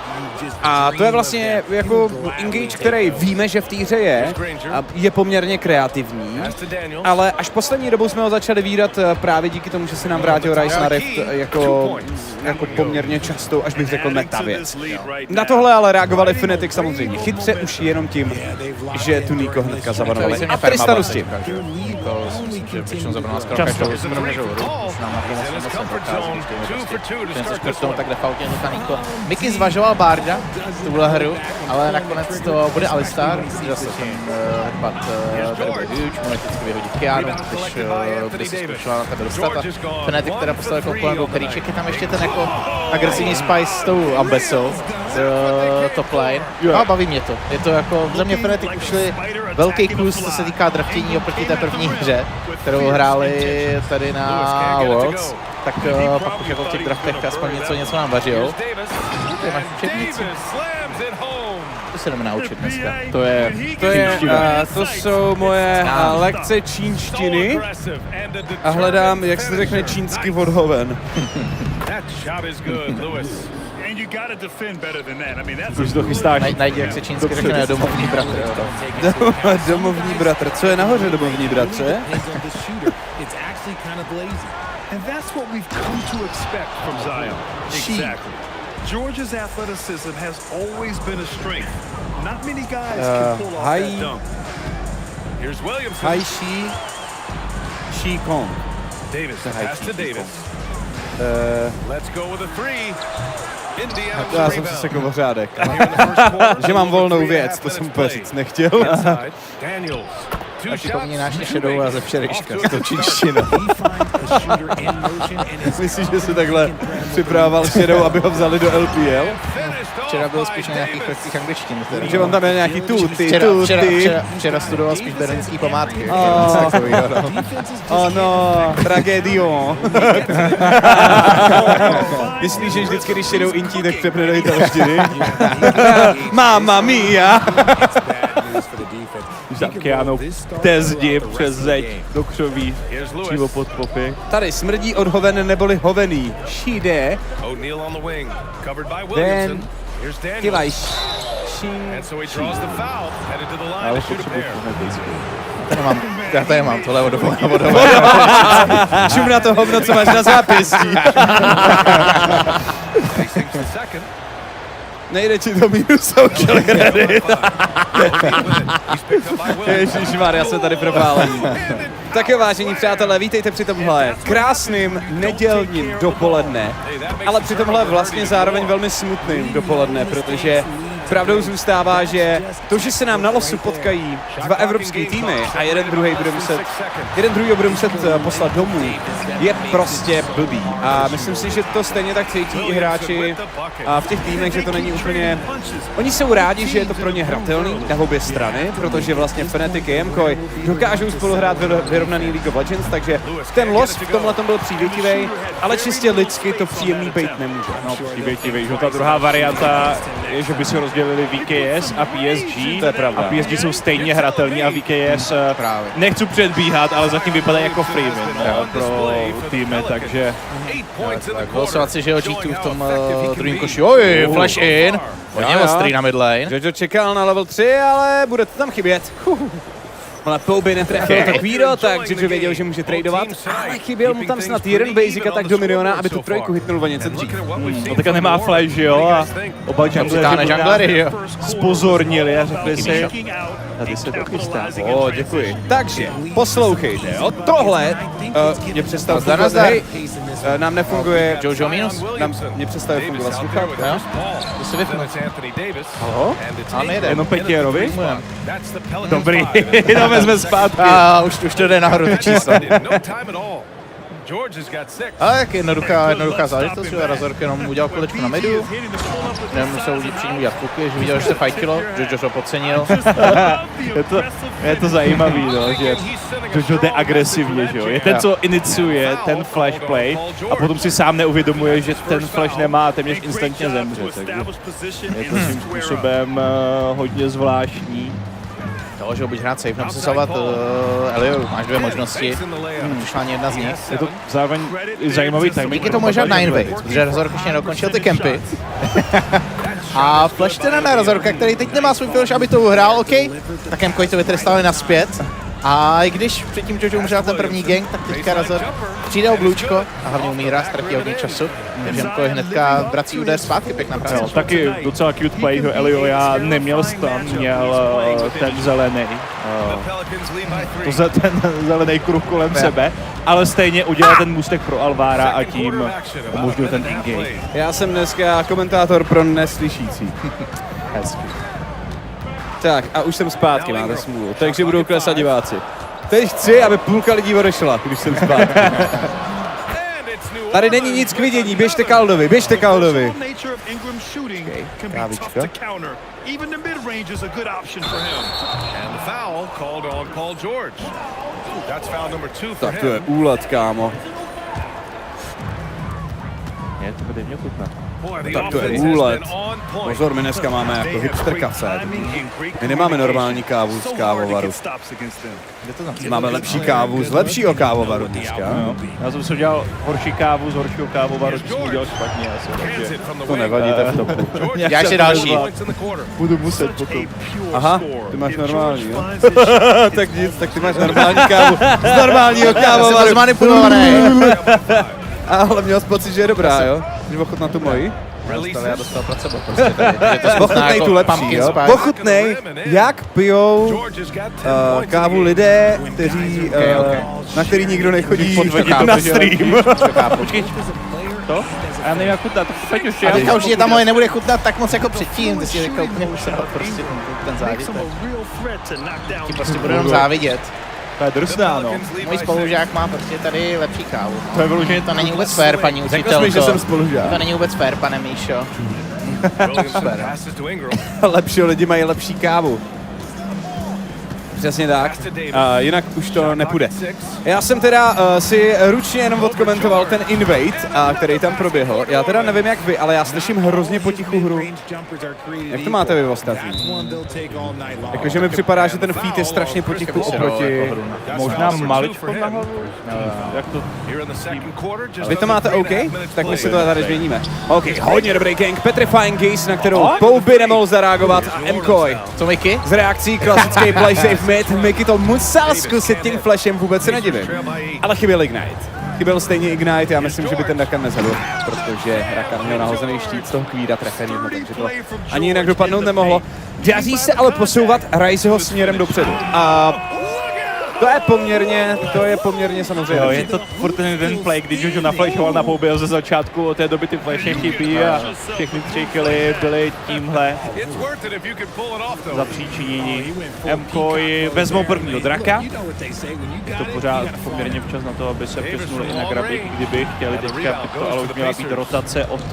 A to je vlastně jako engage, který víme, že v té hře je poměrně kreativní, ale až poslední dobou jsme ho začali vídat právě díky tomu, že se nám vrátil Rise na Rift jako poměrně často, až bych řekl meta věc. Na tohle ale reagovali Fnatic samozřejmě chytře, už jenom tím, že tu Niko hnedka zavanovali. A Tristanu s tím. Tak defaultně to Niko. Mickey zvažoval Barda tuhle hru, ale nakonec to bude Alistar, zase ten pad tady bude huge, může vždycky vyhodit Kianu, když se zkoušela na tebe dostat, a Fnatic teda postavil komponentu Keríček, je tam ještě ten jako agresivní spice s tou Ambessou z top lane, a baví mě to, je to jako, za mě Fnatic ušli velký kus, co se týká draftění oproti té první hře, kterou hráli tady na Worlds, tak pak už jako v těch draftech aspoň něco nám vařijou. Ty máš učebnici? To se jdeme naučit dneska. To jsou moje lekce čínštiny a hledám, jak se to řekne, čínsky odhoven. Už to chystáš. Najdi, jak se čínsky řekne domovní bratr. Domovní bratr. Co je nahoře, domovní bratře? And that's what we've come to expect from Zion. Exactly. Georgia's athleticism has always been a strength. Not many guys can pull off that dunk. Here's Williamson. Shi Kong. Davis, pass to Davis. Let's go with a three. Já jsem si sekl řádek. Že mám volnou věc, to jsem úplně říct nechtěl. A připomínáš Shadow a ze včerejška s tou čínštinou. Myslíš, že si takhle připravoval Shadow, aby ho vzali do LPL? Včera byl spíš na nějakých lekcích angličtin. Že on tam je nějaký Včera studoval spíš berlínský památky. No, tragédio. Myslíš, že vždycky, když Shadow intí, tak přepne do italštiny? Mamma mia! Za Kianou k té zdi přes zeď do křoví, přímo pod Popy. Tady smrdí od hoven neboli hovený. Šíde. Den. Kilaj. Ale potřebuji já tady mám tohle odhovené. Čum na to hovno, co máš na zápěstí. Nejde ti to minus social credit. Ježišmarja, se tady propálení. Tak jo, vážení přátelé, vítejte při tomhle krásným nedělním dopoledne, ale při tomhle vlastně zároveň velmi smutným dopoledne, protože pravdou zůstává, že to, že se nám na losu potkají dva evropský týmy a jeden druhý bude muset poslat domů, je prostě blbý. A myslím si, že to stejně tak cítí i hráči v těch týmech, že to není úplně... Oni jsou rádi, že je to pro ně hratelný na obě strany, protože vlastně Fnatic a MKOI dokážou spolu hrát vyrovnaný League of Legends, takže ten los v tomhle byl přívětivý, ale čistě lidsky to příjemný být nemůže. No, přívětivý, že ta druhá varianta je, že by si rozdělili VKS a PSG. To je pravda. A PSG jsou stejně hratelní a VKS nechci předbíhat, ale zatím vypadá jako free win pro týmy, takže... Vylosovat si, že ho G2 v tom druhém koši. Oj, flash in. Hodně ostrý na midlane. Jojo čekal na level 3, ale bude to tam chybět. Ale Pouby netrefil to Quiro, tak Jojo věděl, že může tradovat, ale chyběl mu tam snad jeden basic attack do Miniona, aby tu trojku hitnul o něco dřív. No teďka nemá flash, jo, a oba junglery spozornili a řekli si, tady se to chystá. Děkuji. Takže, poslouchejte, tohle mě přestalo fungovat, nám nefunguje, Jojo minus? Mě přestalo fungovat sluchat. To se vypnu. Halo? Máme jeden. Jenom Petierovi? Dobrý, vezme zpátky. Už to jde nahoru, to číslo. Ale jak jednoduchá záležitost, že Razork jenom udělal kolečku na midu, nemusel při ní udělat kuky, že viděl, že se fightilo, Jojo to podcenil. je to zajímavý, no, že Jojo jde agresivně, že jo, je ten, co iniciuje ten flash play a potom si sám neuvědomuje, že ten flash nemá a téměř instantně zemře, takže je to svým způsobem hodně zvláštní. To, že ho buď hrát safe, nebo se salvat Elio, máš dvě možnosti, přišla ani jedna z nich. Je to zároveň zajímavý timing. Díky tomu možná na invade, protože Razork ještě nedokončil ty kempy. A flash teda na Razorka, který teď nemá svůj finish, aby to uhrál, OK, tak MKOI to vytrestali nazpět. A i když předtím Jojo umřel ten první gang, tak teďka Razor přijde o blůčko a hlavně umírá, ztratí hodně času. Takže MKOI hnedka vrací úder zpátky, pěkná práce. Jo, taky docela cute play, Elio, já neměl stun, měl ten zelený. Ten zelený kruh kolem sebe, ale stejně udělal ten můstek pro Alvára a tím umožnil ten engage. Já jsem dneska komentátor pro neslyšící. Hezky. Tak a už jsem zpátky, máte smůlu, takže budou klesat diváci. Teď chci, aby půlka lidí odešla, když jsem zpátky. Tady není nic k vidění, běžte Kaldovi, běžte Kaldovi. Okay, kávička. Tak to je úlet, kámo. Je, to bude mě chutná. Tak to je úlet. Pozor, my dneska máme jako hipster kafe. My nemáme normální kávu z kávovaru. Máme lepší kávu z lepšího kávovaru dneska. Já jsem si udělal horší kávu z horšího kávovaru, co jsem udělal špatně asi. Takže to nevadí, to je v topu. Já si další. Budu muset potom. Aha, ty máš normální, jo? Tak nic, tak ty máš normální kávu z normálního kávovaru. Já jsem zmanipulovaný. Ale měl jsi pocit, že je dobrá, jo? Když ochutná tu moji? Já dostal placebo prostě tady. Ochutnej tu lepší, jo? Ochutnej, jak pijou kávu lidé, kteří, na který nikdo nechodí na stream. Počkej, to? A já nevím, jak chutnat, teď už je. A teďka určitě ta moje nebude chutnat tak moc jako předtím, ty si řekl úplně usral prostě ten závidět. Ti prostě bude jenom závidět. To je drsná, no. Můj spolužák má prostě tady lepší kávu. No. To je vyloženě, to není vůbec fér, paní učitelko. Řekl jsi, že jsem spolužák. To není vůbec fér, pane Míšo. Lepší lidi mají lepší kávu. Přesně tak. Jinak už to nepůjde. Já jsem teda si ručně jenom odkomentoval ten invade, který tam proběhl. Já teda nevím jak vy, ale já slyším hrozně potichu hru. Jak to máte vy ostatní? Jakože mi připadá, že ten feed je strašně potichu oproti... Možná maličko na hlavu? Jak to? Vy to máte OK? Tak my si to tady změníme. OK, hodně dobrý gang. Petrifying Gaze, na kterou Pouby nemohl zareagovat a MKOI. Co Miky? Z reakcí klasický play safe mid. Miky to musel zkusit tím flashem, vůbec se nedivím. Ale chyběl Ignite. Chyběl stejně Ignite, já myslím, že by ten Rakan nezadl, protože Rakan měl nahozený štít z toho Quira trefenýho, takže to ani jinak dopadnout nemohlo. Daří se ale posouvat Ryzeho směrem dopředu. A To je poměrně samozřejmě. Jo, je to furt ten play, když už ho naflashoval na pouběhu ze začátku, od té doby ty flashy chybí a všechny 3 killy byly tímhle zapříčinění. MKOI vezmou prvního draka. Je to pořád poměrně včas na to, aby se přesunuli i na grabík, kdyby chtěli teďka, to ale už měla být rotace od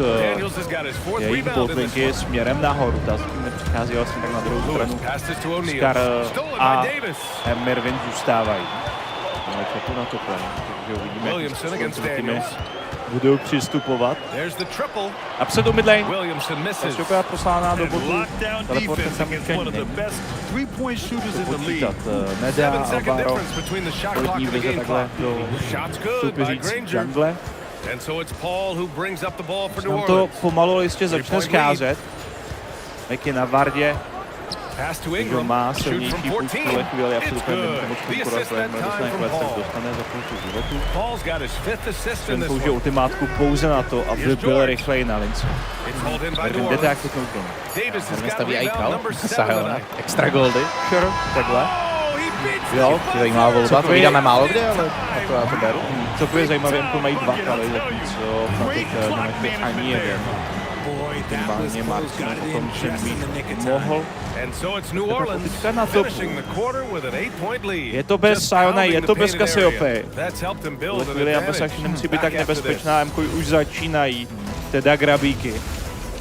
jejich botlinky směrem nahoru. Ta nepřichází vlastně tak na druhou stranu. Skar a Mervin zůstávají. Ale čepu na to play, takže uvidíme, jak budou přistupovat. A před do midlane. Střelka poslána do botu. Teleportem tam určení není. To počítat nedá. Alvaro hodní vleze takhle do soupeřící jungle. Tam to pomalu jistě začne scházet. Mickey na vardě. Kdo má silnější půjč v tuhle chvíli, absolutně nemůže moc konkurovat, ale dostane klec, tak dostane za půlku životu. Ten použije ultimátku pouze na to, aby byl rychleji na lince. Mervin jdete jak to koukám. Mervin staví iCal, sahel na extra goldy. Sure, takhle. Jo, zajímavá volba, to vydáme málo kde, ale já to beru. Co je zajímavé, jako mají 2 kaly, zatímco Matic nemáš ani jeden. Minimálně Martin o tom, že mít mohl. Teďka na topu. Je to bez Siona, je to bez Cassiopeia. V chvíli Ambesaši nemusí být tak nebezpečná, MKOI už začínají, teda grabíky.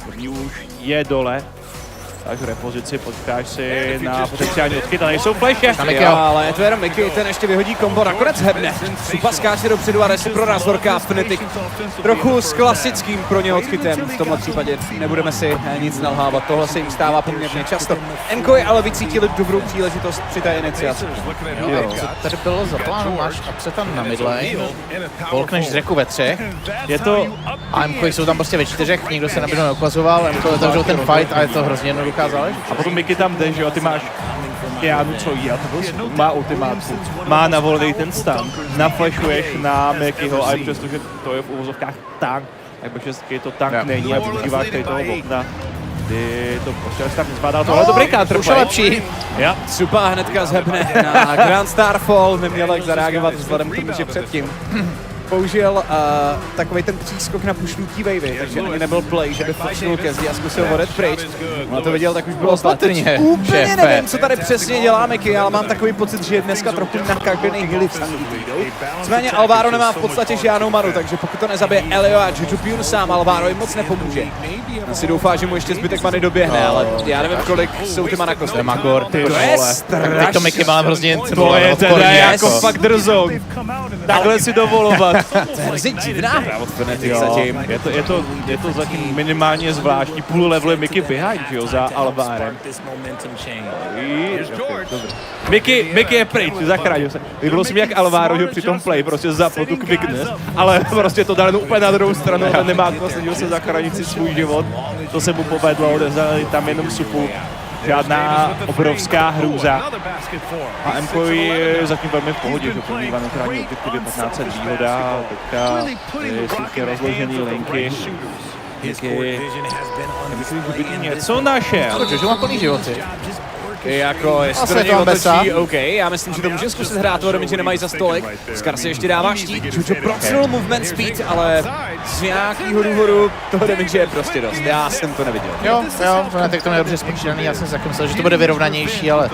První už je dole. Tak v repozici potkáš si na potenciální odchyt a nejsou flashe. Jo, ale Edward Mickey ten ještě vyhodí kombo, nakonec hebne. Supa skáče dopředu a jde si pro Razorka Fnatic. Trochu s klasickým pro ně odchytem, v tomhle případě nebudeme si nic nalhávat, tohle se jim stává poměrně často. MKOI ale vycítili dobrou příležitost při té iniciaci. Jo, co tady bylo za plánu, máš upsetan na midlane, volkneš z Reku ve 3. Je to... A MKOI jsou tam prostě ve 4, nikdo se na midlane neukazoval, MKOI otevřel ten fight a je to hrozně jednoduchá záležitost. A potom Mickey tam jde, že jo, ty máš Keanu, co jí, a to byl má ultimátku, má navolený ten stun, naflashuješ na Mickeyho, ale přestože to je v uvozovkách tank, tak je to tank není a využíváš tady toho okna, kdy to prostě tak nezvládal tohle dobrý counter. Už je lepší. Ja. Supa hnedka zhebne na Grand Starfall, neměl jak zareagovat vzhledem k tomu, že předtím použil takový ten přískok na pušnutí wavy, takže ani nebyl play, že by flashnul ke zdi a zkusil vodet pryč. No to viděl, tak už bylo opatrně. Úplně nevím, co tady přesně dělá Mickey, ale mám takový pocit, že je dneska trochu nakaklený hily v sangu. Nicméně Alvaro nemá v podstatě žádnou manu, takže pokud to nezabije Elio a Jujubun sám, Alvaro jim moc nepomůže. Já si doufá, že mu ještě zbytek many doběhne, ale já nevím, kolik jsou ty mana kosty. To je strašný. Teď to Mickey má hrozně to je teda jako fakt drzouk. Takhle si dovolovat. To je hrozně divná hra od Fnatic zatím. Je to zatím minimálně zvláštní. Půl levely Mickey behind, že jo, za Alvárem. Mickey je pryč, zachránil se. Vybylo si mi jak Alvaro, že při tom play prostě zapl tu quickness, ale prostě to dal úplně na druhou stranu, ten nemá to, snažil se zachránit si svůj život. To se mu povedlo, odevzali tam jenom supu. Žádná obrovská hrůza. A MKOI je zatím velmi v pohodě, že první 2 neutrální objektivy 1500 výhoda, teďka je rozložený linky. Myslím, že by něco našel. Protože má plný životy. Jako, jestli to do něj otočí, OK, já myslím, že to může zkusit hrát, toho damage nemají za stolik. Skar si ještě dává štít, Juju procnul movement speed, ale z nějakého důvodu toho damage je prostě dost, já jsem to neviděl. Jo, tak to je dobře spočítaný, já jsem si taky myslel, že to bude vyrovnanější, ale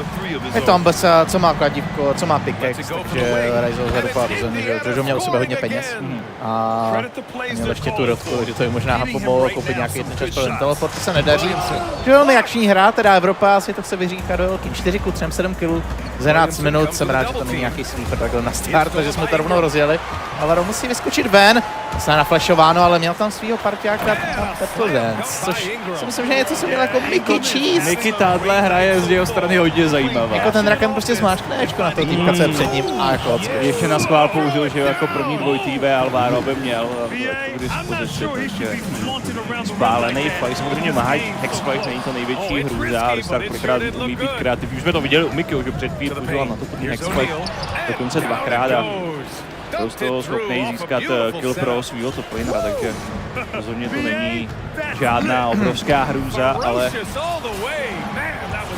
je to Ambessa, co má kladívko, co má pickaxe, takže Ryzo zadupala do země, že Juju měl u sebe hodně peněz a měl ještě tu rodku, takže to je možná pomohlo koupit nějaký jeden čas pro ten teleport, to se nedaří. Je velmi akční hra, teda Evropa si to chce vyříkat do velkým 4-3, 7 kg za 11 minut, jsem rád, že to není nějaký sleeper takhle na start, takže jsme to rovnou rozjeli. Alvaro musí vyskočit ven, se naflashováno, ale měl tam svýho parťáka na Purple Dance, což si myslím, že něco se měl jako Mickey Cheese. Mickey tahle hraje z jeho strany hodně zajímavá. Jako ten Rakan prostě zmáčkne Ečko na toho týmka, co je před ním a jako odskočí. Ještě na schvál použil, že jako první dvojtýve Alvaro by měl k dispozici, takže spálený fight. Samozřejmě má Hexfight, není to největší hrůza, ale Star kolikrát umí být kreativní. Už jsme to viděli u Mickeyho, že před chvíli používal na to první Hexfight dokonce 2krát a byl z toho schopný získat kill pro svýho toplanera, takže rozhodně to není žádná obrovská hrůza, ale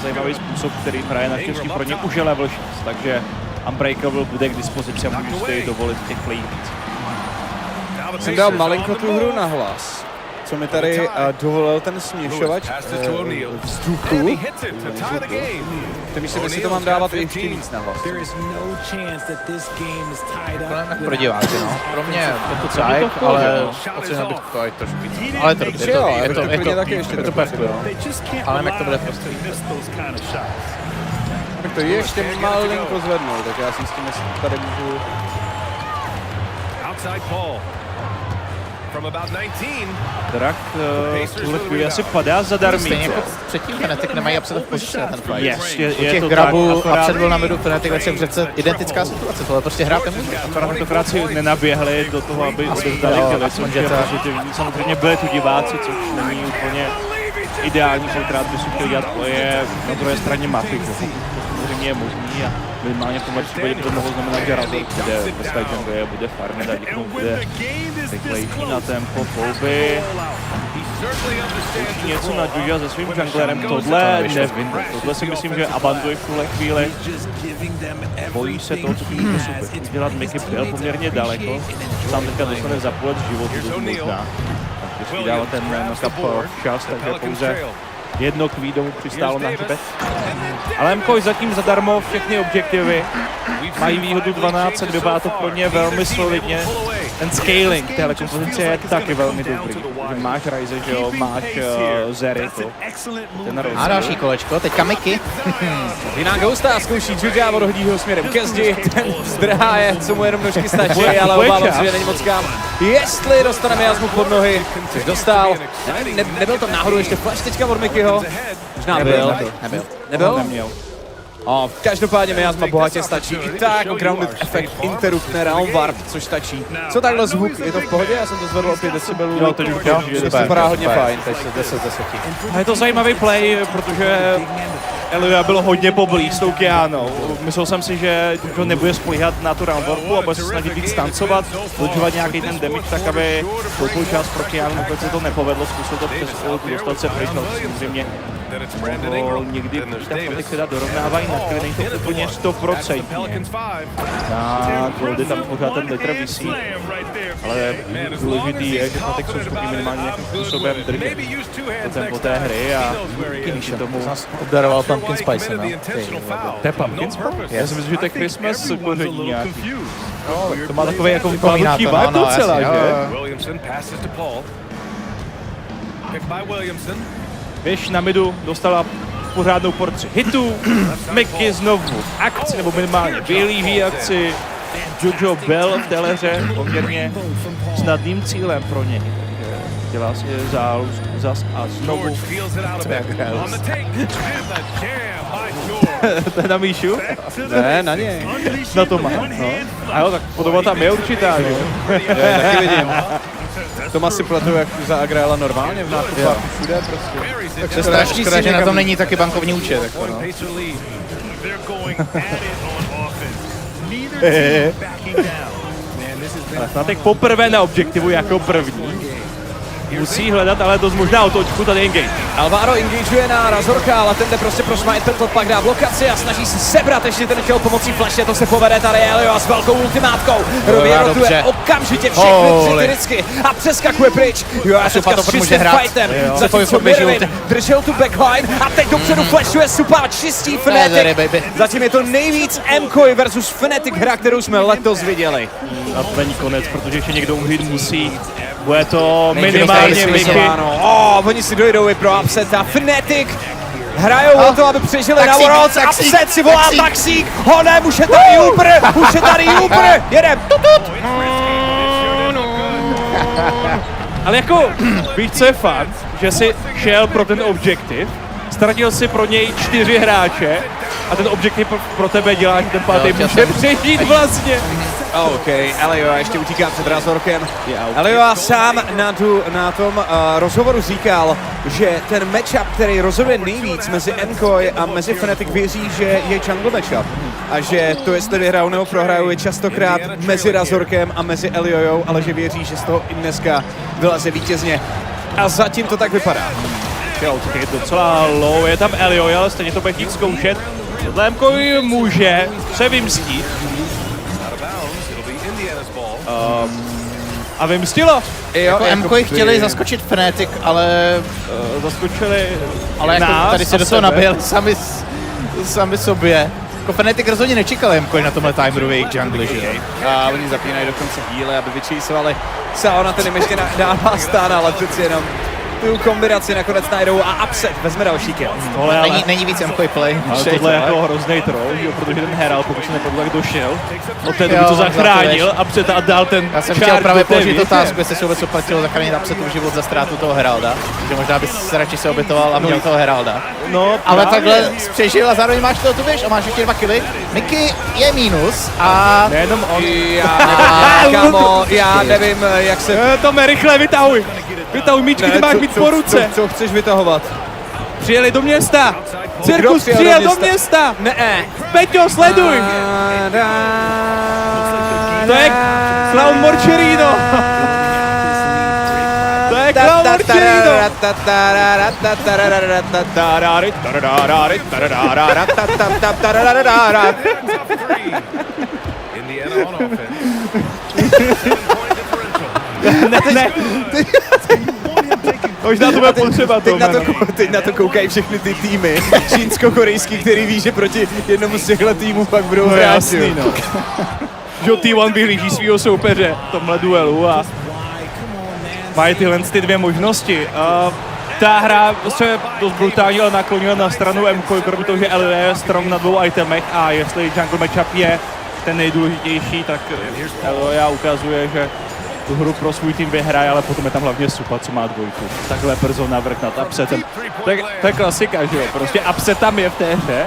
zajímavý způsob, který hraje naštěstí pro ně už je level 6, takže Unbreakable bude k dispozici a můžu si dovolit těch play víc. Jsem dal malinko tu hru na hlas, co mi tady dovolil ten směšovač vzduchu. Myslím, že si to mám dávat ještě víc na hlas. Pro diváky, no. Pro mě je to cajk, ale potřeba bych to aj trošku víc. Ale to dobře, je to perfekt, no. Ale jak to bude prostě. Tak to ještě malinko zvednou, tak já si s tím tady můžu... Drak tuhle chvíli asi padá zadarmí. Stejně jako předtím Fnatic nemají absolutně v pozici na ten fight. Je těch to grabů tak, a předbyl na midu Fnatic ve přece identická situace, tohle prostě hrát nemůže. Akorát tentokrát si nenaběhli do toho, aby odevzdali kily, což je pozitivní. Samozřejmě byli tu diváci, což není úplně ideální, kolikrát by si chtěl dělat pleje na druhé straně mapy. Samozřejmě je možný a minimálně v tomhle případě by to mohlo znamenat, že Razor bude ve své jungle, bude farmit a díknout bude rychlejší na tempo pouby. Poučí něco na Juja se svým junglerem, tohle nevím. Tohle si myslím, že abanduje v tuhle chvíli. Bojí se toho, co tím může udělat. Mickey byl poměrně daleko. Sám teďka dostane za půl životu, možná. Když dává ten knock-up včas, takže pouze jedno kvído mu přistálo na hřbet. Ale MKOI zatím zadarmo všechny objektivy. Mají výhodu 12, vypadá to pro ně velmi solidně. Ten scaling téhle kompozice je taky velmi dobrý. Že máš Ryze, že jo, máš Zery, A další kolečko, teďka Mickey. Jiná Ghosta zkouší Juja, odhodí ho směrem ke zdi, ten zdrhá je, co mu jenom nožky stačí, ale obávám se, že není moc kam. Jestli dostane miasmu pod nohy, což dostal, nebyl to náhodou ještě flash teďka od Mickeyho? Možná byl. Nebyl? Neměl. Každopádně miasma bohatě stačí. I tak grounded efekt, interrupt, realm warp, což stačí. Co takhle zvuk, je to v pohodě? Já jsem to zvedl o 5 decibelů. Jo, teď už to vypadá hodně fajn. Teď 10 z 10. A je to zajímavý play, protože Elia byl hodně poblíž s tou Kianou. Myslel jsem si, že to nebude spolíhat na tu round warpu a bude se snažit víc tancovat, dodržovat nějaký ten damage, tak aby koupil čas pro Kianu, pokud se to nepovedlo, zkusil to přes ultu, dostat se pryč, no samozřejmě mohl někdy tak se dá dorovnávají, na chvíli není to úplně 100%. Tak, Goldy tam pořád ten litr visí, ale důležitý je, že Fnatic jsou schopni minimálně nějakým způsobem držet tempo té hry a díky tomu obdaroval Pumpkin Spice, no. To je Pumpkin Spice? Já si myslím, že to je Christmas koření nějaký. No, to má takový jako vánoční vibe docela, že? Běž na midu dostala pořádnou porci hitů, Mickey znovu akci, nebo minimálně vylíví akci. Jojo byl v téhle hře poměrně snadným cílem pro něj. Dělá si zas a znovu. To je na Míšu? Ne, na něj. Na to má, no. A jo, tak podoba tam je určitá, že jo? Taky vidím. Toma si pletu, jak zaagrála normálně v nákupách všude prostě. Tak se strašný si, že na tom není taky bankovní účet, jako no. Fnatic poprvé na objektivu jako první. Musí hledat ale dost možná otočku, tady engage. Alvaro engageuje na Razorka, ale ten jde prostě pro Smite, to pak dá blokaci a snaží se sebrat ještě ten kill pomocí flashe, to se povede tady Elio a s velkou ultimátkou. Rově rotuje okamžitě všechny kriticky a přeskakuje pryč. Jo, a teďka s čistým fightem, zatímco Mirvin držel tu backline a teď dopředu flashuje Supa, čistí Fnatic. Zatím je to nejvíc MKOI versus Fnatic hra, kterou jsme letos viděli. A to není konec, protože ještě někdo umřít musí. Bude to minimálně Mickey. Oni si dojdou i pro upset a Fnatic hrajou o to, aby přežili na Worlds. Upset si volá taxík. Honem, už je tady Uber, jedem. Tutut. Ale jako, víš, co je fakt, že si šel pro ten objektiv, ztratil si pro něj 4 hráče a ten objektiv pro tebe dělá, že ten pátý může přežít vlastně. OK, Elio ještě utíká před Razorkem. Elio sám na tom rozhovoru říkal, že ten matchup, který rozhoduje nejvíc mezi MKOI a mezi Fnatic, věří, že je jungle matchup. A že to, jestli vyhrajou nebo prohrajou, je častokrát mezi Razorkem a mezi Eliojou, ale že věří, že z toho i dneska vyleze vítězně. A zatím to tak vypadá. Je docela low, je tam Elio, ale stejně to bude chtít zkoušet. Tohle Mkovi může se vymstít. A vymstilo. Jako Mkovi chtěli zaskočit Fnatic, ale zaskočili ale jako nás tady se do toho naběhli sami sobě. Jako Fnatic rozhodně nečekal Mkovi na tomhle timeru v jejich jungli, že jo? A oni zapínají dokonce díly, aby vyčísovali. Sao ten jim ještě dává stán, ale přeci jenom tu kombinaci nakonec najdou a Upset vezme další kill. Není víc Mkovi play. Ale tohle je jako hrozný troll, protože ten Herald, pokud se nepadl, tak došel. Od té doby to zachránil a Upset a dal ten Já jsem chtěl právě položit otázku, jestli se vůbec oplatilo zachránit Upsetu život za ztrátu toho Heralda. Že možná bys se radši se obětoval a měl toho Heralda. No, ale takhle přežil a zároveň máš to, tu víš, a máš ještě 2 killy. Mickey je mínus a... Nejenom on. Já nevím, jak se... Tome, rychle vytahuj! Vytahuj míčky, ty máš mít po ruce! Co chceš vytahovat? Přijeli do města! Cirkus přijel do města! Ne. Peťo, sleduj! To je Clown Morcherino! To je Clown Morcherino! Ne. Možná to bude potřeba, teď na to koukají všechny ty týmy čínsko-korejský, který ví, že proti jednomu z těchto týmů pak budou hrát. No. Že T1 vyhlíží svýho soupeře v tomhle duelu a mají tyhle ty 2 možnosti. Ta hra se dost brutálně naklonila na stranu MK, kromě toho, že LD je strong na 2 itemech a jestli jungle matchup je ten nejdůležitější, tak LD ukazuje, že tu hru pro svůj tým vyhraje, ale potom je tam hlavně Supa, co má 2. Takhle brzo navrh nad Upsetem. To je klasika, že jo? Prostě Upset tam je v té hře.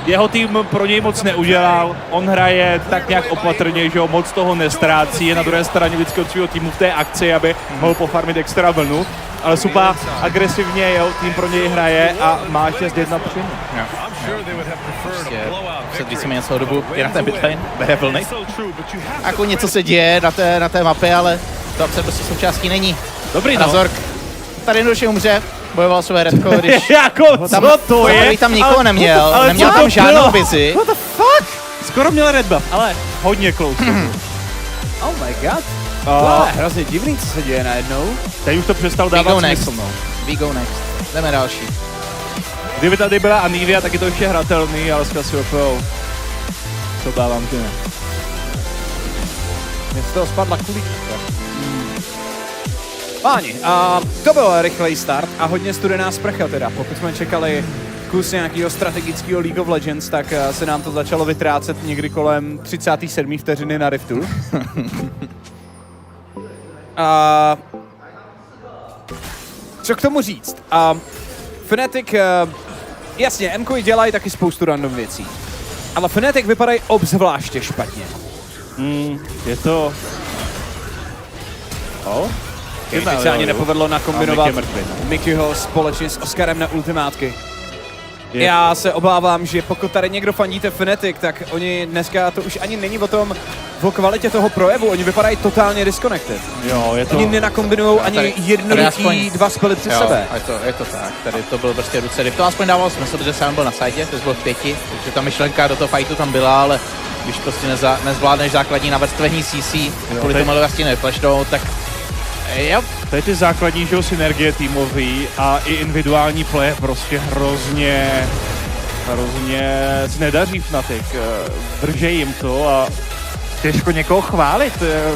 Jeho tým pro něj moc neudělal, on hraje tak nějak opatrně, že jo, moc toho nestrácí, je na druhé straně vždycky od svého týmu v té akci, aby mohl pofarmit extra vlnu. Ale Supa agresivně, jeho tým pro něj hraje a má 6-1 při. Prostě víceméně celou dobu je na té bitlane, bere vlny. Jako něco se děje na té mapě, ale to Upset prostě součástí není. Dobrý Razork tady jednoduše umře, bojoval své redko, když jako, tam, co to je? Tam nikoho neměl, neměl tam žádnou vizi. What the fuck? Skoro měl red buff, ale hodně close. Oh my god. To je hrozně divný, co se děje najednou. Teď už to přestal dávat smysl, no. We go next. Jdeme další. Kdyby tady byla Anivia, tak je to ještě hratelný, ale s Cassiopou to dávám, že ne. Mě z toho spadla kulíčka. Páni, to byl rychlej start a hodně studená sprcha teda. Pokud jsme čekali kus nějakého strategického League of Legends, tak se nám to začalo vytrácet někdy kolem 37. vteřiny na Riftu. Co k tomu říct? Fnatic, jasně, MKOI dělají taky spoustu random věcí, ale Fnatic vypadají obzvláště špatně. Je to... Teď se ani nepovedlo nakombinovat Mickeyho společně s Oscarem na ultimátky. Já se obávám, že pokud tady někdo fandíte Fnatic, tak oni dneska to už ani není o kvalitě toho projevu, oni vypadají totálně disconnected. Jo, je to... Oni nenakombinujou ani jednoduchý 2 spely přes sebe. Je to tak, tady to byl prostě ruce. To aspoň dávalo smysl, protože sám byl na sajtě, to bylo v 5, takže ta myšlenka do toho fightu tam byla, ale když prostě nezvládneš základní navrstvení CC, kvůli tomu vlastně neflashnou, tak jo. To je ty základní, že synergie týmový a i individuální play prostě hrozně nedaří Fnatic. Držej jim to a těžko někoho chválit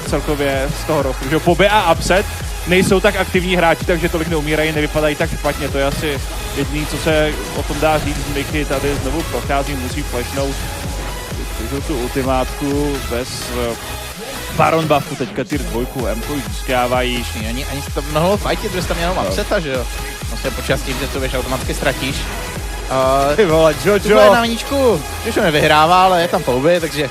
celkově z toho roku. Že Pobe a Upset nejsou tak aktivní hráči, takže tolik neumírají, nevypadají tak špatně. To je asi jediný, co se o tom dá říct. Mickey tady znovu prochází, musí flashnout tu ultimátku bez Baron buffu, teďka tier 2, M-ko získávají. Ani se to mohlo fightit, protože tam jenom Upseta, že jo? Vlastně počas tím, že to víš, automaticky ztratíš. Ty vole, Jojo! Tuhle na vaničku, když ho nevyhrává, ale je tam Pouby, takže...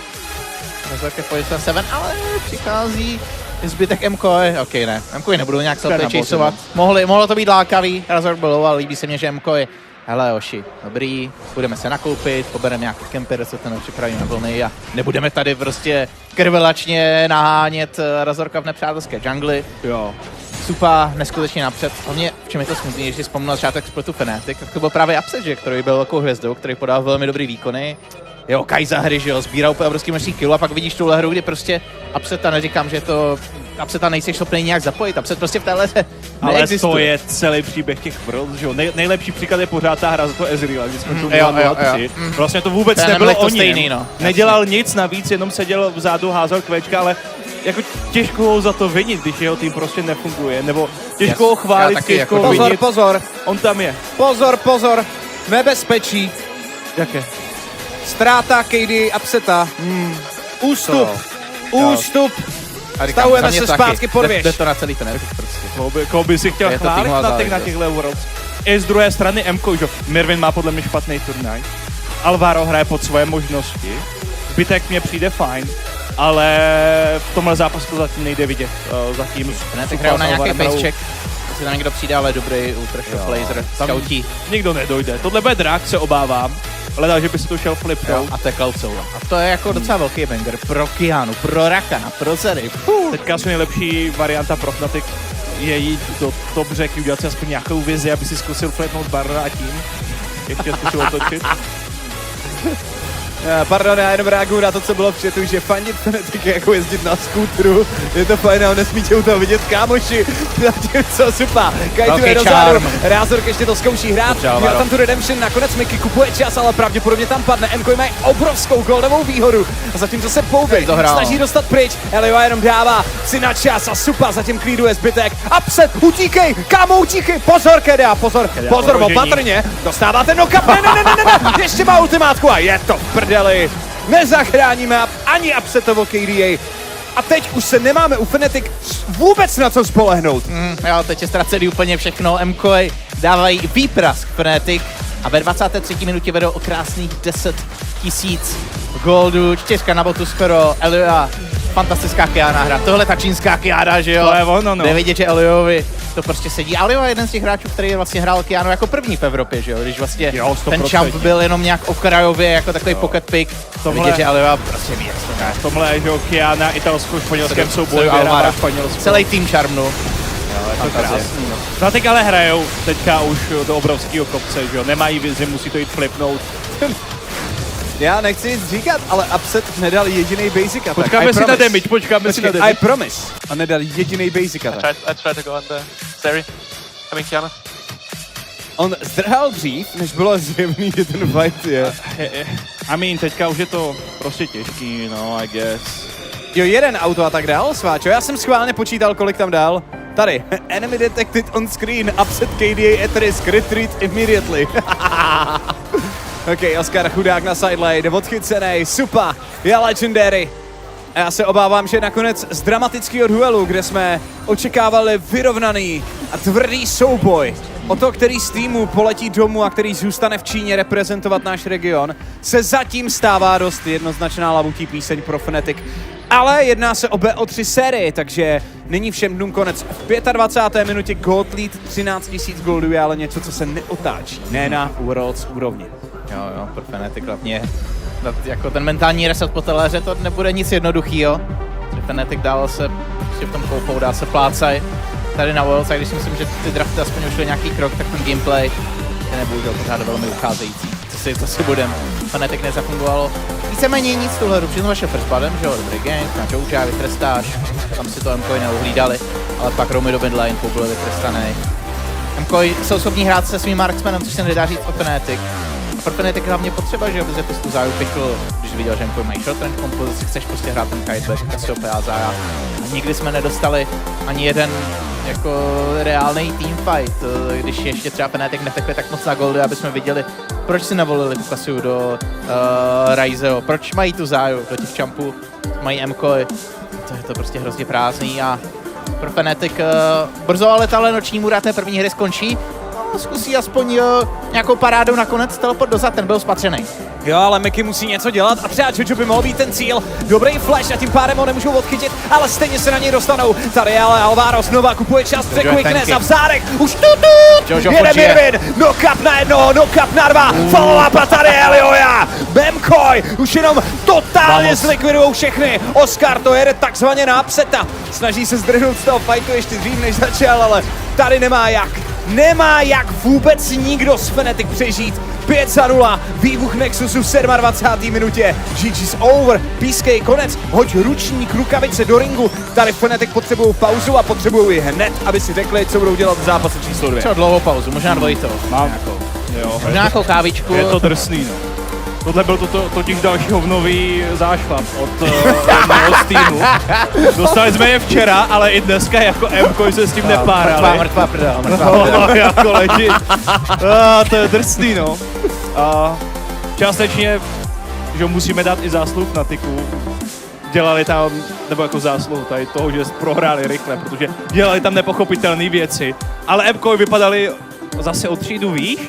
Razork je 7, ale přichází zbytek MKOE. Ok, ne, MKOE nebudou nějak se chaseovat. Mohlo to být lákavý, Razork byl low, ale líbí se mně, že MKOE. Hele, Oši, dobrý, budeme se nakoupit, pobereme nějaký kemper, co ten připravíme vlny a nebudeme tady prostě krvelačně nahánět Razorka v nepřátelské džungli. Jo. Supa neskutečně napřed. Hlavně, v čem je to smutný, když si vzpomněl začátek sportu Fnatic, tak to byl právě Upset, že, který byl velkou hvězdou, který podal velmi dobrý výkony. Jo, Kaiza hry, že jo, sbíral úplně obrovský množství killů a pak vidíš tuhle hru, kdy prostě Upseta, neříkám, že to Upseta nejseš schopný nějak zapojit, Upset prostě v téhle neexistuje. Ale to je celý příběh těch Worlds, že jo. Nejlepší příklad je pořád ta hra za to Ezreala, kdy jsme tu měli. Vlastně to vůbec nebylo o něm. No. Nedělal nic navíc, jenom seděl vzadu, házel kvečka, ale jako těžko ho za to vinit, když jeho tým prostě nefunguje, nebo těžko ho chválit, těžko ho vinit. Pozor, on tam je. Pozor, nebezpečí. Jaké? Ztráta KD Upseta. Ústup. Stavujeme se zpátky pod věž. Jde to na celý ten efekt prostě. Koho by si chtěl chválit na těchto Worlds. I z druhé strany Mko, že Mirvin má podle mě špatný turnaj. Alvaro hraje pod svoje možnosti. Zbytek mě přijde fajn. Ale v tomhle zápasu to zatím nejde vidět. Zatím tak hrajou na nějaký facecheck. Jestli tam někdo přijde, ale dobrý ultra shot laser, scoutí. Nikdo nedojde. Tohle bude drák, se obávám. Ale že by si to šel flipnout. A to je Cloudsoul. A to je jako docela velký banger pro Kianu, pro Rakana, pro Zery. Teďka asi nejlepší varianta pro Fnatic je jít do top řeky, udělat si aspoň nějakou vizi, aby si zkusil flipnout Barra a tím ještě zkusil otočit. Pardon, já jenom reaguju na to, co bylo v chatu, že fandit Fnatic je jako jezdit na skútru. Je to fajn, ale nesmí tě u toho vidět kámoši. Zatímco Supa, kajtuje dozadu. Rázork ještě to zkouší hrát. Měl tam tu redemption, nakonec Mickey kupuje čas, ale pravděpodobně tam padne. Mko mají obrovskou goldovou výhodu. A zatímco se Pouby snaží dostat pryč, Elio jenom dává si na čas a Supa zatím klíduje zbytek. Upset, utíkej, kámo, utíkej, pozor, Keda, pozor, opatrně. Dostává ten knock-up, ne, ještě má ultimátku a je to v prdeli. Nezachráníme ani Upsetovo KDA. A teď už se nemáme u Fnatic vůbec na co spolehnout. Jo, teď je ztracený úplně všechno. MK dávají výprask Fnatic a ve 23. minutě vedou o krásných 10 000 goldu. 4 na botu skoro. Elioa, fantastická Kiana hra. Tohle ta čínská Kiana, že jo? To je ono, no. Jde vidět, že Eliovi to prostě sedí. Elio je jeden z těch hráčů, který vlastně hrál Kianu jako první v Evropě, že jo? Když vlastně ten champ byl jenom nějak okrajově, jako takový pocket pick. To vidět, že Elio prostě ví, jak to hraje. V tomhle je, že jo, Kiana, italsko-španělském souboji vyhrává Španělsko. Celý tým šarmnu. Jo, je to krásný, no. Fnatic ale hrajou teďka už do obrovského kopce, že jo? Nemají vizi, musí to jít flipnout. Já nechci nic říkat, ale Upset nedal jediný basic attack. Počkáme si na damage, I promise. A nedal jediný basic attack. I tried to go on the Zeri. I mean Kiana. On zdrhal dřív, než bylo zjevný, že ten fight je. I mean, teďka už je to prostě těžký, no, I guess. Jo, jeden autoatak dal, Sváčo. Já jsem schválně počítal, kolik tam dal. Tady, enemy detected on screen, Upset KDA at risk, retreat immediately. OK, Oskar chudák na sideline, odchycenej, Supa, je legendary. A já se obávám, že nakonec z dramatického duelu, kde jsme očekávali vyrovnaný a tvrdý souboj o to, který z týmů poletí domů a který zůstane v Číně reprezentovat náš region, se zatím stává dost jednoznačná labutí píseň pro Fnatic. Ale jedná se o BO3 sérii, takže není všem dnům konec. V 25. minutě gold lead 13 000 goldů je ale něco, co se neotáčí, ne na Worlds úrovni. Jo, pro Fnatic hlavně jako ten mentální reset po teléře, to nebude nic jednoduchýho. Fnatic dál se prostě v tom koupou, dá se plácaj tady na Worlds, a když si myslím, že ty drafty aspoň ušly nějaký krok, tak ten gameplay je nebohužel pořád velmi ucházející. Co si budem. Fnatic nezafungovalo víceméně nic tuhle hru, přitom vaše first bloodem, že jo, dobrý game, na Jouja vytrestáš, tam si to MK neuhlídali, ale pak Romy do midline, byl vytrestaný. MK jsou schopní hrát se svým marksmanem, což se nedá říct o Fnatic. A pro Fnatic hlavně potřeba, že jo, bys tu záju pikl, když viděl, že MK mají short range kompozici, chceš prostě hrát ten kiteback, Cassiopeia a Zaya. A nikdy jsme nedostali ani jeden jako reálný teamfight, když ještě třeba Fnatic netekli tak moc na goldy, aby jsme viděli, proč si nevolili tu Cassiu do Ryzeo, proč mají tu záju do těch čampů, mají MK, to je to prostě hrozně prázdný a pro Fnatic brzo ale tahle noční můra té první hry skončí. No, zkusí aspoň nějakou parádu nakonec teleport dozad, ten byl spatřený. Jo, ale Meky musí něco dělat a třeba Jojo by mohl být ten cíl. Dobrý flash a tím pádem ho nemůžou odchytit, ale stejně se na něj dostanou. Tady ale Alvaro znova kupuje čas, Quickness a v zádech. Už jede Mirvin, knock-up na jednoho, knock-up na dva, follow-up a tady Elioja. Bemkoj, už jenom totálně zlikvidujou všechny. Oscar to jede takzvaně na upseta. Snaží se zdrhnout z toho fightu ještě dřív, než začal, ale tady nemá jak. Nemá jak vůbec nikdo z Fnatic přežít. 5-0, výbuch Nexusu v 27. minutě. GG's over, pískej konec, hoď ručník, rukavice do ringu. Tady Fnatic potřebují pauzu a potřebují ji hned, aby si řekli, co budou dělat v zápase číslo 2. Třeba dlouhou pauzu, možná dvojitou. Mám. Jo, možná nějakou kávičku. Je to drsný, no. Tohle byl totiž další hovnový zášlap od týmu. Dostali jsme je včera, ale i dneska jako M-koj se s tím nepárali. Mrtvá prdel. Jako legit. To je drsný, no. Částečně, že musíme dát i zásluh na Tiku. Dělali tam, nebo jako zásluhu tady toho, že prohráli rychle, protože dělali tam nepochopitelné věci. Ale M-koj vypadali zase o třídu výš.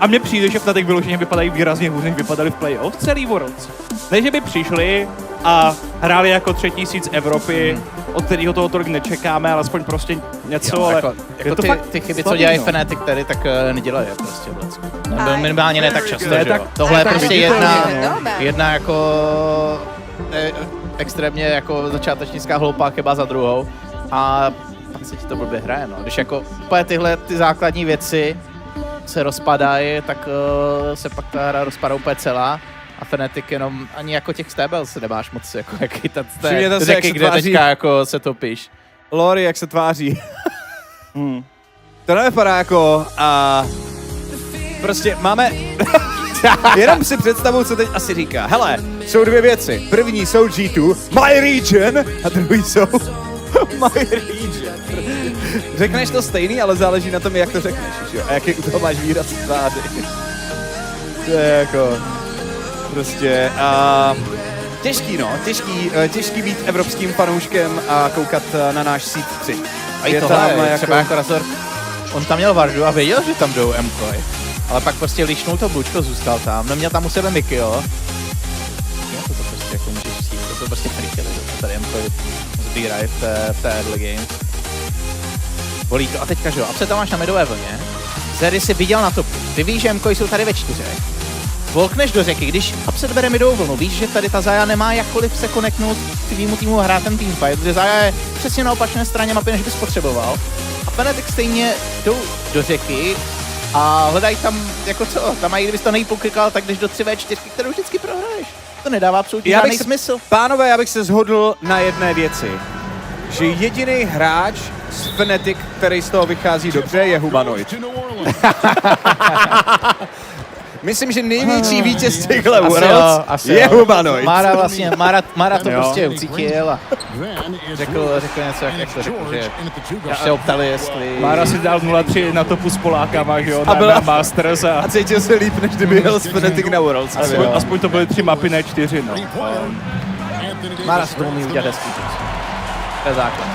A mně přijde, že Fnatic vyloženě vypadají výrazně hůř, než vypadali v playoff celý Worlds. Ne, že by přišli a hráli jako 3000 Evropy, od kterého toho tolik nečekáme, ale aspoň prostě něco, jo, ale jako ty chyby, co dělají Fnatic tady, tak nedělají prostě v Lecku. Minimálně ne tak často, že jo. Tohle je prostě jedna jako extrémně jako začátečnická hloupá chyba za druhou a pak se ti to blbě hraje, no. Když jako úplně tyhle ty základní věci se rozpadají, tak se pak ta hra rozpadá úplně celá. A Fnatic jenom ani jako těch stébel se nemáš moc jako jaký ta řeky, kde teďka jako se topíš. Lori, jak se tváří. To nevypadá jako prostě máme jenom si představu, co teď asi říká. Hele, jsou dvě věci. První jsou G2, My Region, a druhý jsou My Region. Řekneš to stejný, ale záleží na tom, jak to řekneš, jo? A jaký u toho máš výraz v tváři. To je jako prostě těžký, no, těžký být evropským fanouškem a koukat na náš Seed 3. A i tohle, třeba jako Razor, on tam měl Vardu a věděl, že tam jdou M-koj, ale pak prostě líšnul to Blučko, zůstal tam, neměl tam u sebe Miky, jo. To prostě jako můžeš říct, to jsou prostě freaky, tady M-koj sbírají v té early game. Bolí to a teďka, že jo, a tam máš na midové vlně, Zeri si viděl na topu, ty víš, že M-koj jsou tady ve 4. Volkneš do řeky, když Upset bere midovou vlnu, víš, že tady ta Zaya nemá jakkoliv se koneknout k tvýmu týmu a hrát ten teamfight, protože Zaya je přesně na opačné straně mapy, než bys potřeboval. A Fnatic stejně jdou do řeky a hledají tam, jako co, tam mají, kdybys to nejpoklikal, tak jdeš do 3v4, kterou vždycky prohraješ. To nedává absolutně žádný smysl. Pánové, já bych se shodl na jedné věci, že jediný hráč z Fnatic, který z toho vychází dobře, je humanoid. Myslím, že největší vítěz těchhle Worlds je humanoid. Mára vlastně, Mára to prostě ucítil a řekl něco, jak to řekl, že se optali, jestli... Mára si dal 0-3 na topu s Polákama, že jo, na Masters a cítil se líp, než kdyby jel z Fnatic na Worlds. Aspoň to byly 3 mapy, ne 4, no. Mára si to umí udělat hezký. To je základ.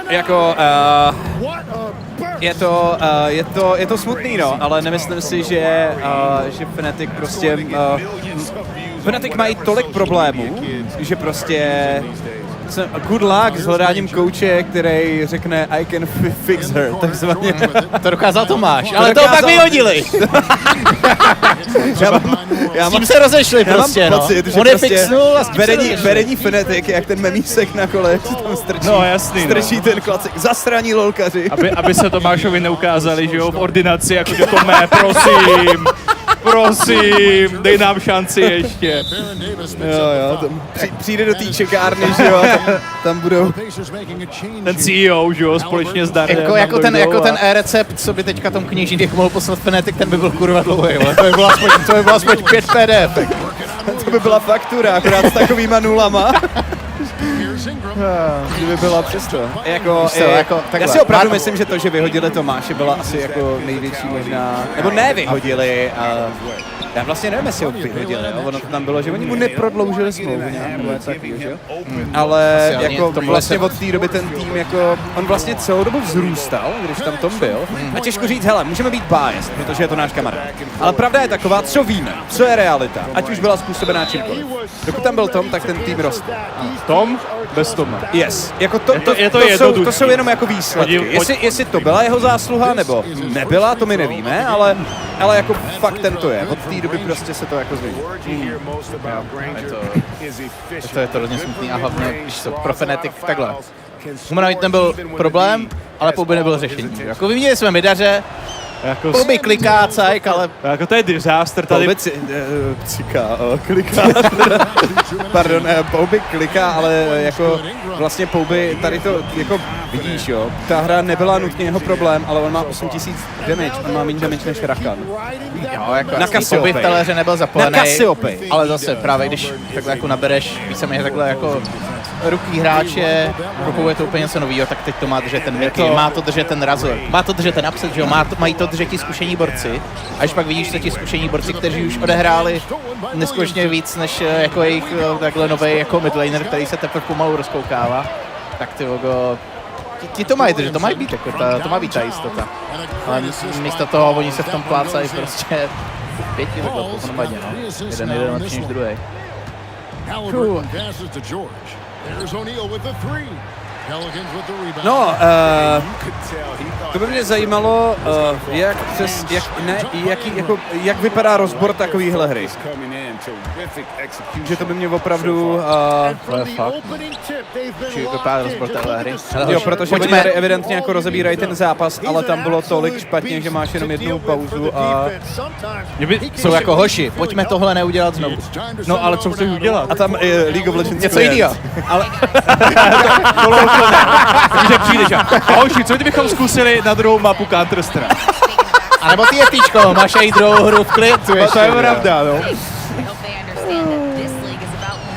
Jako, je to smutný, no, ale nemyslím si, že Fnatic prostě, Fnatic mají tolik problémů, že prostě good luck s hledáním kouče, který řekne I can fix her, takzvaně. To dokázal Tomáš, ale to pak vyhodili. S tím se rozešli prostě, no. Pocit, že on je prostě fixnul a s tím vedení Fnatic, jak ten memísek na kole, co tam strčí. No jasný, strčí ten klacek, zasraní lolkaři. Aby se Tomášovi neukázali, že jo, v ordinaci, jakože Tomé, prosím, dej nám šanci ještě. Jo, přijde do té čekárny, že jo, tam budou. Ten CEO, že jo, společně s Darem. Jako ten e-recept, co by teďka tom knížník mohl poslat Fnatic, ten by byl kurva dlouhý, to by bylo aspoň 5 PDF. To by byla faktura, akorát s takovýma nulama. Kdyby byla přesto. Já si opravdu myslím, že to, že vyhodili Tomáše, byla asi jako největší možná, nebo ne vyhodili, Já vlastně nevím, jestli ho vyhodili, jo? Ono to tam bylo, že oni mu neprodloužili smlouvu nějak, nebo něco takového, že jo? Ale jako vlastně od té doby ten tým jako, on vlastně celou dobu vzrůstal, když tam Tom byl. A těžko říct, hele, můžeme být biased, protože je to náš kamarád. Ale pravda je taková, co víme, co je realita, ať už byla způsobená čímkoliv. Dokud tam byl Tom, tak ten tým roste. Tom bez Toma. Yes, jako to jsou jenom jako výsledky. Jestli to byla jeho zásluha, nebo nebyla, to my nevíme, ale jako fakt to je. Od té doby prostě se to jako změní. To je to hrozně smutný a hlavně, když to pro Fnatic takhle. Humanoid nebyl problém, ale Pouby nebyl řešení. Jako vyměnili jsme midaře, jako Pouby kliká, cajk, ale... Jako to je disaster tady. Pouby kliká. Pardon, Pouby kliká, ale jako vlastně Pouby tady to jako vidíš, jo. Ta hra nebyla nutně jeho problém, ale on má 8000 damage, on má méně damage než Rakan. Jo, jako na Pouby v teleře nebyl zapojený, Cassiopeia. Ale zase právě když takhle jako nabereš víceméně takhle jako ruký hráče, je to úplně něco novýho, tak teď to má držet ten Mirky, má to držet ten Razor, má to držet ten Upset, že jo, mají to držet ti zkušení borci. A když pak vidíš, že ti zkušení borci, kteří už odehráli neskutečně víc než jako jejich takhle nový jako midlaner, který se teprve pomalu rozkoukává, tak ty logo, ti to mají držet, to mají být jako to má být ta jistota. Ale místo toho oni se v tom plácají prostě 5 takhle pohromadě, no. Jeden lepší než druhý. No, to by mě zajímalo, jak vypadá rozbor takovýhle hry. Že to by mě opravdu... fakt. Že vypadá rozbor téhle hry. Jo, protože oni tady evidentně jako rozebírají ten zápas, ale tam bylo tolik špatně, že máš jenom jednu pauzu a... Jsou jako hoši, pojďme tohle neudělat znovu. No ale co chceš udělat? A tam League of Legends něco jiného. Ale... Takže přijdeš a hoši, co kdybychom zkusili na druhou mapu Counter-Strike? A nebo ty jetičko, máš i druhou hru v klidu. To je pravda, no.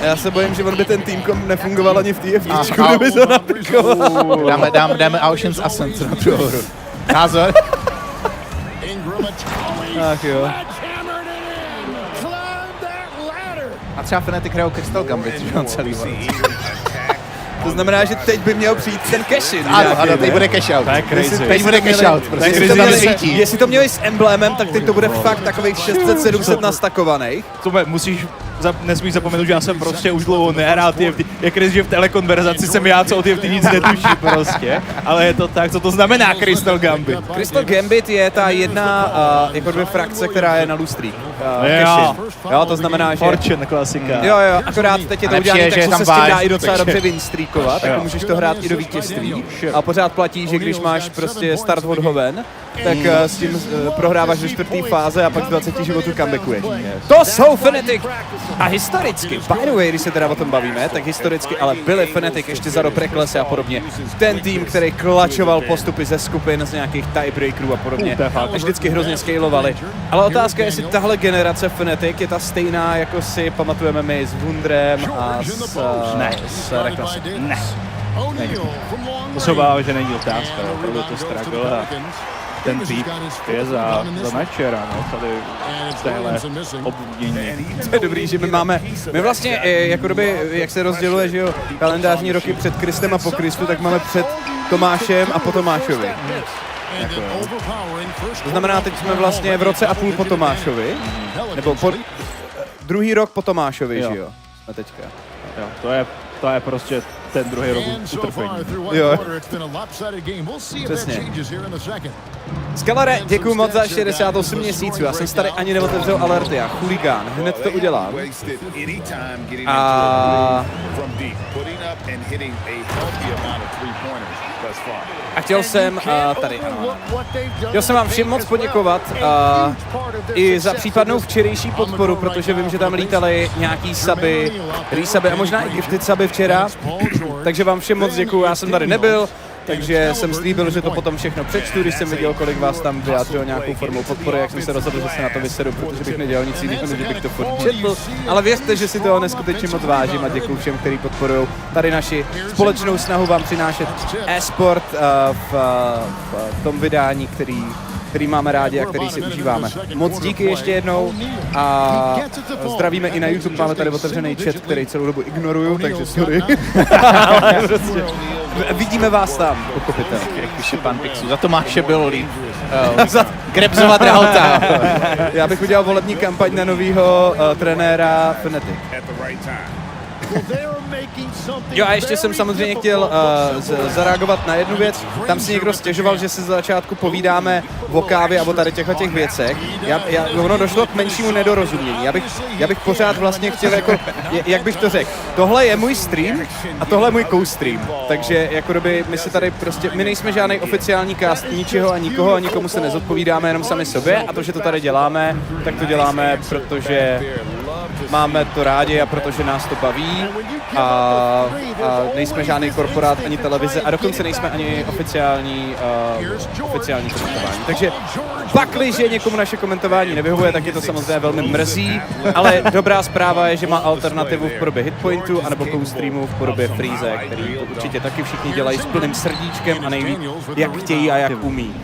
Já se bojím, že on by ten týmkom nefungoval ani v té FTčku, kdyby to naplikoval. Dáme Ocean's Ascent na druhou hru. Názor? Ach jo. A třeba Fnatic hrajou Crystal Gambit, že on celý volí. To znamená, že teď by měl přijít ten cash-in. Ano, teď bude cash-out. To je crazy. Teď bude cash-out, prostě. Jestli to měli s emblémem, tak teď to bude fakt takových 600-700 nastakovaných. Nesmíš zapomenout, že já jsem prostě už dlouho nehrál TFT. Jak Chris, že v telekonverzaci jsem já, co o TFT nic netuší prostě. Ale je to tak, co to znamená Crystal Gambit? Crystal Gambit je ta jedna jako dvě frakce, která je na lustrí. Jo, to znamená, že... Fortune klasika. Jo, akorát teď je to udělané, tak se s tím dá i docela dobře winstreakovat, tak můžeš to hrát i do vítězství. A pořád platí, že když máš prostě start od hoven, tak s tím prohráváš do 4. fáze a pak z 20 životů comebackuješ. To jsou Fnatic! A historicky, by the way, když se teda o tom bavíme, tak historicky ale byli Fnatic ještě za dob Recklesse a podobně. Ten tým, který klačoval postupy ze skupin, z nějakých tiebreakerů a podobně. A vždycky hrozně scalovali. Ale otázka je, jestli tahle generace Fnatic je ta stejná, jako si pamatujeme my s Wundrem a s Recklessem. Ne. To se obávám, že není otázka, opravdu to struggle a ten typ je za mečera, no, tady téhle obměně. To je dobrý, že my vlastně, jako doby, jak se rozděluje, že jo, kalendářní roky před Kristem a po Kristu, tak máme před Tomášem a po Tomášovi. To znamená, teď jsme vlastně v roce a půl po Tomášovi, nebo druhý rok po Tomášovi, že jo, jsme teďka. Jo, to je prostě ten druhý rok utrpení. Jo. Přesně. Skalare, děkuju moc za 68 měsíců. Já jsem tady ani neotevřel alerty. Já chuligán, hned to udělám. A chtěl jsem tady, chtěl jsem vám všem moc poděkovat i za případnou včerejší podporu, protože vím, že tam lítali nějaký suby, resuby a možná i gifted suby včera, takže vám všem moc děkuju, já jsem tady nebyl, takže jsem slíbil, že to potom všechno přečtu, když jsem viděl, kolik vás tam vyjádřilo nějakou formou podpory, jak jsem se rozhodl, že se na to vysedu, protože bych nedělal nic jiného, než bych to furt četl. Ale věřte, že si toho neskutečně moc vážím a děkuju všem, kteří podporují tady naši společnou snahu vám přinášet e-sport v tom vydání, který který máme rádi a který si užíváme. Moc díky ještě jednou a zdravíme i na YouTube, máme tady otevřený chat, který celou dobu ignoruju, takže sorry. Prostě, vidíme vás tam, pochopitelně. Jak píše pan Pixu, za to Máše bylo líp. Grebzova drahota. Já bych udělal volební kampaň na novýho trenéra Fnatic. Jo a ještě jsem samozřejmě chtěl zareagovat na jednu věc. Tam si někdo stěžoval, že si za začátku povídáme o kávě a o tady těch věcech. Ono došlo k menšímu nedorozumění. Já bych pořád vlastně chtěl, jako, jak bych to řekl, tohle je můj stream a tohle je můj co-stream. Takže jako doby my se tady prostě, my nejsme žádný oficiální cast ničeho a nikoho a nikomu se nezodpovídáme, jenom sami sobě a to, že to tady děláme, tak to děláme, protože máme to rádi a protože nás to baví a nejsme žádný korporát ani televize a dokonce nejsme ani oficiální komentování. Takže pakliže někomu naše komentování nevyhovuje, tak je to samozřejmě velmi mrzí, ale dobrá zpráva je, že má alternativu v podobě hitpointu anebo co-streamu v podobě freeze, který to určitě taky všichni dělají s plným srdíčkem a nejvíc jak chtějí a jak umí.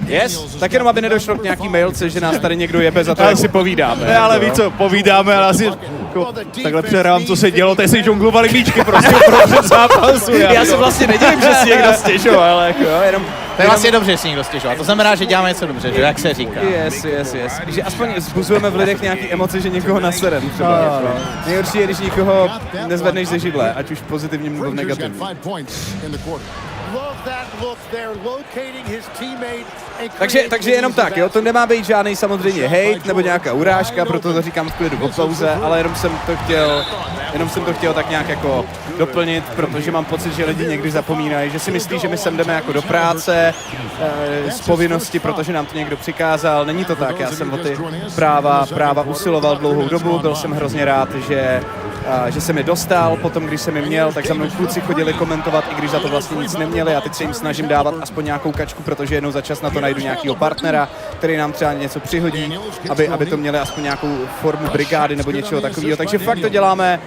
Yes, tak jenom aby nedošlo k nějaký mailce, že nás tady někdo jebe za to, jak si povídáme. Ne, ale víš co, povídáme, ale asi jako, takhle přehrávám, co se dělo, tady si žonglovali míčky prostě uprostřed zápasu. Já se vlastně nedivím, že si někdo stěžoval, ale jako jo, jenom... To je vlastně dobře, že si někdo stěžoval. To znamená, že děláme něco dobře, že jak se říká. Yes. Že aspoň vzbuzujeme v lidech nějaký emoce, že někoho naserem třeba. Nejhorší je, když nikoho nezvedneš ze židle, ať už pozitivním nebo negativním. Takže jenom tak, jo, to nemá být žádný samozřejmě hate nebo nějaká urážka, proto to říkám v klidu po pauze, ale jenom jsem to chtěl tak nějak jako doplnit, protože mám pocit, že lidi někdy zapomínají, že si myslí, že my sem jdeme jako do práce, z povinnosti, protože nám to někdo přikázal. Není to tak, já jsem o ty práva usiloval dlouhou dobu, byl jsem hrozně rád, že jsem je dostal, potom když jsem je měl, tak za mnou kluci chodili komentovat, i když za to vlastně nic neměli a teď se jim snažím dávat aspoň nějakou kačku, protože jednou za čas na to najdu nějakého partnera, který nám třeba něco přihodí, aby to měli aspoň nějakou formu brigády nebo něčeho takového. Takže fakt to děláme.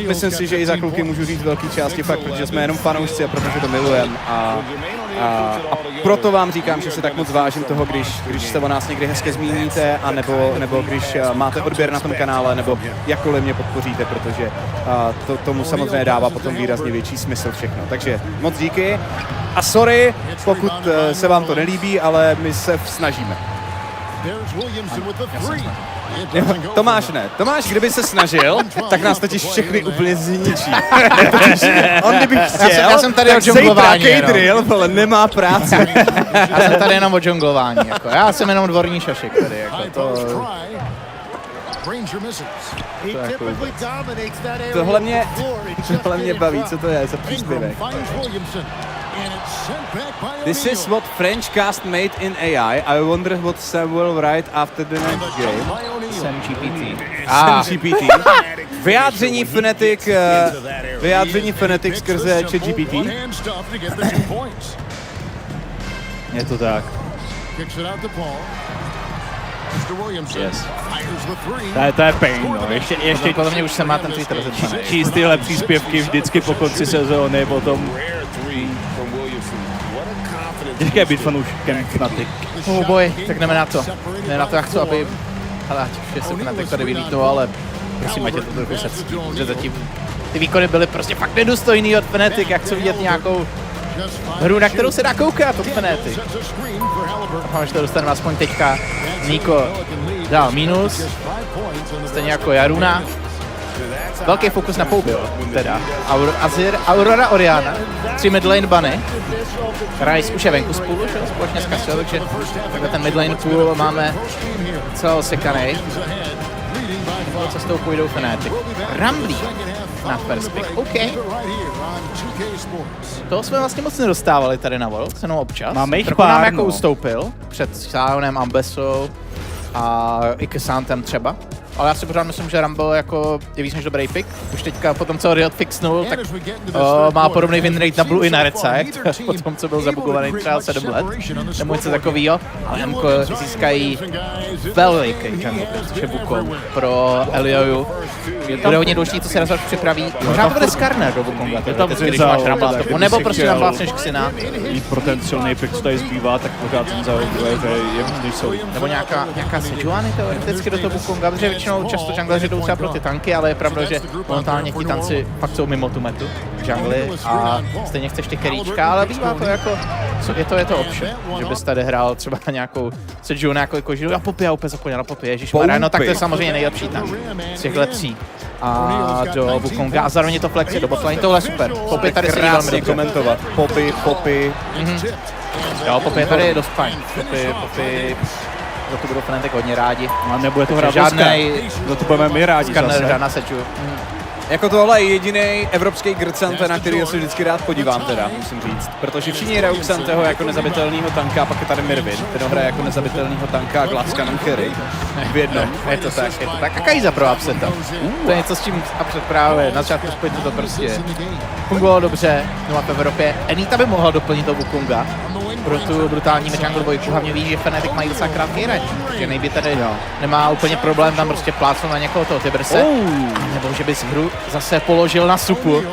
Myslím si, že i za kluky můžu říct velký části fakt, protože jsme jenom fanoušci a protože to milujeme. A proto vám říkám, že si tak moc vážím toho, když se o nás někdy hezky zmíníte, a nebo když máte odběr na tom kanále, nebo jakkoliv mě podpoříte, protože tomu samozřejmě dává potom výrazně větší smysl všechno. Takže moc díky a sorry, pokud se vám to nelíbí, ale my se snažíme. Tomáš ne. Tomáš, kdyby se snažil, tak nás totiž všechny úplně zničí. On kdyby chtěl, já jsem tady tak zítra drill, ale nemá práce. Já jsem tady jenom o džonglování. Jako. Já jsem jenom dvorní šašek tady. Jako to... Tohle mě baví, co to je za příspěvek. This is what French cast made in AI. I wonder what Sam will write after the next game. Sam GPT. GPT. Vyjádření Fnatic skrze ChatGPT. Je to tak. Yes. To je pain, no. Ještě podle mě už se má ten Twitter rozepsaný. Číst tyhle příspěvky vždycky po konci sezóny, potom... Těžké být fanouškem Fnatic. Oh boy, tak jdeme na to. Já chci, aby... Ale ať se Fnatic tady vylítnu, ale prosím, ať je to trochu srdcí, protože zatím ty výkony byly prostě fakt nedůstojný od Fnatic, jak chci vidět nějakou hru, na kterou se dá koukat od Fnatic. Doufám, že to dostaneme aspoň teďka. Niko dal minus, stejně jako Jaruna. Velký fokus na Poubil, teda. Azir, Aurora, Oriana, 3 midlane bany. Rice už je venku spolu, že? Společně s Casio, takže takhle ten midlane pool máme celý osekanej. Cestou půjdou Fnatic. Ramblí na Perspik, OK. Toho jsme vlastně moc nedostávali tady na World, jenom občas. Máme jich trochu pár, nám jako ustoupil před Sionem, Ambessou a i Kesantem třeba. ale já si pořád myslím, že Rumble jako je víc než dobrý pick. Už teďka po tom, co Riot fixnul, tak má podobný win rate na Blue i na Red Side, po tom, co byl zabugovaný třeba 7 let, nebo něco takovýho. Ale MK získají veliký jungle, což je Wukong pro Elioju. Bude hodně důležitý, co se Razor připraví. Možná to bude Skarner do Wukonga, když máš Rumble na topu, nebo prostě naplácneš Xina. I pro ten silný pick, co tady zbývá, tak pořád jsem zaujím, že je nejsou. Nebo nějaká Sejuani teoreticky do toho Wukonga, protože většinou často jungleři jdou třeba pro ty tanky, ale je pravda, že momentálně ti tanci fakt jsou mimo tu metu jungly a stejně chceš ty keríčka, ale bývá to jako, je to option, že bys tady hrál třeba nějakou Sejuani jako žilu a Poppy, já úplně zapomněl na Poppy, ježišmarja, no tak to je samozřejmě nejlepší tank z těchhle tří. A do Wukonga a zároveň je to flexi do botlane, tohle je super. Poppy tady sedí velmi dobře. Komentovat. Poppy. Jo, Poppy je tady dost fajn. Poppy, za to budou Fnatic hodně rádi. A nebude to hrát žádnej, za to budeme my rádi zase. Žádná Seju. Jako tohle je jediný evropský Grcante, na který se vždycky rád podívám teda, musím říct. Protože všichni hrajou Xanteho jako nezabitelnýho tanka a pak je tady Mirvin, ten hraje jako nezabitelnýho tanka a Glacka na carry. V jednom. Je to tak. A Kaiza pro Upseta. To je něco, s čím Upset právě na začátku splitu to prostě fungovalo dobře, no a v Evropě. Enita by mohla doplnit toho Wukonga pro tu brutální jungle dvojku. Hlavně ví, že Fnatic mají docela krátký range, že nejby tady nemá úplně problém tam prostě plácnout na někoho toho Tiberse. Nebo že bys hru zase položil na supu.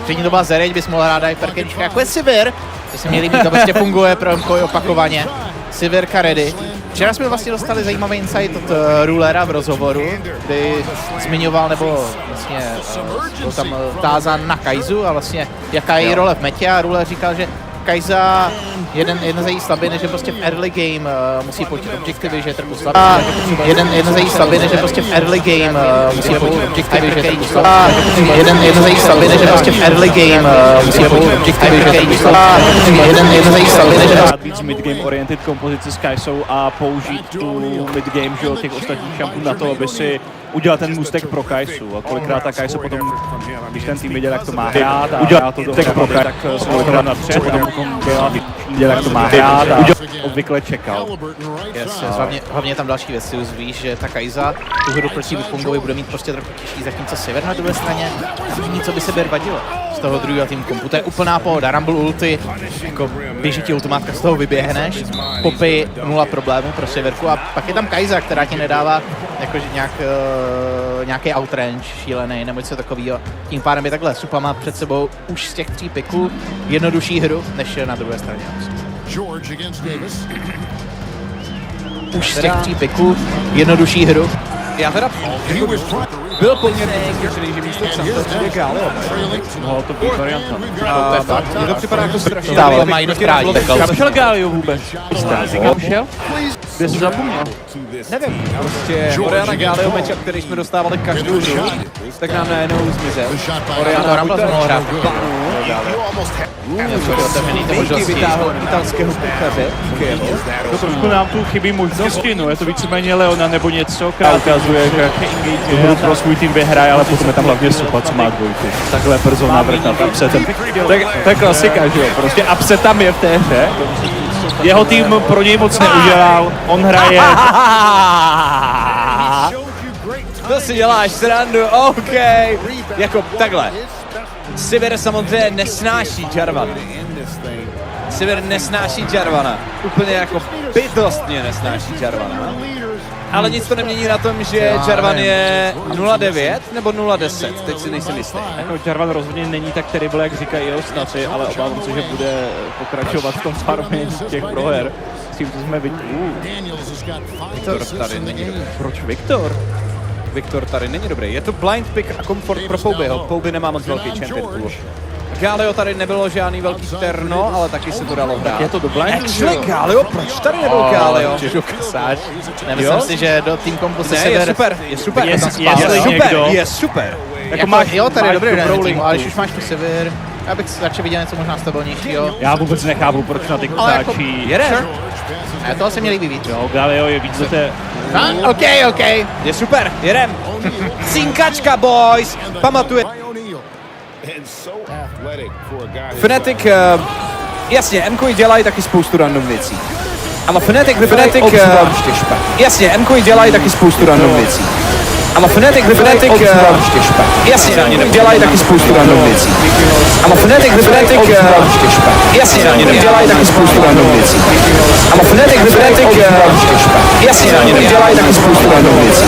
Přední doba zereď bys mohl hrát hyperkerička, jako je Sivir. To se mi líbí, to prostě funguje pro MKOI opakovaně. Sivirka ready. Včera jsme vlastně dostali zajímavý insight od Rulera v rozhovoru, kdy zmiňoval, nebo vlastně byl tam tázán na Kaizu a vlastně jaká je její role v metě a Ruler říkal, že Kaiza, jedna z její slabin je, že prostě v early game musí počít objektivy, že je trochu slabý. Jedna z její slabin je, že prostě v early game musí počít objektivy, že je trochu slabý. Jedna z její slabin je, že prostě v early game musí počít objektivy, že je trochu slabý. Jedna z její slabin je, že víc mid-game oriented kompozici s Kaisou a použít tu mid-game, že těch ostatních šampů na to, aby si udělal ten můstek pro Kaisu. A kolikrát ta Kaisu potom, když ten tým viděl, jak to má hrát a udělal to můstek pro Kaisu, tak se kolikrát na tři, potom viděl, jak to má hrát a obvykle čekal. Hlavně tam další věc, si uzvíš, že ta Kaiza tu hru proti Wukongovi bude mít prostě trochu těžší, zatímco Sever na druhé straně není, co by se vadilo z toho druhého tým kompu. To je úplná pohoda, Rumble ulti, jako běží ti ultimátka, z toho vyběhneš, Poppy 0 problémů pro Severku a pak je tam Kaiza, která ti nedává jakože nějaký outrange šílený nebo něco takového. Tím pádem je takhle Supa má před sebou už z těch 3 piků jednodušší hru, než je na druhé straně. Už z těch 3 piků jednodušší hru. Já teda byl poměrně přesvědčený, že místo Xanta přijde Galio. No, to byl varianta. Mně to připadá jako strašně. Stále mají dost rádi. Kam šel Galio vůbec? Kam šel? Kde jsi zapomněl? Nevím, prostě Oriana Galio matchup, který jsme dostávali každou hru, tak nám najednou zmizel. Oriana Rumble to mohl hrát. Výky vytáhl italského kuchaře. To trošku nám tu chybí možnosti, no je to víceméně Leona nebo něco, která ukazuje, že hru pro svůj tým vyhraje, ale potom je tam hlavně Supa, co má dvojku. Takhle persona vrch nad Upsetem. To je klasika, že jo, prostě Upset tam je v té hře. Jeho tým pro něj moc neudělal, on hraje. To si děláš srandu, OK. Jako takhle. Sivir samozřejmě nesnáší Jarvan. Sivir nesnáší Jarvana. Úplně jako bytostně nesnáší Jarvana. Ale nic to nemění na tom, že Jarvan je 0-9 nebo 0-10, teď si nejsem jistý. Jako Jarvan rozhodně není tak terrible, jak říkají jeho snaci, ale obávám se, že bude pokračovat v tom farmě těch proher. S tím, co jsme viděli. Viktor tady není dobrý. Proč Viktor? Viktor tady není dobrý. Je to blind pick a komfort pro Poubyho. Pouby nemá moc velký champion pool. Galio tady nebylo žádný velký terno, ale taky se to dalo hrát. Je to do blind? Actually Galio, proč tady nebyl Galio? Nemyslím si, že do tým kompu se Sever... je super. Je super. Jako máš, jo, tady dobrý den, ale když už máš tu Sever, já bych radši viděl něco možná stabilnějšího. Já vůbec nechápu, proč na ty kutáčí. Jede. A toho se měli líbí víc. Jo, Galio je víc do té... OK. Je super, jedem. Cinkačka, boys. Pamatuje. Fnatic, jasně, MKOI dělají taky spoustu random věcí. Ale Fnatic, jasně, MKOI dělají taky spoustu random věcí. Ale Fnatic jasně, oni dělají taky spoustu random věcí. Ale Fnatic jasně, oni dělají taky spoustu random věcí. Ale Fnatic jasně, oni dělají taky spoustu random věcí.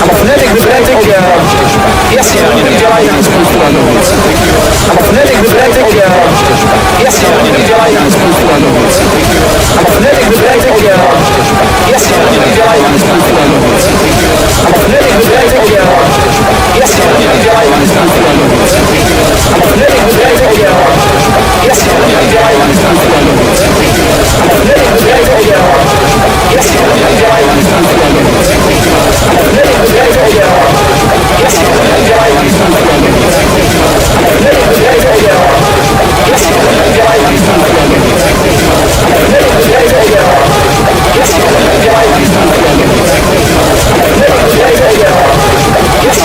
Ale Fnatic jasně, oni dělají taky spoustu random věcí. Ale Fnatic jasně, oni dělají taky spoustu random věcí. Ale Fnatic jasně, oni dělají taky spoustu random věcí. Ale Fnatic jasně, oni dělají taky spoustu random věcí. Ale Fnatic jasně, oni dělají taky spoustu random věcí. Ale Fnatic jasně, oni dělají taky spoustu random věcí. Ale Fnatic jasně, oni dělají taky spoustu random věcí. Ale Fnatic jasně, oni dělají taky spoustu random věcí. Ale Fnatic jasně, oni dělají taky spoustu random věcí. Ale Fnatic jasně,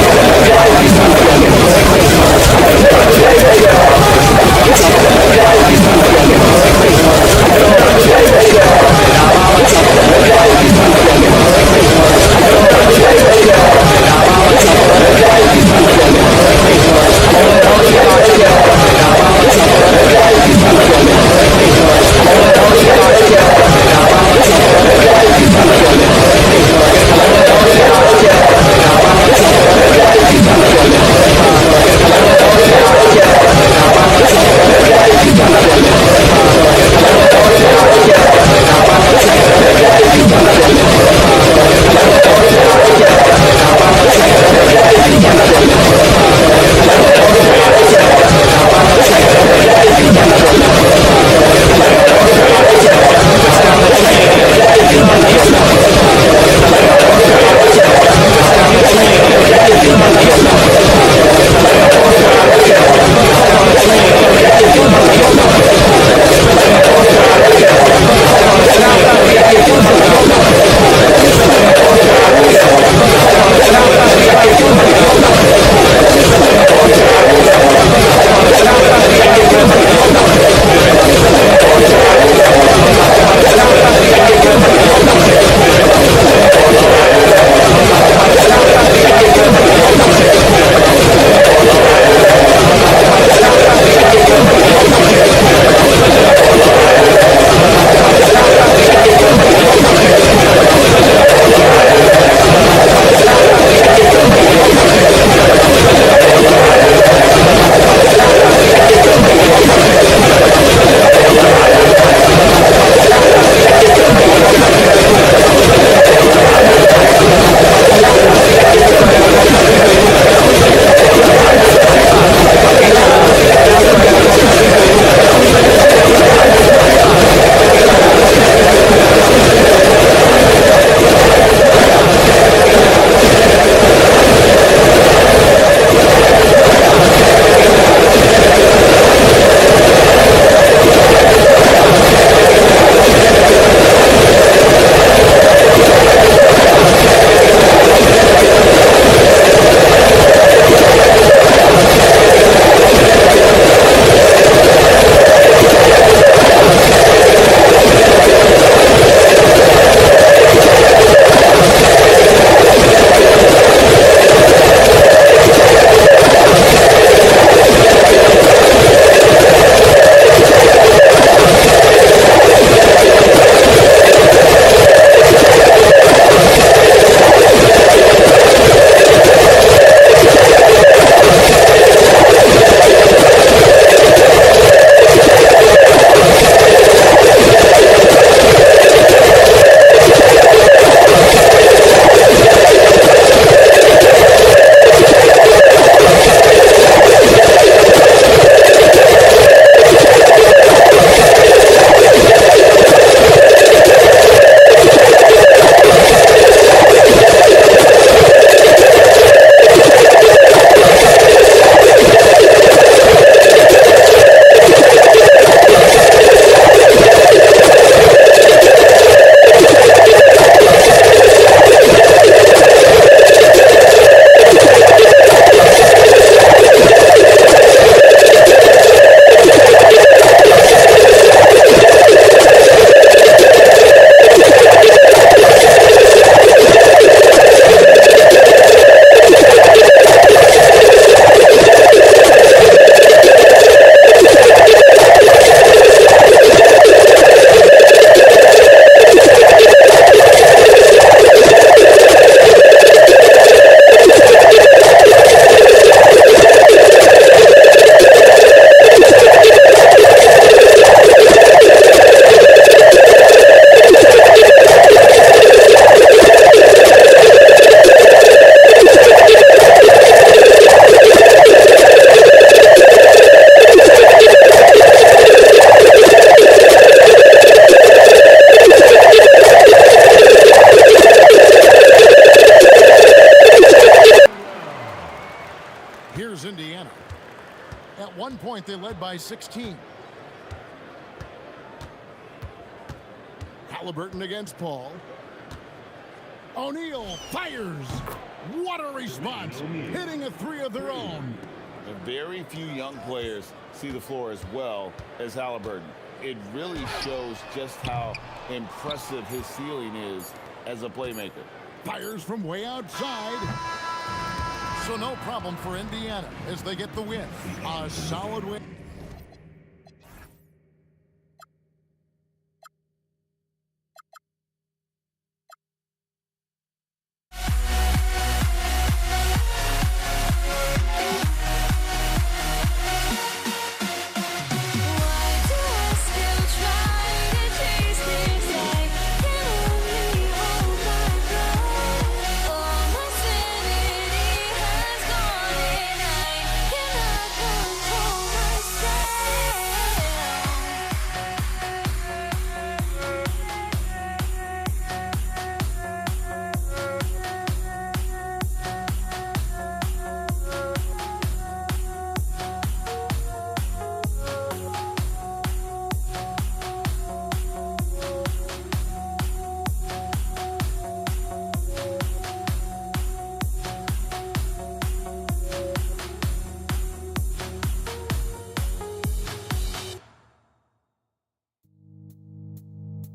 Here's Indiana. At one point, they led by 16. Halliburton against Paul. O'Neal fires. What a response, hitting a three of their own. Very few young players see the floor as well as Halliburton. It really shows just how impressive his ceiling is as a playmaker. Fires from way outside. So no problem for Indiana as they get the win. A solid win.